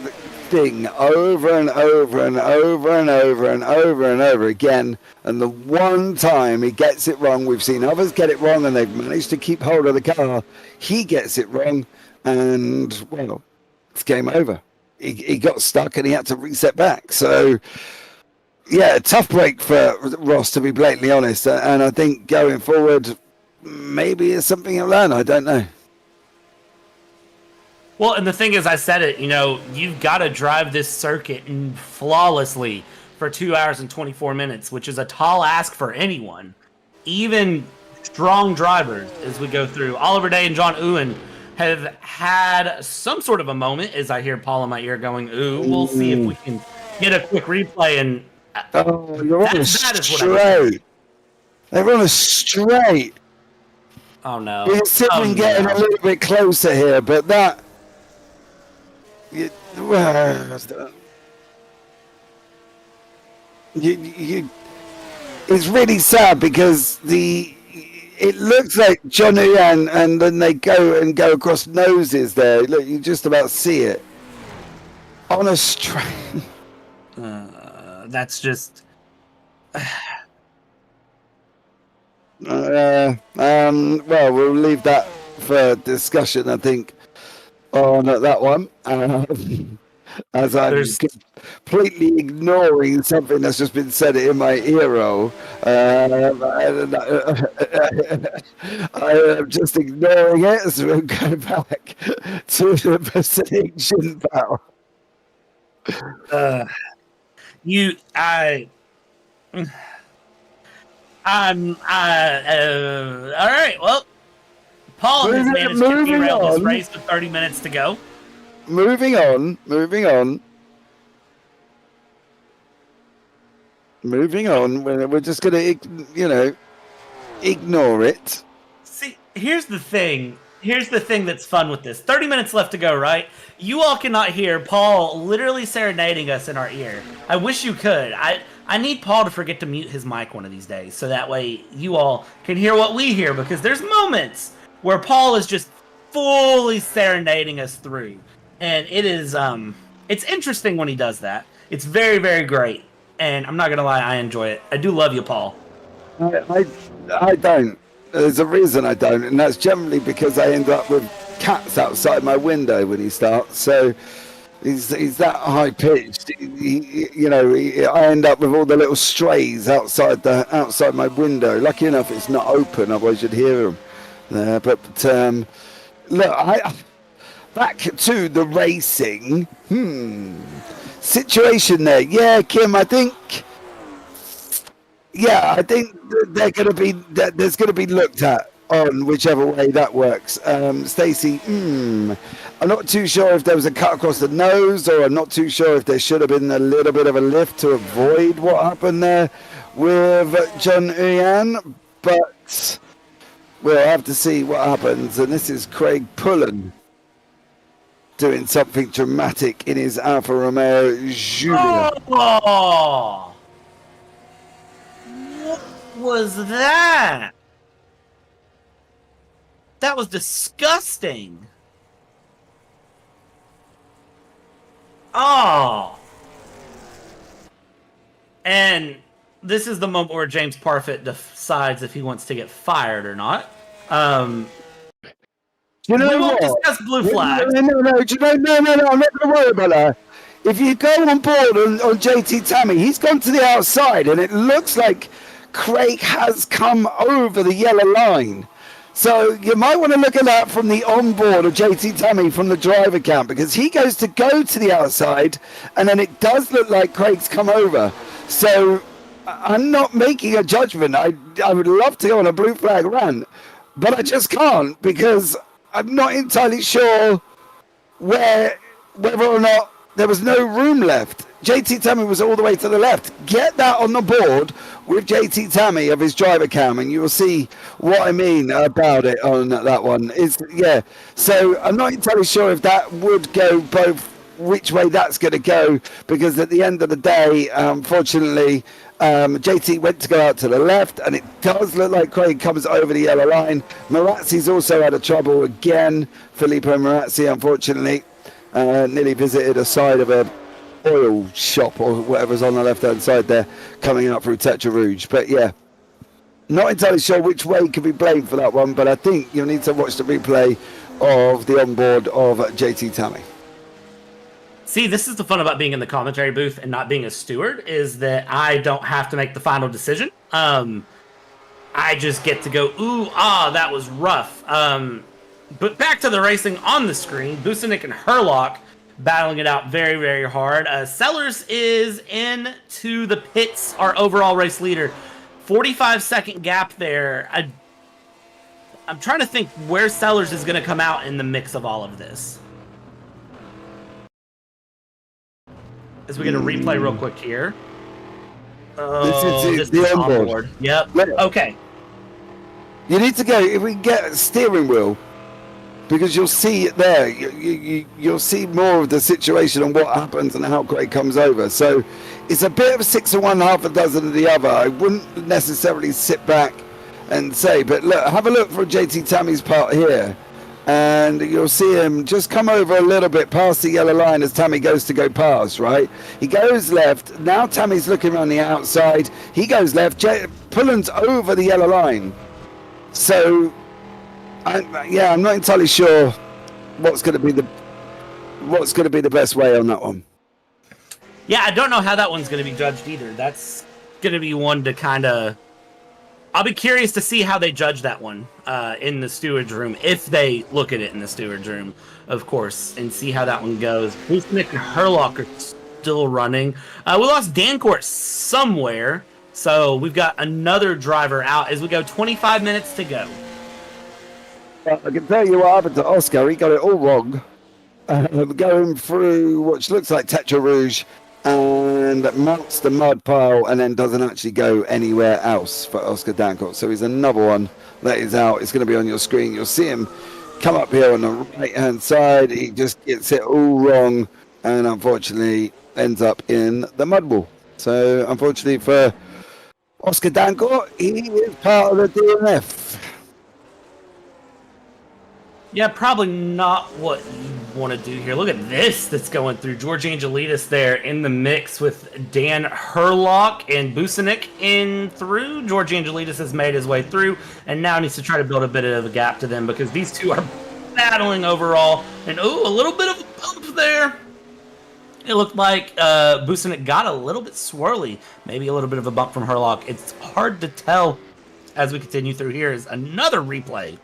thing over and over and over and over and over and over again. And the one time he gets it wrong, we've seen others get it wrong and they've managed to keep hold of the car. He gets it wrong and, well, it's game over. He got stuck and he had to reset back. So, yeah, a tough break for Ross, to be blatantly honest. And I think going forward, maybe it's something he'll learn. I don't know. Well, and the thing is, I said it, you've got to drive this circuit flawlessly for 2 hours and 24 minutes, which is a tall ask for anyone, even strong drivers, as we go through. Oliver Day and John Ewan have had some sort of a moment, as I hear Paul in my ear going, ooh. We'll see if we can get a quick replay. And you're on straight. They're on a straight. Oh no. We're sitting getting a little bit closer here, but that. It's really sad because it looks like John Uyan, and then they go across noses there. Look, you just about see it on a straight. That's just. Well, we'll leave that for discussion, I think, on that one. As I'm completely ignoring something that's just been said in my earhole. I am just ignoring it, so we'll go back to the precision battle. All right, well, Paul has managed to derail this race with 30 minutes to go. Moving on. We're just going to, ignore it. See, here's the thing that's fun with this. 30 minutes left to go, right? You all cannot hear Paul literally serenading us in our ear. I wish you could. I need Paul to forget to mute his mic one of these days, so that way you all can hear what we hear, because there's moments where Paul is just fully serenading us through. And it is, it's interesting when he does that. It's very, very great. And I'm not going to lie, I enjoy it. I do love you, Paul. I don't. There's a reason I don't, and that's generally because I end up with cats outside my window when he starts. So he's that high pitched. I end up with all the little strays outside my window. Lucky enough, it's not open, otherwise you'd hear them. Look, back to the racing. Situation there. Yeah, Kim, I think they're going to be. There's going to be looked at on whichever way that works. Stacey, I'm not too sure if there was a cut across the nose, or I'm not too sure if there should have been a little bit of a lift to avoid what happened there with John Uyan, but we'll have to see what happens. And this is Craig Pullen doing something dramatic in his Alfa Romeo Giulia. Oh! What was that? That was disgusting. Oh. And this is the moment where James Parfit decides if he wants to get fired or not. We won't discuss blue flags. No, I'm not going to worry about that. If you go on board on JT Tammy, he's gone to the outside, and it looks like Craig has come over the yellow line. So you might want to look at that from the onboard of JT Tammy from the driver cam, because he goes to go to the outside, and then it does look like Craig's come over. So I'm not making a judgment. I would love to go on a blue flag run, but I just can't, because I'm not entirely sure whether or not there was no room left. JT Tammy was all the way to the left. Get that on the board with JT Tammy of his driver cam, and you will see what I mean about it on that one. So I'm not entirely sure if that would go both, which way that's going to go, because at the end of the day, unfortunately, JT went to go out to the left, and it does look like Craig comes over the yellow line. Marazzi's also had a trouble again. Filippo Marazzi, unfortunately, nearly visited a side of a oil shop or whatever's on the left-hand side there, coming out through Tetra Rouge. But yeah, not entirely sure which way can be blamed for that one, but I think you'll need to watch the replay of the onboard of JT Tammy. See, this is the fun about being in the commentary booth and not being a steward, is that I don't have to make the final decision. I just get to go, ooh, that was rough. But back to the racing on the screen, Busenik and Herlock battling it out very, very hard. Sellers is into the pits, our overall race leader. 45-second gap there. I'm trying to think where Sellers is going to come out in the mix of all of this. As we get a replay real quick here. Oh, This is this is the onboard. onboard. Yep. Look. Okay. You need to go, if we get a steering wheel, because you'll see it there. You'll see more of the situation and what happens and how Craig comes over. So it's a bit of 6 of one, half a dozen of the other. I wouldn't necessarily sit back and say, but look, have a look for JT Tammy's part here. And you'll see him just come over a little bit past the yellow line as Tammy goes to go past, right? He goes left. Now Tammy's looking on the outside. He goes left. Pullen's over the yellow line. So, I'm not entirely sure what's going to be the best way on that one. Yeah, I don't know how that one's going to be judged either. That's going to be one to kind of... I'll be curious to see how they judge that one in the steward's room, if they look at it in the steward's room, of course, and see how that one goes. Nick and Herlock are still running. We lost Dancourt somewhere, so we've got another driver out as we go 25 minutes to go. Well, I can tell you what happened to Oscar. He got it all wrong. Going through what looks like Tetra Rouge and melts the mud pile and then doesn't actually go anywhere else for Oscar Dancourt. So he's another one that is out. It's going to be on your screen. You'll see him come up here on the right-hand side. He just gets it all wrong and unfortunately ends up in the mud wall. So unfortunately for Oscar Dancourt, he is part of the DNF. Yeah, probably not what you want to do here. Look at this that's going through. George Angelides there in the mix with Dan Herlock and Busenik in through. George Angelides has made his way through and now needs to try to build a bit of a gap to them because these two are battling overall. And, a little bit of a bump there. It looked like Busenik got a little bit swirly. Maybe a little bit of a bump from Herlock. It's hard to tell as we continue through here. Is another replay.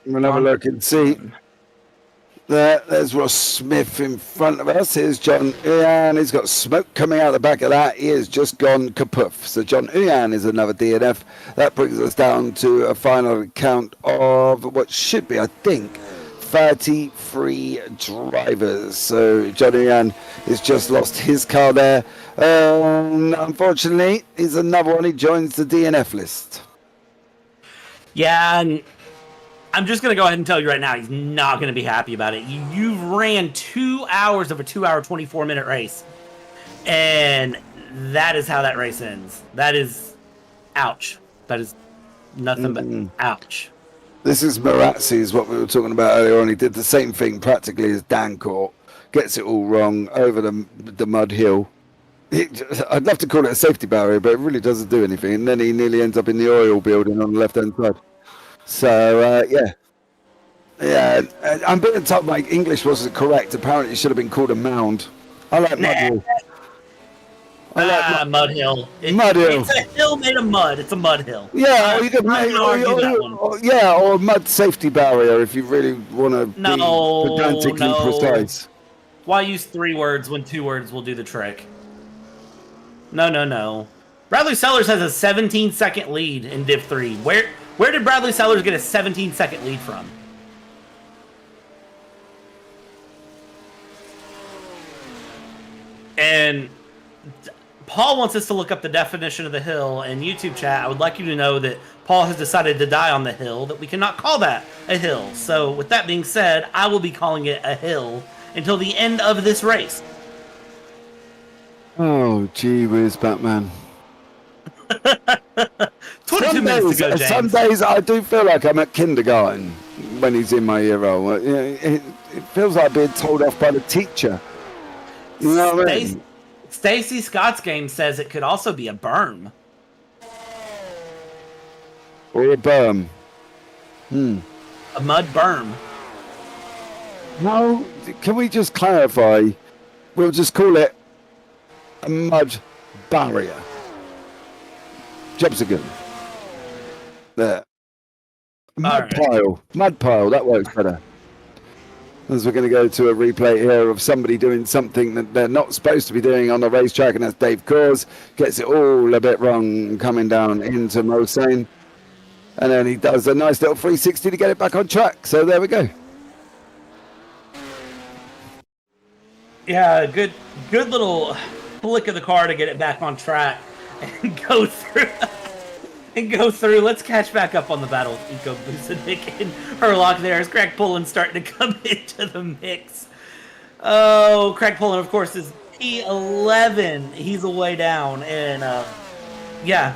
We'll have a look and see. There's Ross Smith in front of us. Here's John Uyan. He's got smoke coming out the back of that. He has just gone kapoof. So John Uyan is another DNF. That brings us down to a final count of what should be, I think, 33 drivers. So John Uyan has just lost his car there. Unfortunately, he's another one. He joins the DNF list. Yeah, and I'm just going to go ahead and tell you right now, he's not going to be happy about it. You've ran 2 hours of a 2-hour, 24-minute race, and that is how that race ends. That is ouch. That is nothing but ouch. This is Marazzi's, what we were talking about earlier on. He did the same thing practically as Dancourt. Gets it all wrong over the mud hill. I'd love to call it a safety barrier, but it really doesn't do anything. And then he nearly ends up in the oil building on the left-hand side. So, yeah, I'm being told my English wasn't correct. Apparently, it should have been called a mound. I like mud hill. Mud hill. Mud hill. It's a hill made of mud. It's a mud hill. Yeah, or you could make, or a mud safety barrier if you really want to be pedantically precise. Why use 3 words when 2 words will do the trick? No. Bradley Sellers has a 17-second lead in Div 3. Where did Bradley Sellers get a 17-second lead from? And Paul wants us to look up the definition of the hill in YouTube chat. I would like you to know that Paul has decided to die on the hill, that we cannot call that a hill. So with that being said, I will be calling it a hill until the end of this race. Oh, gee whiz, Batman. 22 minutes to go, James. Some days I do feel like I'm at kindergarten when he's in my ear roll. It feels like being told off by the teacher. You know what I mean? Stacy Scott's game says it could also be a berm. Or a berm. A mud berm. No, can we just clarify? We'll just call it a mud barrier. Jobs are good. There. Mud pile, that works better. As we're going to go to a replay here of somebody doing something that they're not supposed to be doing on the racetrack, and that's Dave Coors. Gets it all a bit wrong coming down into Mulsanne. And then he does a nice little 360 to get it back on track. So there we go. Yeah, good little flick of the car to get it back on track and go through. Let's catch back up on the battle of Eco Busanik and Herlock there as Craig Pullen starting to come into the mix. Oh, Craig Pullen, of course, is P11. He's a way down and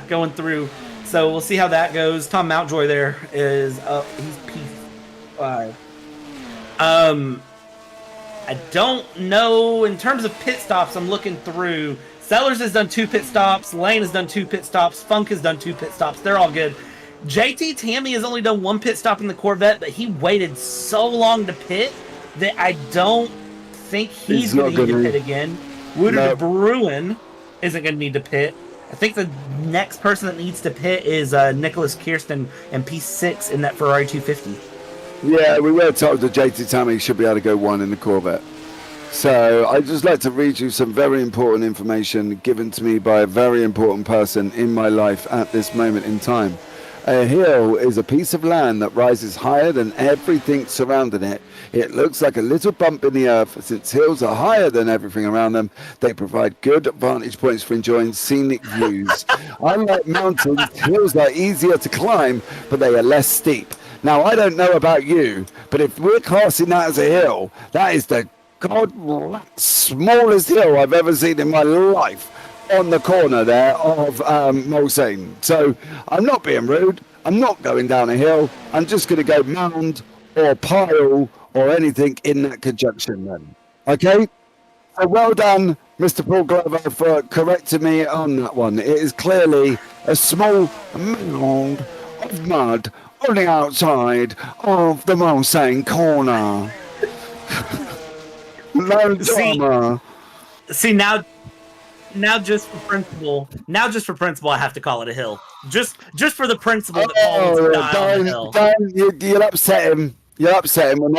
going through. So we'll see how that goes. Tom Mountjoy there is up. He's P5. I don't know. In terms of pit stops, I'm looking through. Sellers has done 2 pit stops. Lane has done 2 pit stops. Funk has done 2 pit stops. They're all good. JT Tammy has only done 1 pit stop in the Corvette, but he waited so long to pit that I don't think he's going to need to pit again. Wooter Bruin isn't going to need to pit. I think the next person that needs to pit is Nicholas Kirsten and P6 in that Ferrari 250. Yeah, we were told that JT Tammy should be able to go 1 in the Corvette. So I'd just like to read you some very important information given to me by a very important person in my life at this moment in time. A hill is a piece of land that rises higher than everything surrounding it. It looks like a little bump in the earth. Since hills are higher than everything around them, they provide good vantage points for enjoying scenic views. Unlike mountains, hills are easier to climb, but they are less steep. Now, I don't know about you, but if we're classing that as a hill, that is the smallest hill I've ever seen in my life on the corner there of Mulsanne. So I'm not being rude. I'm not going down a hill. I'm just going to go mound or pile or anything in that conjunction then. Okay? So well done, Mr. Paul Glover, for correcting me on that one. It is clearly a small mound of mud on the outside of the Mulsanne corner. See now just for principle, I have to call it a hill. Just for the principle that Paul is on the hill. You'll upset him. You'll upset him. We're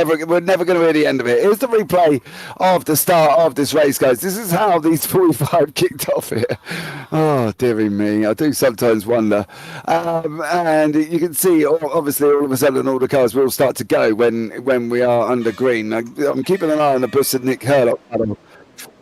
never going to hear the end of it. Here's the replay of the start of this race, guys. This is how these 45 kicked off here. Oh, dearie me. I do sometimes wonder. And you can see, obviously, all of a sudden, all the cars will start to go when we are under green. I'm keeping an eye on the Busanik Herlock battle.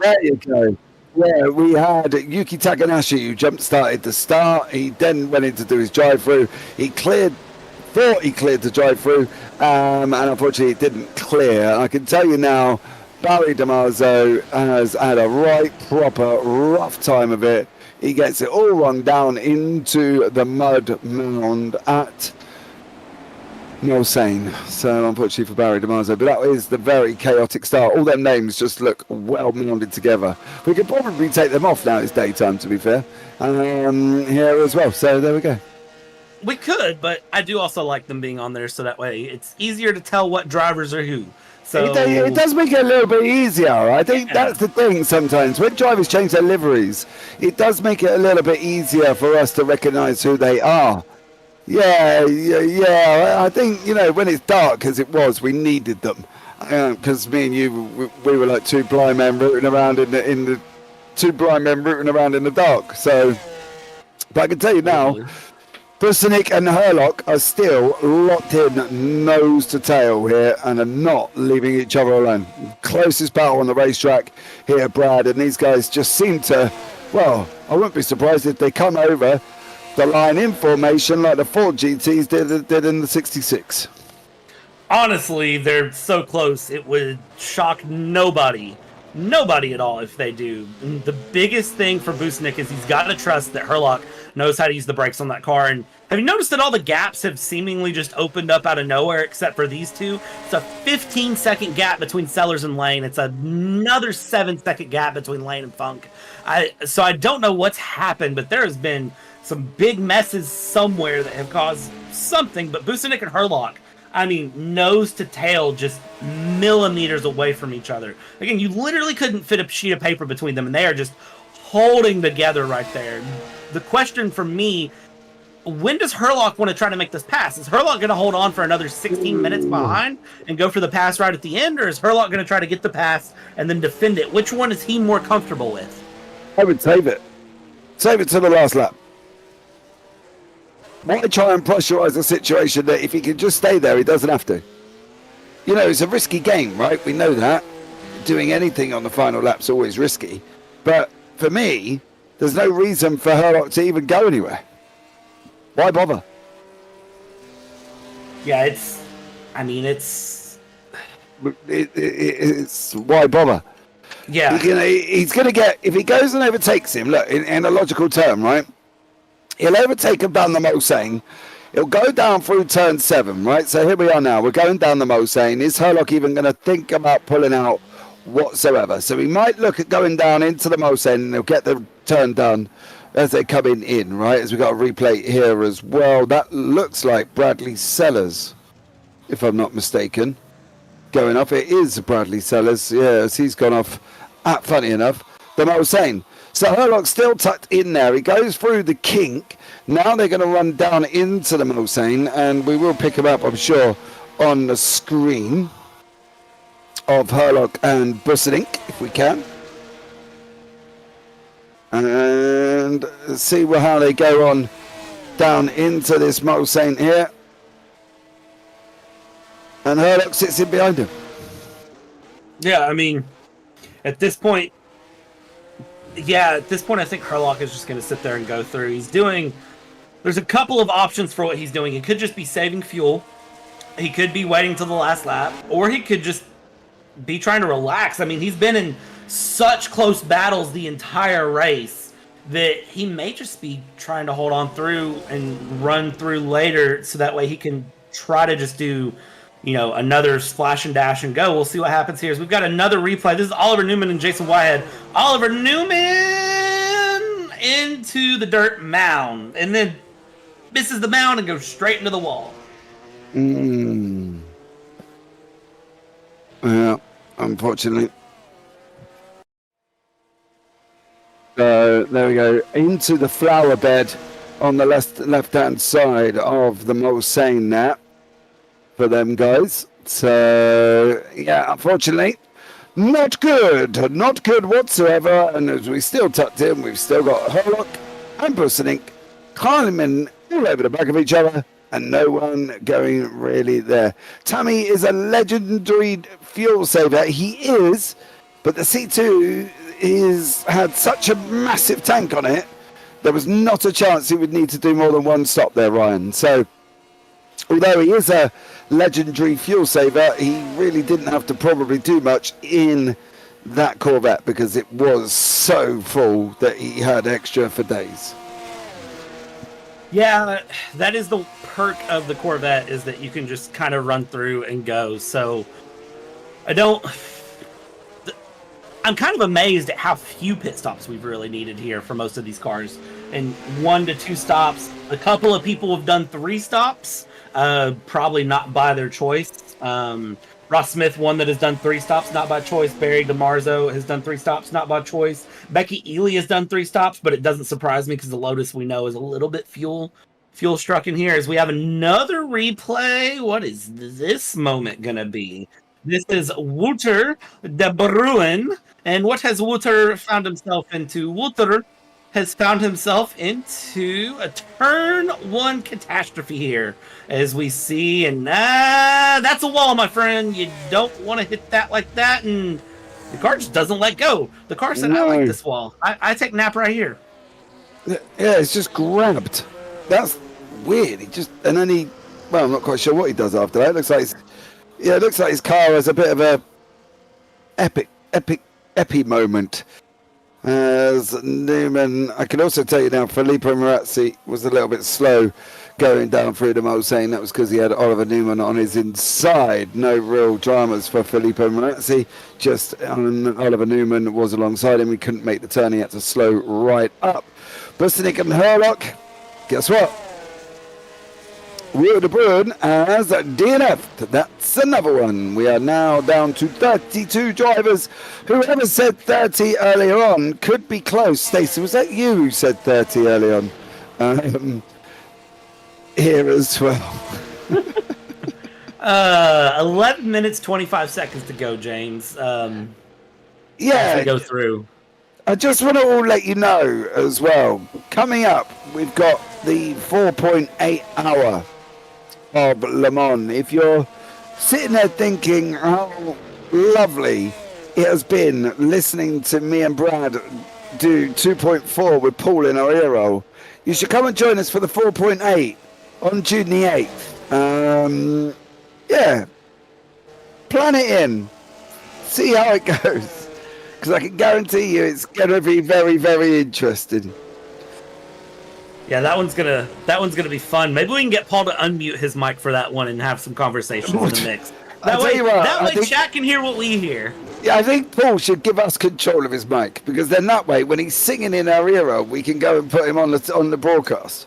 There you go. Yeah, we had Yuki Takanashi who jump-started the start. He then went in to do his drive-through. He thought he cleared the drive-through, and unfortunately it didn't clear. I can tell you now, Barry DiMarzio has had a right proper rough time of it. He gets it all run down into the mud mound at Mulsanne. So unfortunately for Barry DiMarzio, but that is the very chaotic start. All them names just look well mounded together. We could probably take them off now. It's daytime, to be fair, here as well. So there we go. We could, but I do also like them being on there, so that way it's easier to tell what drivers are who. So it does make it a little bit easier. I think that's the thing sometimes. When drivers change their liveries, it does make it a little bit easier for us to recognise who they are. Yeah. I think, when it's dark, as it was, we needed them. Because me and you, we were like two blind men rooting around in the dark. So, but I can tell you now, Busanik and Herlock are still locked in nose to tail here and are not leaving each other alone. Closest battle on the racetrack here, Brad, and these guys just seem to, well, I wouldn't be surprised if they come over the line in formation like the Ford GTs did in the 66. Honestly, they're so close, it would shock nobody at all if they do. And the biggest thing for Busanik is he's got to trust that Herlock knows how to use the brakes on that car. And have you noticed that all the gaps have seemingly just opened up out of nowhere except for these two? It's a 15-second gap between Sellers and Lane. It's another 7-second gap between Lane and Funk. So I don't know what's happened, but there has been some big messes somewhere that have caused something. But Busanik and Herlock, nose to tail, just millimeters away from each other. Again, you literally couldn't fit a sheet of paper between them, and they are just holding together right there. The question for me, when does Herlock want to try to make this pass? Is Herlock going to hold on for another 16 minutes behind and go for the pass right at the end, or is Herlock going to try to get the pass and then defend it? Which one is he more comfortable with? I would save it. Save it to the last lap. Might try and pressurize the situation that if he can just stay there, he doesn't have to. It's a risky game, right? We know that. doing anything on the final lap's always risky. But for me, there's no reason for Herlock to even go anywhere. Why bother? Yeah, it's why bother? yeah. He's gonna get, if he goes and overtakes him, look, in a logical term, right? He'll overtake him down the Mulsanne. He'll go down through turn 7, right? So here we are now. We're going down the Mulsanne. Is Herlock even going to think about pulling out whatsoever? So he might look at going down into the Mulsanne, and he'll get the turn done as they're coming in, right? As we've got a replay here as well. That looks like Bradley Sellers, if I'm not mistaken. Going off. It is Bradley Sellers. Yes, he's gone off at, funny enough, the Mulsanne. So Herlock's still tucked in there. He goes through the kink. Now they're going to run down into the Mulsanne, and we will pick him up, I'm sure, on the screen of Herlock and Bussenink, if we can. And see how they go on down into this Mulsanne here. And Herlock sits in behind him. Yeah, I mean, at this point, I think Herlock is just going to sit there and go through. There's a couple of options for what he's doing. He could just be saving fuel. He could be waiting till the last lap. Or he could just be trying to relax. I mean, he's been in such close battles the entire race that he may just be trying to hold on through and run through later so that way he can try to just do, another splash and dash and go. We'll see what happens here. We've got another replay. This is Oliver Newman and Jason Whitehead. Oliver Newman into the dirt mound and then misses the mound and goes straight into the wall. Yeah, unfortunately. So there we go, into the flower bed on the left-hand side of the Mulsanne now for them guys. So yeah, unfortunately, not good whatsoever. And as we still tucked in, we've still got Herlock and Bussenink climbing all over the back of each other, and no one going really there. Tammy is a legendary fuel saver. He is, but the C2 had such a massive tank on it, there was not a chance he would need to do more than one stop there, Ryan. So, although he is a legendary fuel saver, he really didn't have to probably do much in that Corvette because it was so full that he had extra for days. Yeah, that is the perk of the Corvette, is that you can just kind of run through and go. So I'm kind of amazed at how few pit stops we've really needed here for most of these cars. And 1 to 2 stops. A couple of people have done 3 stops, probably not by their choice. Ross Smith, one that has done 3 stops, not by choice. Barry DiMarzo has done 3 stops, not by choice. Becky Ely has done 3 stops, but it doesn't surprise me because the Lotus we know is a little bit fuel struck in here. As we have another replay. What is this moment going to be? This is Wouter de Bruin. And what has Wouter found himself into? Wouter has found himself into a turn 1 catastrophe here, as we see, and that's a wall, my friend. You don't want to hit that like that, and the car just doesn't let go. The car said, I like this wall. I take nap right here. Yeah, it's just grabbed. That's weird. I'm not quite sure what he does after that. It looks like his car has a bit of a epic moment. As Newman, I can also tell you now, Filippo Marazzi was a little bit slow going down through the Mulsanne. That was because he had Oliver Newman on his inside. No real dramas for Filippo Marazzi. Just Oliver Newman was alongside him. He couldn't make the turn. He had to slow right up. Bussenink and Herlock, guess what? Will de Bruin as DNF. That's another one. We are now down to 32 drivers. Whoever said 30 earlier on could be close. Stacey, was that you who said 30 early on? Here as well. 11 minutes, 25 seconds to go, James. As we go through. I just want to let you know as well, coming up, we've got the 4.8 hour of Le Mans. If you're sitting there thinking how lovely it has been listening to me and Brad do 2.4 with Paul in our hero. You should come and join us for the 4.8 on June the 8th. Yeah, plan it in, see how it goes, because I can guarantee you it's going to be very, very interesting. Yeah, that one's gonna be fun. Maybe we can get Paul to unmute his mic for that one and have some conversations in the mix. That way, chat can hear what we hear. Yeah, I think Paul should give us control of his mic, because then that way, when he's singing in our hero, we can go and put him on the broadcast.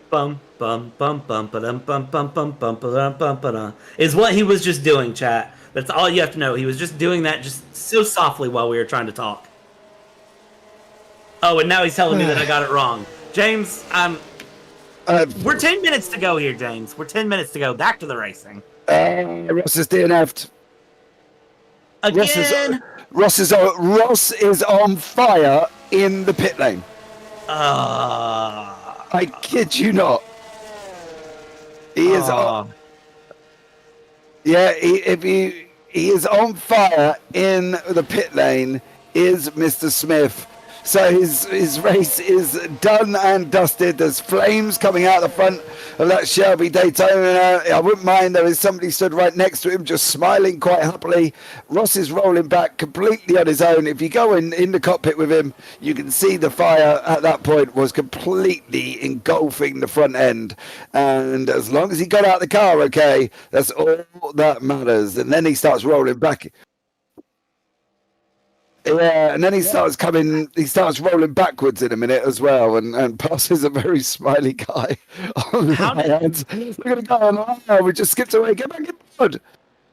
Bum bum bum bum ba-dum bum bum bum bum ba-dum bum ba-dum is what he was just doing, chat. That's all you have to know. He was just doing that just so softly while we were trying to talk. Oh, and now he's telling me that I got it wrong. James, we're 10 minutes to go here, James. We're 10 minutes to go. Back to the racing. Ross is DNF'd. Again? Ross is on fire in the pit lane. I kid you not. He is on. Yeah, he is on fire in the pit lane. Is Mr. Smith. So his race is done and dusted. There's flames coming out the front of that Shelby Daytona. I wouldn't mind. There is somebody stood right next to him, just smiling quite happily. Ross is rolling back completely on his own. If you go in the cockpit with him, you can see the fire at that point was completely engulfing the front end. And as long as he got out of the car, okay, that's all that matters. And then he starts rolling back. Yeah, and then he starts rolling backwards in a minute as well, and passes a very smiley guy on the hands. Look at the guy on the line. We just skipped away. Get back in the road.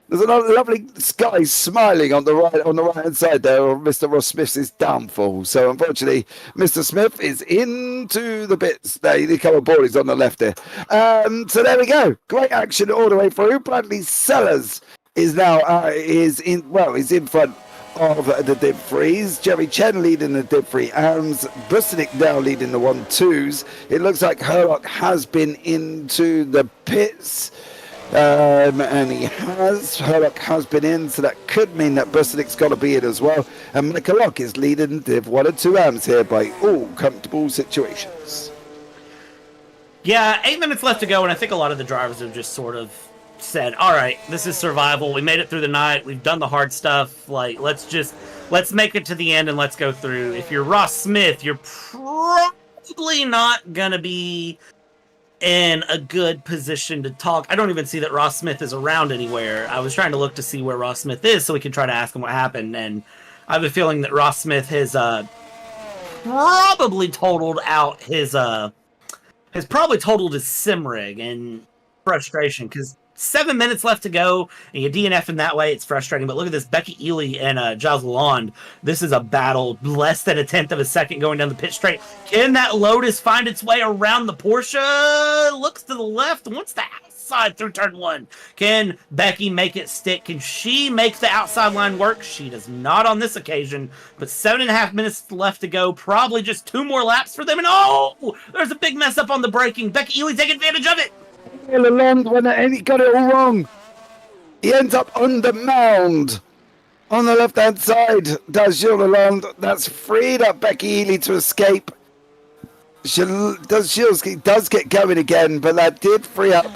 There's another lovely guy smiling on the right hand side there of Mr. Ross Smith's downfall. So unfortunately, Mr. Smith is into the bits. There, he come aboard. He's on the left there. So there we go. Great action all the way through. Bradley Sellers is now is in front of the Div 3s. Jerry Chen leading the Div 3 AMs. Busanic now leading the 1-2s. It looks like Herlock has been into the pits. And Herlock has been in, so that could mean that Busanic's got to be in as well. And Michael Locke is leading Div 1 and 2 AMs here by all comfortable situations. Yeah, 8 minutes left to go, and I think a lot of the drivers have just sort of said, all right, this is survival. We made it through the night. We've done the hard stuff. Like, let's make it to the end and let's go through. If you're Ross Smith, you're probably not going to be in a good position to talk. I don't even see that Ross Smith is around anywhere. I was trying to look to see where Ross Smith is so we can try to ask him what happened. And I have a feeling that Ross Smith has probably totaled out his sim rig and frustration, because 7 minutes left to go, and you DNF in that way. It's frustrating, but look at this. Becky Ely and Giles Lalonde. This is a battle. Less than a tenth of a second going down the pit straight. Can that Lotus find its way around the Porsche? Looks to the left. Wants the outside through turn 1. Can Becky make it stick? Can she make the outside line work? She does not on this occasion, but 7.5 minutes left to go. Probably just 2 more laps for them, and oh! There's a big mess up on the braking. Becky Ely taking advantage of it. Lalonde, he got it all wrong. He ends up on the mound on the left-hand side. Does Gilles Lalonde. That's freed up Becky Ely to escape. Gilles does get going again, but that did free up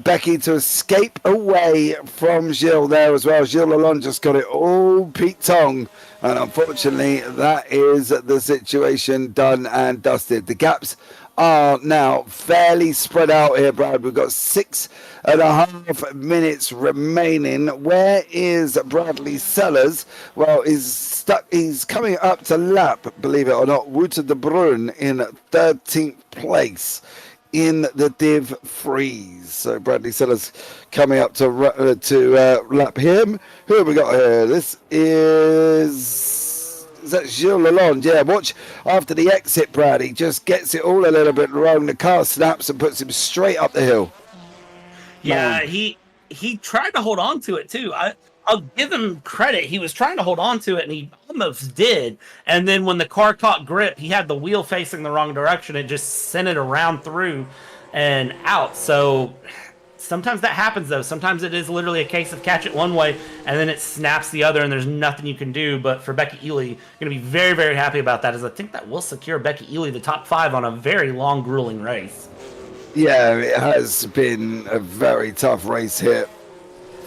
Becky to escape away from Gilles there as well. Gilles Lalonde just got it all Pete Tong, and unfortunately that is the situation done and dusted. The gaps are now fairly spread out here, Brad. We've got 6.5 minutes remaining. Where is Bradley Sellers? Well, he's coming up to lap, believe it or not, Wouter de Bruin in 13th place in the Div 3s. So Bradley Sellers coming up to lap him. Who have we got here? This is that Gilles Lalonde? Yeah, watch after the exit, Brad. He just gets it all a little bit wrong. The car snaps and puts him straight up the hill. Yeah, he tried to hold on to it too. I'll give him credit. He was trying to hold on to it, and he almost did. And then when the car caught grip, he had the wheel facing the wrong direction. It just sent it around through and out. So Sometimes that happens, though. Sometimes it is literally a case of catch it one way, and then it snaps the other, and there's nothing you can do. But for Becky Ely, going to be very, very happy about that, as I think that will secure Becky Ely the top 5 on a very long, grueling race. Yeah, it has been a very tough race here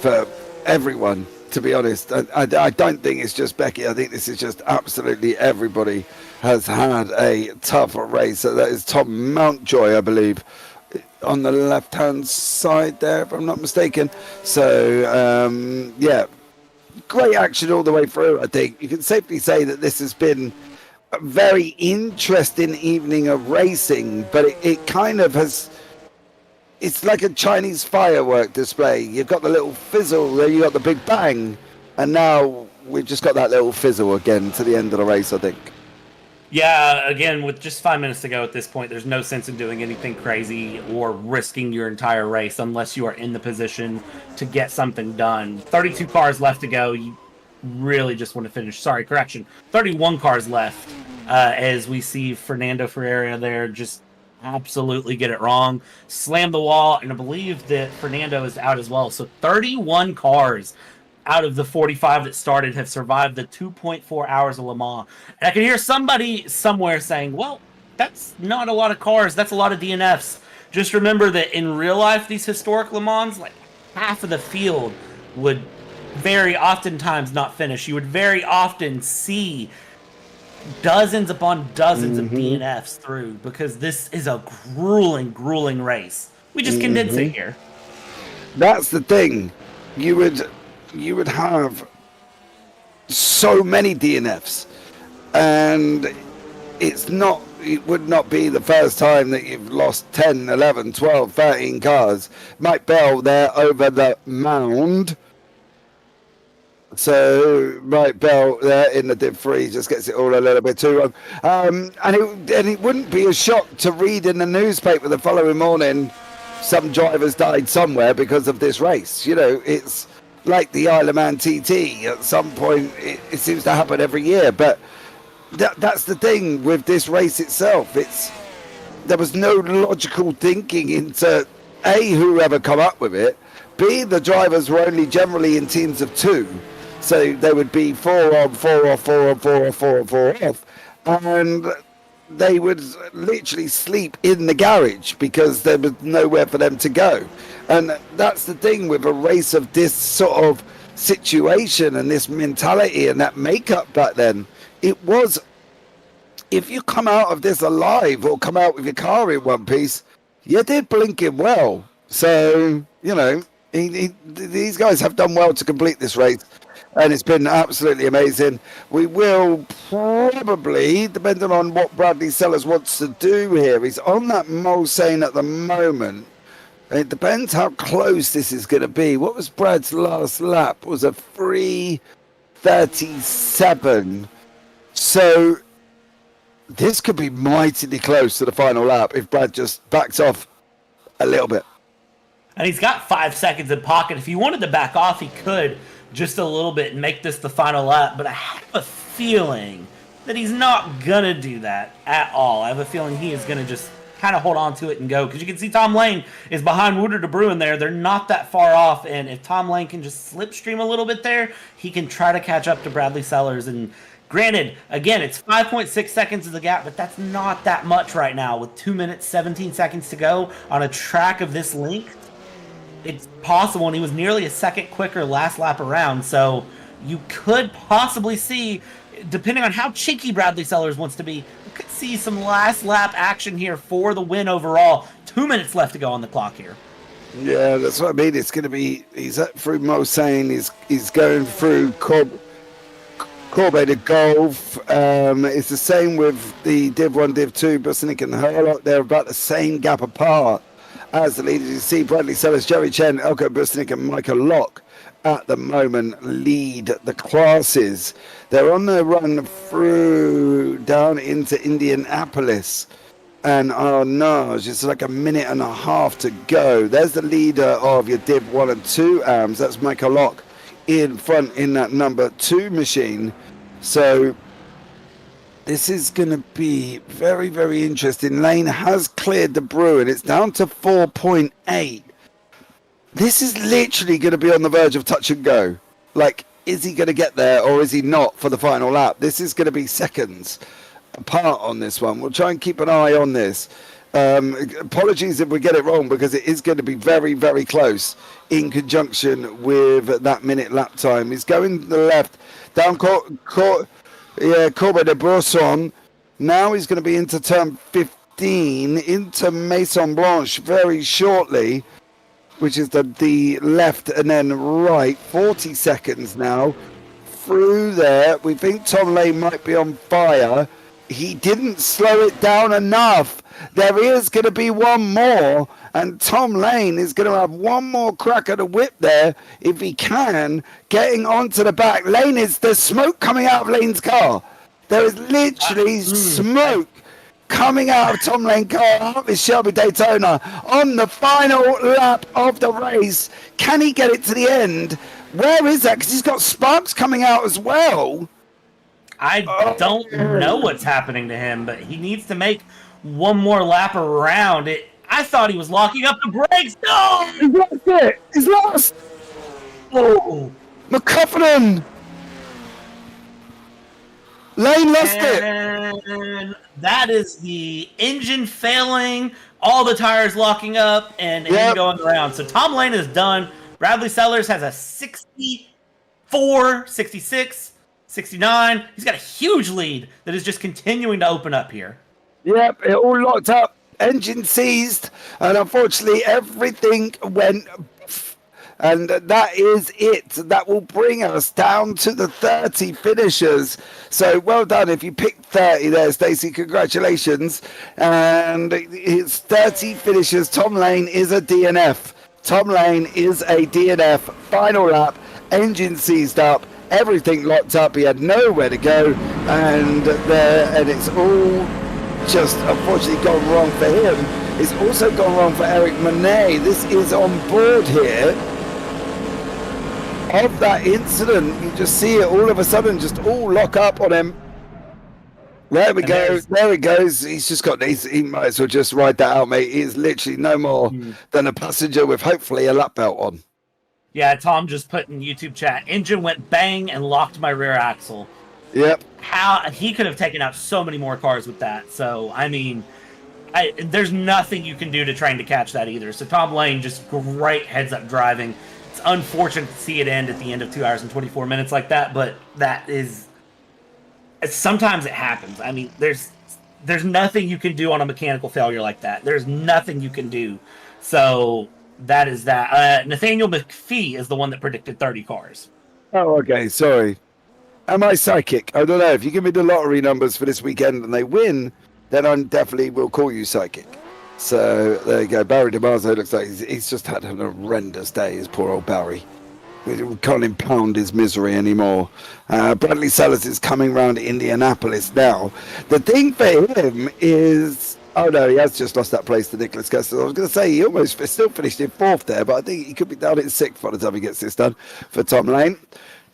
for everyone, to be honest. I don't think it's just Becky. I think this is just absolutely everybody has had a tougher race. So that is Tom Mountjoy, I believe, on the left-hand side there, if I'm not mistaken. So, yeah, great action all the way through, I think. You can safely say that this has been a very interesting evening of racing, but it kind of has... It's like a Chinese firework display. You've got the little fizzle, then you got the big bang, and now we've just got that little fizzle again to the end of the race, I think. Yeah, again, with just 5 minutes to go at this point, there's no sense in doing anything crazy or risking your entire race unless you are in the position to get something done. 32 cars left to go. You really just want to finish. Sorry, correction. 31 cars left as we see Fernando Ferreira there just absolutely get it wrong, slam the wall, and I believe that Fernando is out as well. So 31 cars out of the 45 that started have survived the 2.4 hours of Le Mans. And I can hear somebody somewhere saying, well, that's not a lot of cars, that's a lot of DNFs. Just remember that in real life, these historic Le Mans, like half of the field would very oftentimes not finish. You would very often see dozens upon dozens of DNFs through, because this is a grueling race. We just condense it here. That's the thing. You would have so many DNFs, and it would not be the first time that you've lost 10, 11, 12, 13 cars. Mike Bell there over the mound. So Mike Bell there in the div 3 just gets it all a little bit too wrong. And it wouldn't be a shock to read in the newspaper the following morning some drivers died somewhere because of this race. You know, it's like the Isle of Man TT. At some point, it seems to happen every year. But that's the thing with this race itself. There was no logical thinking into A, whoever come up with it. B, the drivers were only generally in teams of 2. So they would be 4 on, 4 off, 4 on, 4 off, 4 on, 4 off. And they would literally sleep in the garage because there was nowhere for them to go. And that's the thing with a race of this sort of situation and this mentality and that makeup back then. It was, if you come out of this alive or come out with your car in one piece, you did blinking well. So, you know, these guys have done well to complete this race. And it's been absolutely amazing. We will probably, depending on what Bradley Sellers wants to do here, he's on that Mulsanne at the moment. It depends how close this is going to be. What was Brad's last lap? It was a 3:37. So this could be mightily close to the final lap if Brad just backs off a little bit. And he's got 5 seconds in pocket. If he wanted to back off, he could just a little bit and make this the final lap. But I have a feeling that he's not going to do that at all. I have a feeling he is going to just kind of hold on to it and go. Because you can see Tom Lane is behind Wouter de Bruin there. They're not that far off. And if Tom Lane can just slipstream a little bit there, he can try to catch up to Bradley Sellers. And granted, again, it's 5.6 seconds of the gap, but that's not that much right now. With 2 minutes, 17 seconds to go on a track of this length, it's possible, and he was nearly a second quicker last lap around, so you could possibly see, depending on how cheeky Bradley Sellers wants to be, you could see some last lap action here for the win overall. 2 minutes left to go on the clock here. Yeah, that's what I mean. It's going to be, he's up through Mulsanne, he's going through Corbeil de Golf. It's the same with the Div 1, Div 2, Busnick and Hurlock. They're about the same gap apart as the leaders. You see Bradley Sellers, Jerry Chen, Elko Busnick and Michael Locke at the moment lead the classes. They're on their run through down into Indianapolis and Arnage. It's like a minute and a half to go. There's the leader of your Div 1 and 2 AMs. That's Michael Locke in front in that number 2 machine. So this is going to be very, very interesting. Lane has cleared the Bruin. It's down to 4.8. This is literally going to be on the verge of touch and go. Like, is he going to get there or is he not for the final lap? This is going to be seconds apart on this one. We'll try and keep an eye on this. Apologies if we get it wrong, because it is going to be very, very close in conjunction with that minute lap time. He's going to the left down Corbet de Brosson. Now he's going to be into turn 15 into Maison Blanche very shortly, which is the left and then right. 40 seconds now through there. We think Tom Lane might be on fire. He didn't slow it down enough. There is going to be one more, and Tom Lane is going to have one more crack at the whip there if he can, getting onto the back. There's smoke coming out of Lane's car. There is literally smoke coming out of Tom Lane's car out of his Shelby Daytona on the final lap of the race. Can he get it to the end? Where is that? Because he's got sparks coming out as well. I don't know what's happening to him, but he needs to make one more lap around it. I thought he was locking up the brakes. No! He's lost it! He's lost! Oh! McCuffin! Lane lost it! And that is the engine failing, all the tires locking up, and him going around. So Tom Lane is done. Bradley Sellers has a 64, 66, 69. He's got a huge lead that is just continuing to open up here. Yep, it all locked up, engine seized, and unfortunately everything went poof. And that is it. That will bring us down to the 30 finishers. So well done if you picked 30 there, Stacey. Congratulations. And it's 30 finishers. Tom Lane is a DNF. Tom Lane is a DNF. Final lap, engine seized up, everything locked up. He had nowhere to go, and it's all just unfortunately gone wrong for him. It's also gone wrong for Eric Monet. This is on board here of that incident. You just see it all of a sudden just all lock up on him. There we go. There he goes. He's just got these. He might as well just ride that out, mate. He's literally no more than a passenger with hopefully a lap belt on. Yeah, Tom just put in YouTube chat, engine went bang and locked my rear axle. Yep. How he could have taken out so many more cars with that. So, I mean, there's nothing you can do to trying to catch that either. So Tom Lane, just great heads-up driving. It's unfortunate to see it end at the end of 2 hours and 24 minutes like that, but that is... Sometimes it happens. I mean, there's nothing you can do on a mechanical failure like that. There's nothing you can do. So that is that. Nathaniel McPhee is the one that predicted 30 cars. Oh, okay. Sorry. Am I psychic? I don't know. If you give me the lottery numbers for this weekend and they win, then I definitely will call you psychic. So there you go. Barry DeMarzo looks like he's just had an horrendous day, his poor old Barry. We can't impound his misery anymore. Bradley Sellers is coming round Indianapolis now. The thing for him is... Oh, no, he has just lost that place to Nicholas Kessler. I was going to say he almost still finished in fourth there, but I think he could be down in sixth by the time he gets this done for Tom Lane.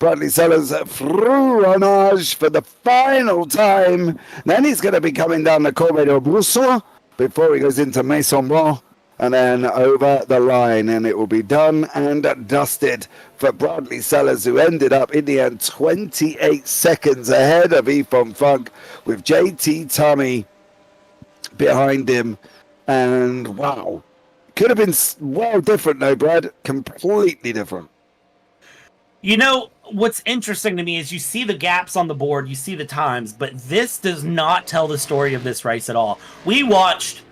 Bradley Sellers through Renage for the final time. Then he's going to be coming down the Corbet de Brosson before he goes into Maison Blanc. And then over the line, and it will be done and dusted for Bradley Sellers, who ended up in the end 28 seconds ahead of Ephon Funk, with JT Tummy behind him. And wow, could have been well different though, Brad. Completely different. You know, what's interesting to me is you see the gaps on the board, you see the times, but this does not tell the story of this race at all. We watched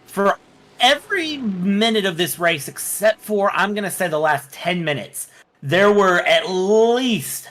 for every minute of this race, except for, I'm going to say, the last 10 minutes, there were at least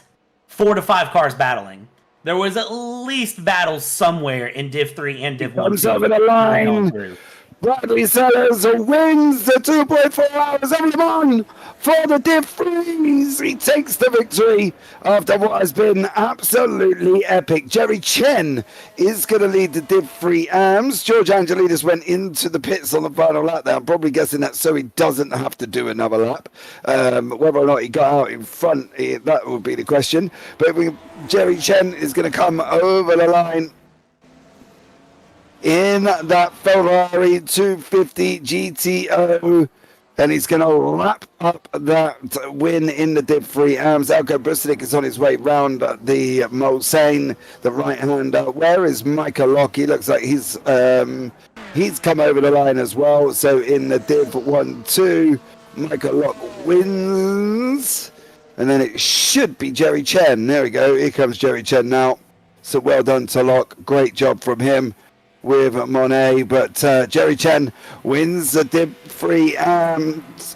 4 to 5 cars battling. There was at least battles somewhere in Div 3 and Div 1. Comes over the line. Bradley Sellers wins the 2.4 hours of Le Mans for the Div 3s. He takes the victory after what has been absolutely epic. Jerry Chen is going to lead the Div 3 AMs. George Angelidis went into the pits on the final lap there. I'm probably guessing that so he doesn't have to do another lap. Whether or not he got out in front, that would be the question. But Jerry Chen is going to come over the line in that Ferrari 250 GTO. And he's going to wrap up that win in the Div 3 Arms. Elko Brusnik is on his way round the Mulsanne, the right-hander. Where is Michael Locke? He looks like he's come over the line as well. So in the Div 1-2, Michael Locke wins. And then it should be Jerry Chen. There we go. Here comes Jerry Chen now. So well done to Locke. Great job from him with Monet. But Jerry Chen wins the Div 3 Arms.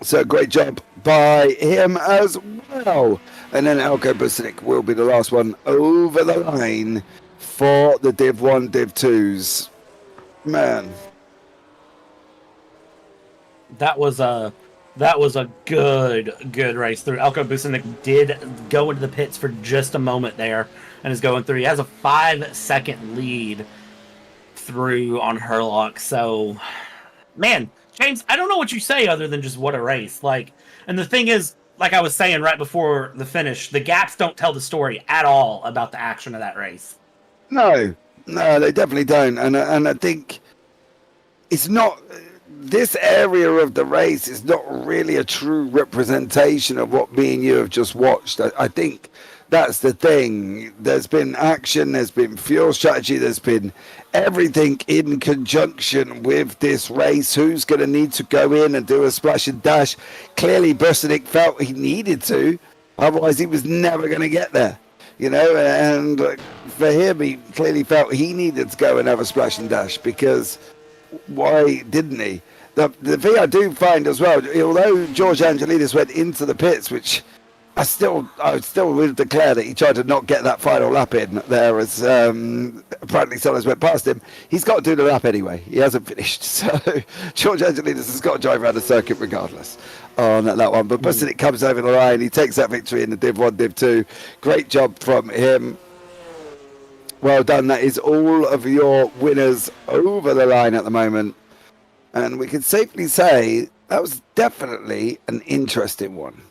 So great job by him as well. And then Elko Busnik will be the last one over the line for the Div 1, Div 2s. Man. That was a good race through. Elko Busnik did go into the pits for just a moment there and is going through. He has a 5-second lead through on Herlock. So, man, James, I don't know what you say other than just what a race. Like, and the thing is, like I was saying right before the finish, the gaps don't tell the story at all about the action of that race. No, they definitely don't. And I think it's not... This area of the race is not really a true representation of what me and you have just watched. I think that's the thing. There's been action, there's been fuel strategy, there's been everything in conjunction with this race. Who's going to need to go in and do a splash and dash? Clearly, Brusnik felt he needed to, otherwise he was never going to get there. You know, and for him, he clearly felt he needed to go and have a splash and dash, because why didn't he? The thing I do find as well, although George Angelidis went into the pits, which I still will declare that he tried to not get that final lap in there, as apparently someone went past him. He's got to do the lap anyway. He hasn't finished. So George Angelidis has got to drive around the circuit regardless on that one. But Busnik comes over the line. He takes that victory in the Div 1, Div 2. Great job from him. Well done. That is all of your winners over the line at the moment. And we can safely say that was definitely an interesting one.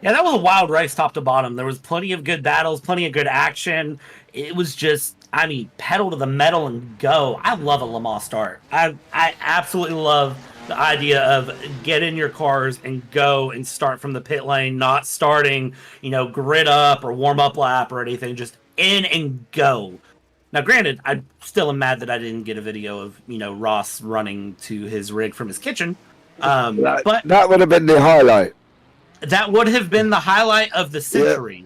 Yeah, that was a wild race top to bottom. There was plenty of good battles, plenty of good action. It was just, I mean, pedal to the metal and go. I love a Le Mans start. I absolutely love the idea of get in your cars and go and start from the pit lane, not starting, grid up or warm up lap or anything, just in and go. Now, granted, I still am mad that I didn't get a video of, Ross running to his rig from his kitchen. But that would have been the highlight. That would have been the highlight of the century. Yeah.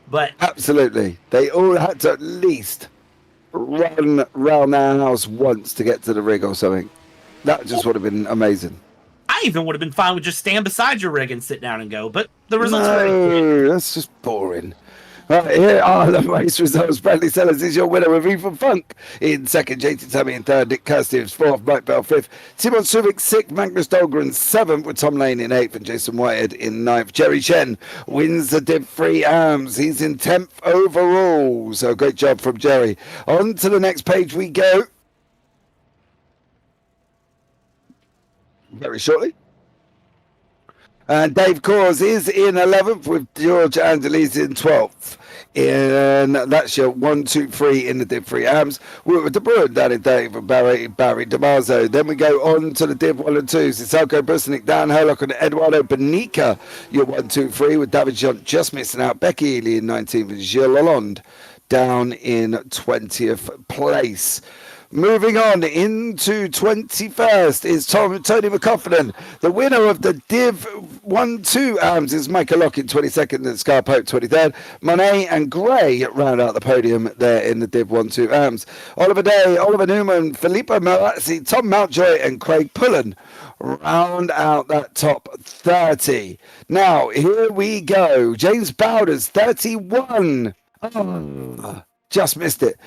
But absolutely. They all had to at least run round their house once to get to the rig or something. That just would have been amazing. I even would have been fine with just stand beside your rig and sit down and go, but the results were... that's just boring. Right, here are the race results. Bradley Sellers is your winner with Ethan Funk in second, JT Tammy in third, Nick Kirstives fourth, Mike Bell fifth, Timon Suvic sixth, Magnus Dahlgren seventh, with Tom Lane in eighth and Jason Whitehead in ninth. Jerry Chen wins the Div 3 Arms. He's in 10th overall. So great job from Jerry. On to the next page we go. Very shortly. And Dave Coors is in 11th with George Angelis in 12th. And that's your 1, 2, 3 in the Div 3 Arms. We're with the Bruin down in Dave and Barry DeMarzo. Then we go on to the Div 1 and 2s. It's Elko Busnik, Dan Herlock and Eduardo Benica. Your 1, 2, 3 with David Jean just missing out. Becky Ely in 19th and Gilles Lalonde down in 20th place. Moving on into 21st is Tony McCoffin. The winner of the Div 1-2 Arms is Michael Locke in 22nd and Scar Pope 23rd. Monet and Gray round out the podium there in the Div 1-2 Arms. Oliver Day, Oliver Newman, Filippo Marazzi, Tom Mountjoy and Craig Pullen round out that top 30. Now, here we go. James Bowders, 31. Oh, just missed it.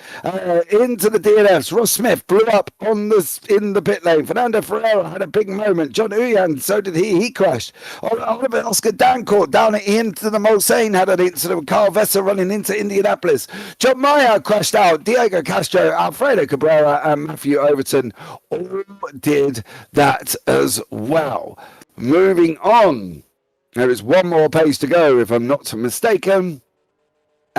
Into the DNFs. Ross Smith blew up in the pit lane. Fernando Ferreira had a big moment. John Uyan, so did he. He crashed. Oliver Oscar Dancourt down into the Mulsanne had an incident with Carl Vesser running into Indianapolis. John Meyer crashed out. Diego Castro, Alfredo Cabrera, and Matthew Overton all did that as well. Moving on. There is one more page to go, if I'm not mistaken.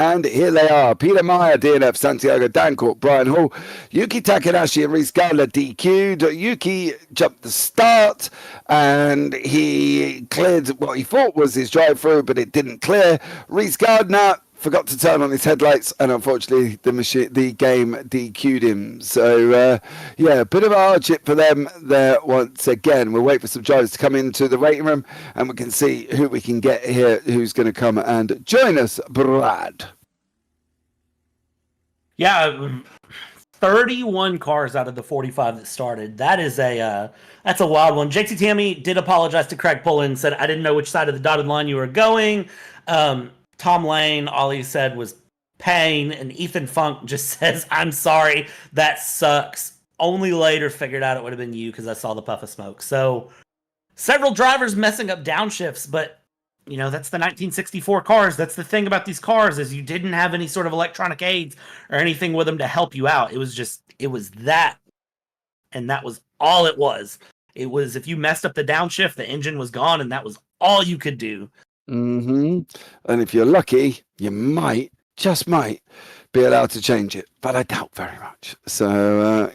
And here they are. Peter Meyer, DNF, Santiago Dancourt, Brian Hall, Yuki Takahashi and Reese Gardner DQ'd. Yuki jumped the start and he cleared what he thought was his drive-through, but it didn't clear. Reese Gardner forgot to turn on his headlights, and unfortunately the game DQ'd him. So, a bit of a hardship for them there once again. We'll wait for some drivers to come into the waiting room, and we can see who we can get here, who's going to come and join us, Brad. Yeah, 31 cars out of the 45 that started. That's a wild one. JT Tammy did apologize to Craig Pullen, said, I didn't know which side of the dotted line you were going. Tom Lane, all he said was pain, and Ethan Funk just says, I'm sorry, that sucks. Only later figured out it would have been you because I saw the puff of smoke. So several drivers messing up downshifts, but that's the 1964 cars. That's the thing about these cars is you didn't have any sort of electronic aids or anything with them to help you out. It was that, and that was all it was. It was if you messed up the downshift, the engine was gone, and that was all you could do. And if you're lucky, you just might be allowed to change it, but I doubt very much. So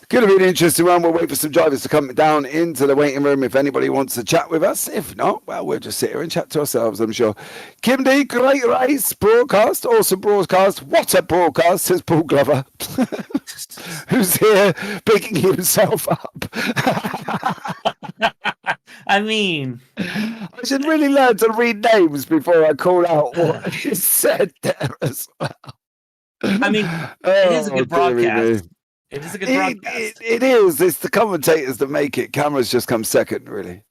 could have been an interesting one. We'll wait for some drivers to come down into the waiting room if anybody wants to chat with us. If not, well, we'll just sit here and chat to ourselves, I'm sure. Kim D, great race, broadcast, awesome broadcast. What a broadcast, says Paul Glover, who's here picking himself up. I mean, I should really learn to read names before I call out what you said there as well. I mean, it is a good broadcast. It is a good broadcast. It is. It's the commentators that make it. Cameras just come second, really.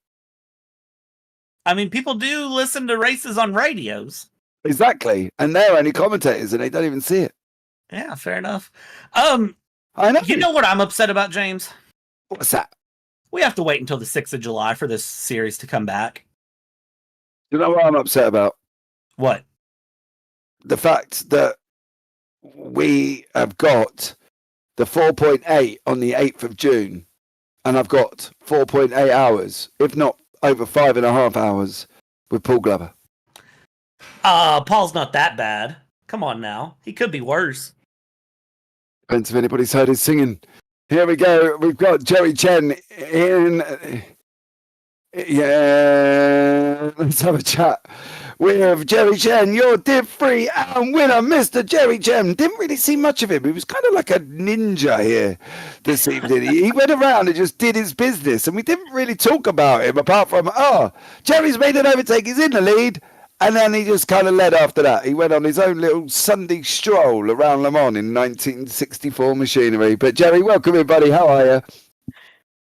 I mean, people do listen to races on radios. Exactly. And they're only commentators and they don't even see it. Yeah, fair enough. I know. You know what I'm upset about, James? What's that? We have to wait until the 6th of July for this series to come back. You know what I'm upset about? What? The fact that we have got the 4.8 on the 8th of June, and I've got 4.8 hours, if not over 5.5 hours, with Paul Glover. Paul's not that bad. Come on now. He could be worse. Depends if anybody's heard his singing. Here we go. We've got Jerry Chen in. Yeah, let's have a chat with Jerry Chen, your Div 3 and winner, Mr. Jerry Chen. Didn't really see much of him. He was kind of like a ninja here this evening. He went around and just did his business, and we didn't really talk about him apart from, Jerry's made an overtake. He's in the lead. And then he just kind of led after that. He went on his own little Sunday stroll around Le Mans in 1964 machinery. But Jerry, welcome in, buddy. How are you?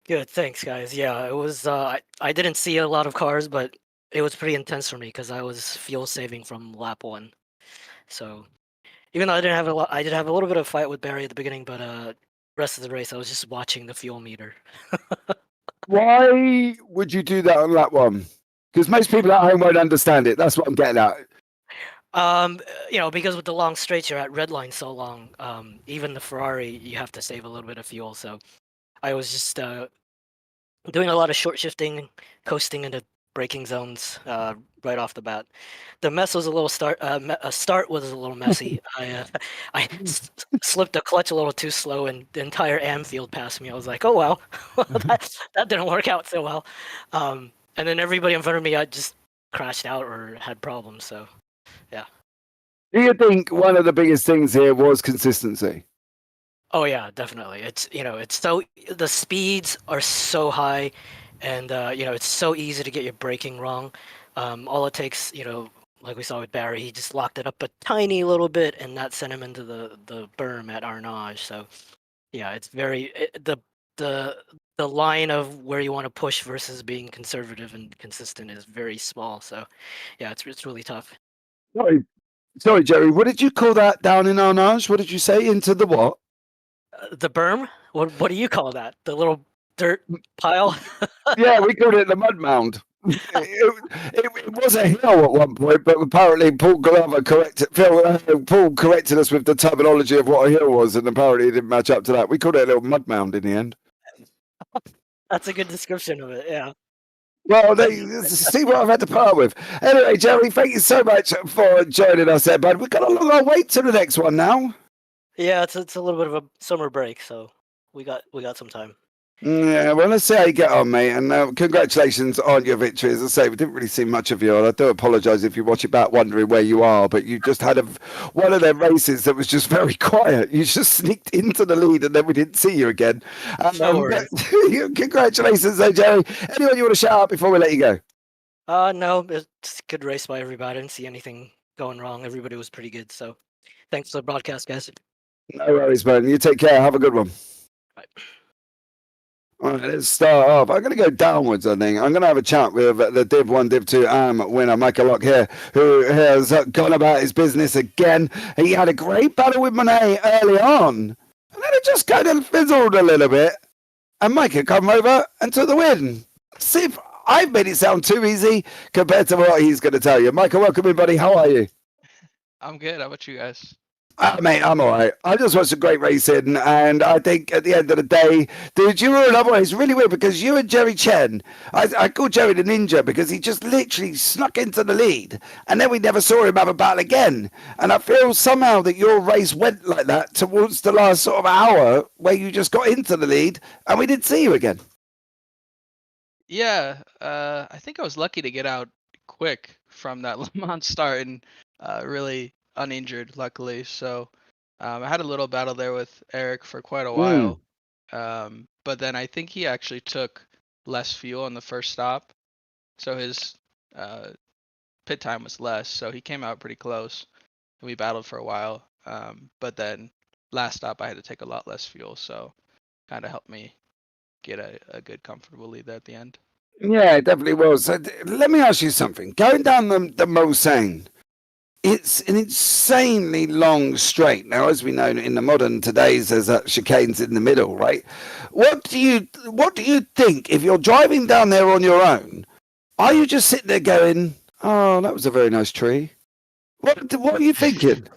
Good, thanks, guys. Yeah, it was. I didn't see a lot of cars, but it was pretty intense for me because I was fuel saving from lap 1. So even though I didn't have a lot, I did have a little bit of a fight with Barry at the beginning, but rest of the race I was just watching the fuel meter. Why would you do that on lap 1? Because most people at home won't understand it. That's what I'm getting at. Because with the long straights, you're at red line so long. Even the Ferrari, you have to save a little bit of fuel. So I was just doing a lot of short shifting, coasting into braking zones right off the bat. The mess was a little start was a little messy. I slipped the clutch a little too slow, and the entire AM field passed me. I was like, oh well, that didn't work out so well. And then everybody in front of me, I just crashed out or had problems. So, yeah. Do you think one of the biggest things here was consistency? Oh yeah, definitely. It's so the speeds are so high, and it's so easy to get your braking wrong. All it takes, like we saw with Barry, he just locked it up a tiny little bit, and that sent him into the berm at Arnage. So, yeah, it's the line of where you want to push versus being conservative and consistent is very small. So, yeah, it's really tough. Sorry, Jerry. What did you call that down in Arnage? What did you say? Into the what? The berm? What do you call that? The little dirt pile? Yeah, we called it the mud mound. It was a hill at one point, but apparently Paul Glover Paul corrected us with the terminology of what a hill was, and apparently it didn't match up to that. We called it a little mud mound in the end. That's a good description of it, yeah. Well, see what I've had to part with. Anyway, Jerry, thank you so much for joining us there, bud. We've got a long wait to the next one now. Yeah, it's a little bit of a summer break, so we got some time. Yeah, well, let's see how you get on, mate. And congratulations on your victory. As I say, we didn't really see much of you, and I do apologise if you watch it back wondering where you are, but you just had one of them races that was just very quiet. You just sneaked into the lead, and then we didn't see you again. No worries. Congratulations, though, Jerry. Anyone you want to shout out before we let you go? No, it's a good race by everybody. I didn't see anything going wrong. Everybody was pretty good, so thanks for the broadcast, guys. No worries, man. You take care. Have a good one. Bye. All right, let's start off. I'm going to go downwards, I think. I'm going to have a chat with the Div 1, Div 2 winner, Michael Locke here, who has gone about his business again. He had a great battle with Monet early on, and then it just kind of fizzled a little bit. And Micah come over and took the win. See if I've made it sound too easy compared to what he's going to tell you. Michael, welcome in, buddy. How are you? I'm good. How about you guys? Mate, I'm all right. I just watched a great racing, and I think at the end of the day, dude, you were another one. It's really weird because you and Jerry Chen, I called Jerry the Ninja because he just literally snuck into the lead, and then we never saw him have a battle again. And I feel somehow that your race went like that towards the last sort of hour where you just got into the lead, and we didn't see you again. Yeah, I think I was lucky to get out quick from that Le Mans start and really uninjured, luckily. So I had a little battle there with Eric for quite a while. But then I think he actually took less fuel on the first stop. So his pit time was less. So he came out pretty close. And we battled for a while. But then last stop I had to take a lot less fuel. So kind of helped me get a good, comfortable lead there at the end. Yeah, it definitely was. So, let me ask you something. Going down the Mulsanne, it's an insanely long straight. Now, as we know in the modern days, there's chicanes in the middle, right? What do you think if you're driving down there on your own? Are you just sitting there going, "Oh, that was a very nice tree"? What are you thinking?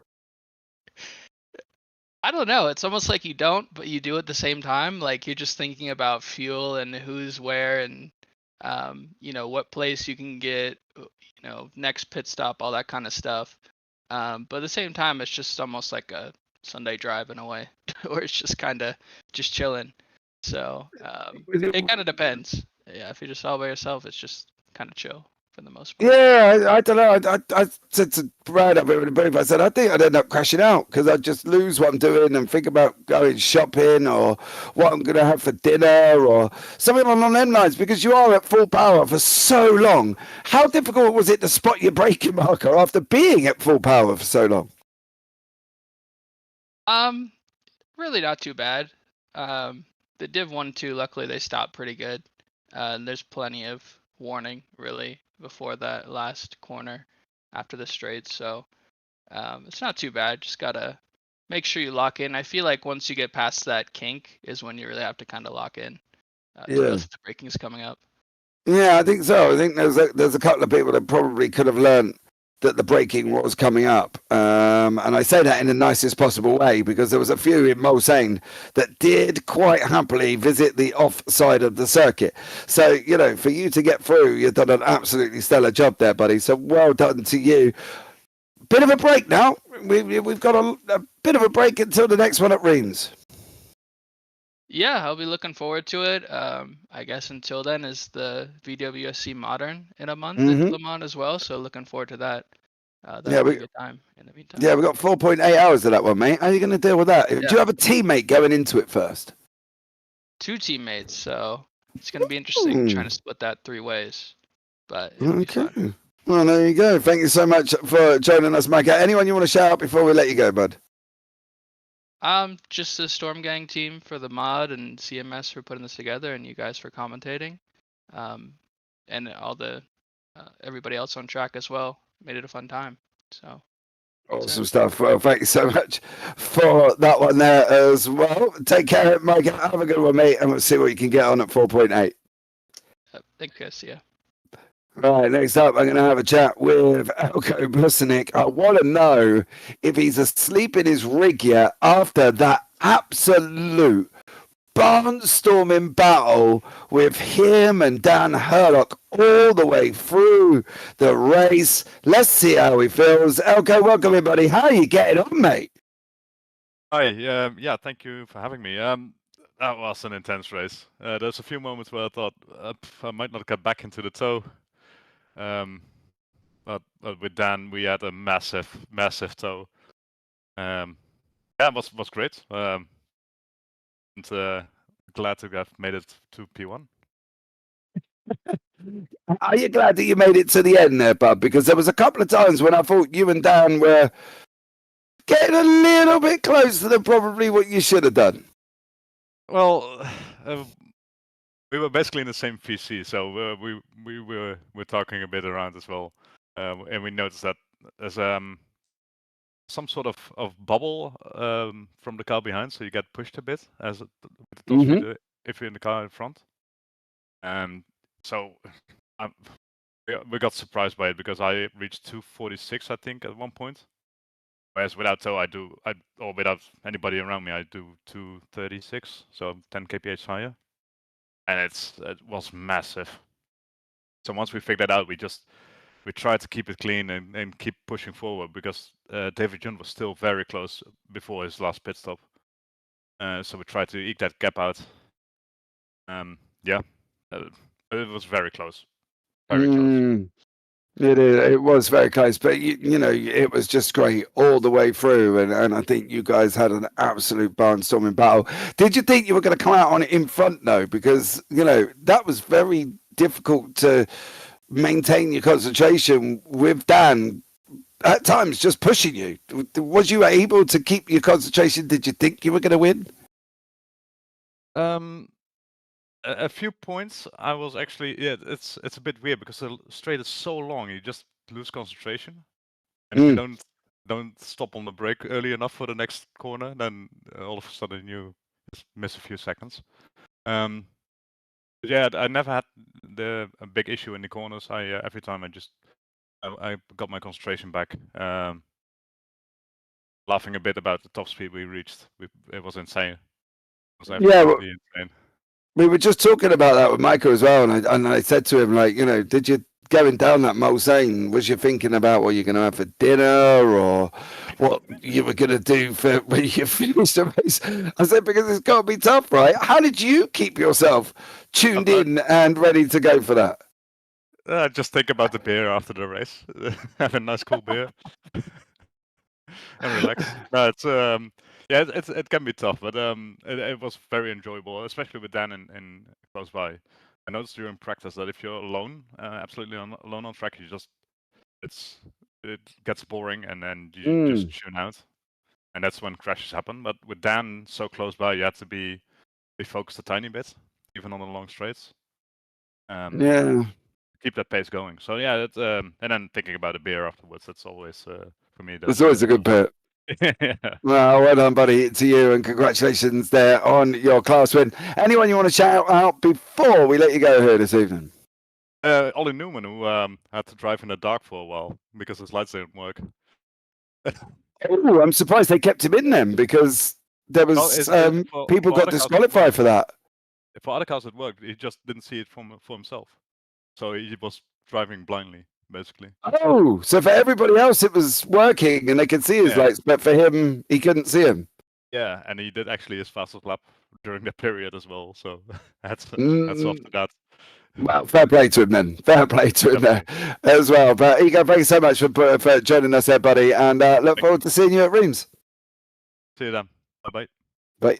I don't know. It's almost like you don't, but you do at the same time. Like you're just thinking about fuel and who's where and what place you can get, next pit stop, all that kind of stuff. But at the same time, it's just almost like a Sunday drive in a way, or it's just kind of just chilling. So it kind of depends. Yeah, if you're just all by yourself, it's just kind of chill for the most part. Yeah, I don't know. I said to Brad up in the booth, I said, I think I'd end up crashing out because I'd just lose what I'm doing and think about going shopping or what I'm going to have for dinner or something along them lines because you are at full power for so long. How difficult was it to spot your braking marker after being at full power for so long? Really not too bad. The Div 1, 2, luckily they stopped pretty good. And there's plenty of warning, really, before that last corner after the straight, so it's not too bad. Just gotta make sure you lock in. I feel like once you get past that kink is when you really have to kind of lock in. The braking's coming up. Yeah, I think so. I think there's a couple of people that probably could have learned that the braking was coming up. And I say that in the nicest possible way because there was a few in Mulsanne that did quite happily visit the off side of the circuit. So, for you to get through, you've done an absolutely stellar job there, buddy. So well done to you. Bit of a break now. We've got a bit of a break until the next one at Reims. Yeah, I'll be looking forward to it. I guess until then is the VWSC Modern in a month in Le Mans as well. So looking forward to that. That'll be a good time in the meantime. Yeah, we've got 4.8 hours of that one, mate. How are you going to deal with that? Yeah. Do you have a teammate going into it first? 2 teammates, so it's going to be interesting trying to split that 3 ways. But okay. Well, there you go. Thank you so much for joining us, Micah. Anyone you want to shout out before we let you go, bud? Just the Storm Gang team for the mod and CMS for putting this together, and you guys for commentating, and all the everybody else on track as well. Made it a fun time. So awesome stuff. Well, thank you so much for that one there as well. Take care, Mike. Have a good one, mate, and we'll see what you can get on at 4.8. Thanks, guys. See ya. Right, next up, I'm going to have a chat with Elko Blusnik. I want to know if he's asleep in his rig yet after that absolute barnstorming battle with him and Dan Herlock all the way through the race. Let's see how he feels. Elko, welcome everybody. How are you getting on, mate? Hi, yeah, thank you for having me. That was an intense race. There's a few moments where I thought I might not get back into the tow. But with Dan, we had a massive tow. Yeah, it was great. And glad to have made it to P1. Are you glad that you made it to the end there, bud? Because there was a couple of times when I thought you and Dan were getting a little bit closer than probably what you should have done. Well, we were basically in the same VC, so we were talking a bit around as well, and we noticed that there's some sort of bubble from the car behind, so you get pushed a bit as with the top speed, if you're in the car in front. So we got surprised by it because I reached 246, I think, at one point. Whereas without tow, or without anybody around me, I do 236, so 10 kph higher, and it was massive. So once we figured that out, we tried to keep it clean and keep pushing forward because David Jun was still very close before his last pit stop. So we tried to eke that gap out. Yeah, it was very close. Very close. It was very close, but you know, it was just great all the way through, and I think you guys had an absolute barnstorming battle. Did you think you were going to come out on it in front though? Because you know that was very difficult to maintain your concentration with Dan at times just pushing you. Was you able to keep your concentration? Did you think you were going to win? A few points I was actually, yeah, it's a bit weird because the straight is so long, you just lose concentration, and if you don't stop on the brake early enough for the next corner, then all of a sudden you just miss a few seconds. But yeah, I never had a big issue in the corners. Every time I got my concentration back. Laughing a bit about the top speed we reached, it was insane. It was absolutely insane. We were just talking about that with Michael as well, and I said to him, like, you know, did you going down that Mulsanne, was you thinking about what you're going to have for dinner or what you were going to do for when you finished the race? I said, because it's got to be tough, right? How did you keep yourself tuned in and ready to go for that? Just think about the beer after the race. Have a nice cool beer and relax. No, yeah, it can be tough, but it was very enjoyable, especially with Dan in close by. I noticed during practice that if you're alone, absolutely alone on track, it gets boring, and then you just tune out, and that's when crashes happen. But with Dan so close by, you had to be focused a tiny bit, even on the long straights. Keep that pace going. So yeah, and then thinking about a beer afterwards, that's always for me. It's always a good bit. Yeah. Well done, buddy, to you, and congratulations there on your class win. Anyone you want to shout out before we let you go here this evening? Ollie Newman, who had to drive in the dark for a while because his lights didn't work. Oh, I'm surprised they kept him in then, because there was people got disqualified for that. For other cars it worked, he just didn't see it for himself, so he was driving blindly. Basically. Oh, so for everybody else it was working and they could see his lights, but for him he couldn't see him. Yeah, and he did actually his fastest lap during that period as well. So that's off to that. Well, fair play to him then. Fair play to him there as well. But Igor, thank you so much for joining us there, buddy, and look forward to seeing you at Reims. See you then. Bye-bye. Bye.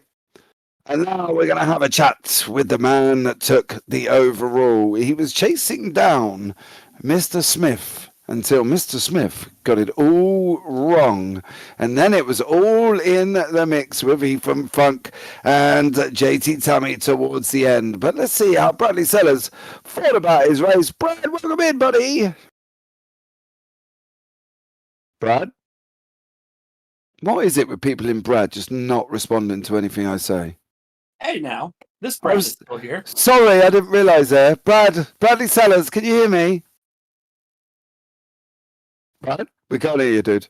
And now we're going to have a chat with the man that took the overall. He was chasing down Mr. Smith until Mr. Smith got it all wrong. And then it was all in the mix with Ethan Funk and JT Tummy towards the end. But let's see how Bradley Sellers thought about his race. Brad, welcome in, buddy. Brad? What is it with people in Brad just not responding to anything I say? Hey now, this Brad is still here. Sorry, I didn't realise there. Bradley Sellers, can you hear me? Brad? We can't hear you, dude.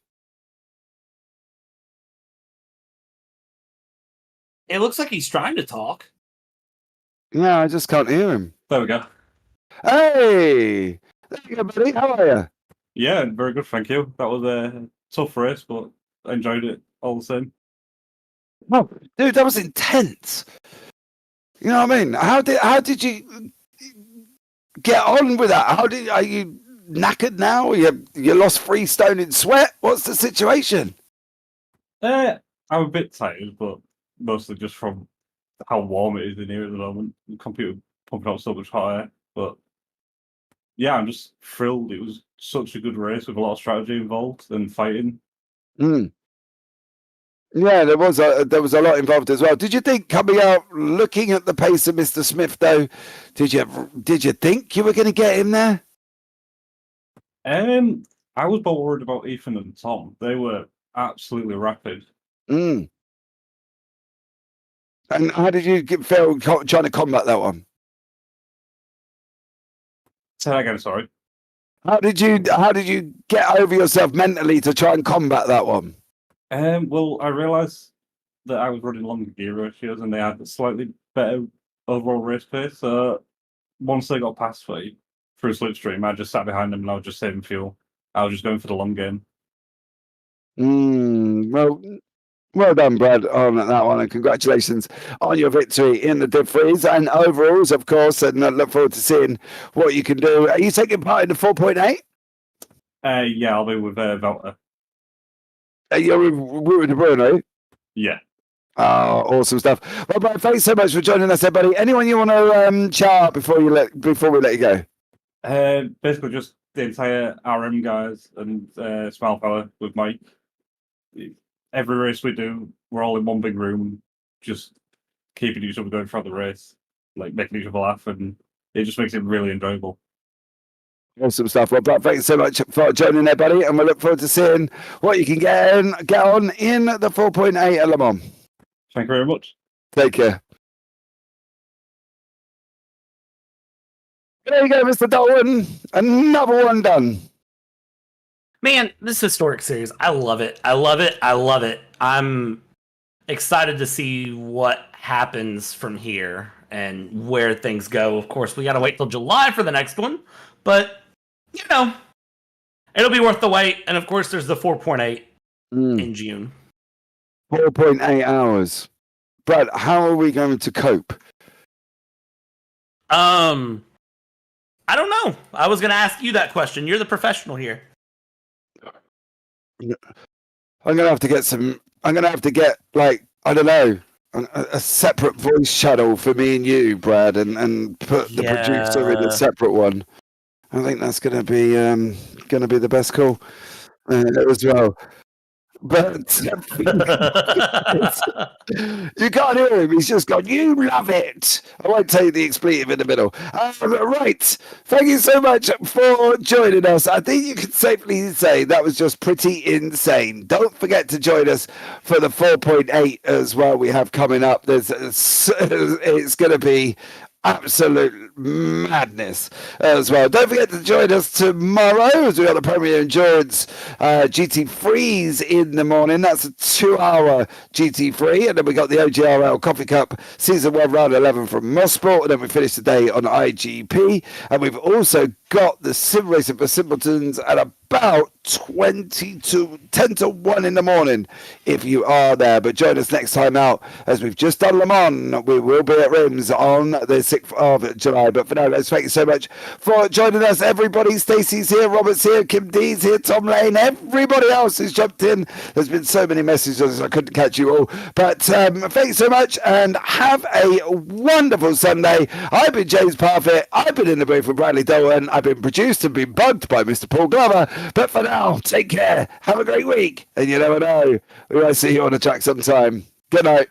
It looks like he's trying to talk. Yeah, I just can't hear him. There we go. Hey! There you go, buddy. How are you? Yeah, very good, thank you. That was a tough race, but I enjoyed it all the same. Oh, dude, that was intense. You know what I mean? How did you get on with that? Are you knackered now? You lost 3 stone in sweat? What's the situation? I'm a bit tired, but mostly just from how warm it is in here at the moment. The computer pumping out so much hot air. But yeah, I'm just thrilled. It was such a good race with a lot of strategy involved and fighting. Mm. Yeah, there was a lot involved as well. Did you think coming out, looking at the pace of Mr. Smith, though, did you think you were going to get him there? I was more worried about Ethan and Tom. They were absolutely rapid. Mm. And how did you feel trying to combat that one? Say that again, sorry. How did you get over yourself mentally to try and combat that one? Well, I realised that I was running longer gear ratios and they had a slightly better overall race pace. So once they got past me through slipstream, I just sat behind them and I was just saving fuel. I was just going for the long game. Well done, Brad, on that one, and congratulations on your victory in the Div Freeze and overalls, of course, and I look forward to seeing what you can do. Are you taking part in the 4.8? Yeah, I'll be with Velta. You're with De Bruno? Yeah. Oh, awesome stuff. Well, Brad, thanks so much for joining us, everybody. Anyone you want to chat up before we let you go? Basically just the entire RM guys and Smile Fella with Mike. Every race we do, we're all in one big room, just keeping each other going throughout the race, like making each other laugh, and it just makes it really enjoyable. Awesome stuff. Well, Brad, thanks so much for joining there, buddy, and we look forward to seeing what you can get on in the 4.8 at Le Mans. Thank you very much. Take care. There you go, Mr. Dalton. Another one done. Man, this historic series, I love it. I love it. I love it. I'm excited to see what happens from here and where things go. Of course, we got to wait till July for the next one, but, you know, it'll be worth the wait. And, of course, there's the 4.8 in June. 4.8 hours. Brad, how are we going to cope? I don't know. I was going to ask you that question. You're the professional here. I'm gonna have to get like, I don't know, a separate voice channel for me and you, Brad, and put the producer in a separate one. I think that's gonna be the best call as well. But you can't hear him. He's just gone, you love it. I won't tell you the expletive in the middle. Right. Thank you so much for joining us. I think you can safely say that was just pretty insane. Don't forget to join us for the 4.8 as well we have coming up. It's going to be absolute madness as well. Don't forget to join us tomorrow as we got the Premier Endurance GT Freeze in the morning. That's a 2-hour GT Free, and then we got the OGRL Coffee Cup Season 1 Round 11 from Motorsport, and then we finish the day on IGP, and we've also got the Sim Racing for Simpletons at about 10 to 1 in the morning if you are there. But join us next time out, as we've just done Le Mans. We will be at Rims on the 6th of July. But for now, let's thank you so much for joining us, everybody. Stacey's here, Robert's here, Kim D's here, Tom Lane, everybody else who's jumped in. There's been so many messages, I couldn't catch you all. But thanks so much, and have a wonderful Sunday. I've been James Parfitt. I've been in the booth with Bradley Dolan. I've been produced and been bugged by Mr. Paul Glover. But for now, take care. Have a great week. And you never know, we might see you on the track sometime. Good night.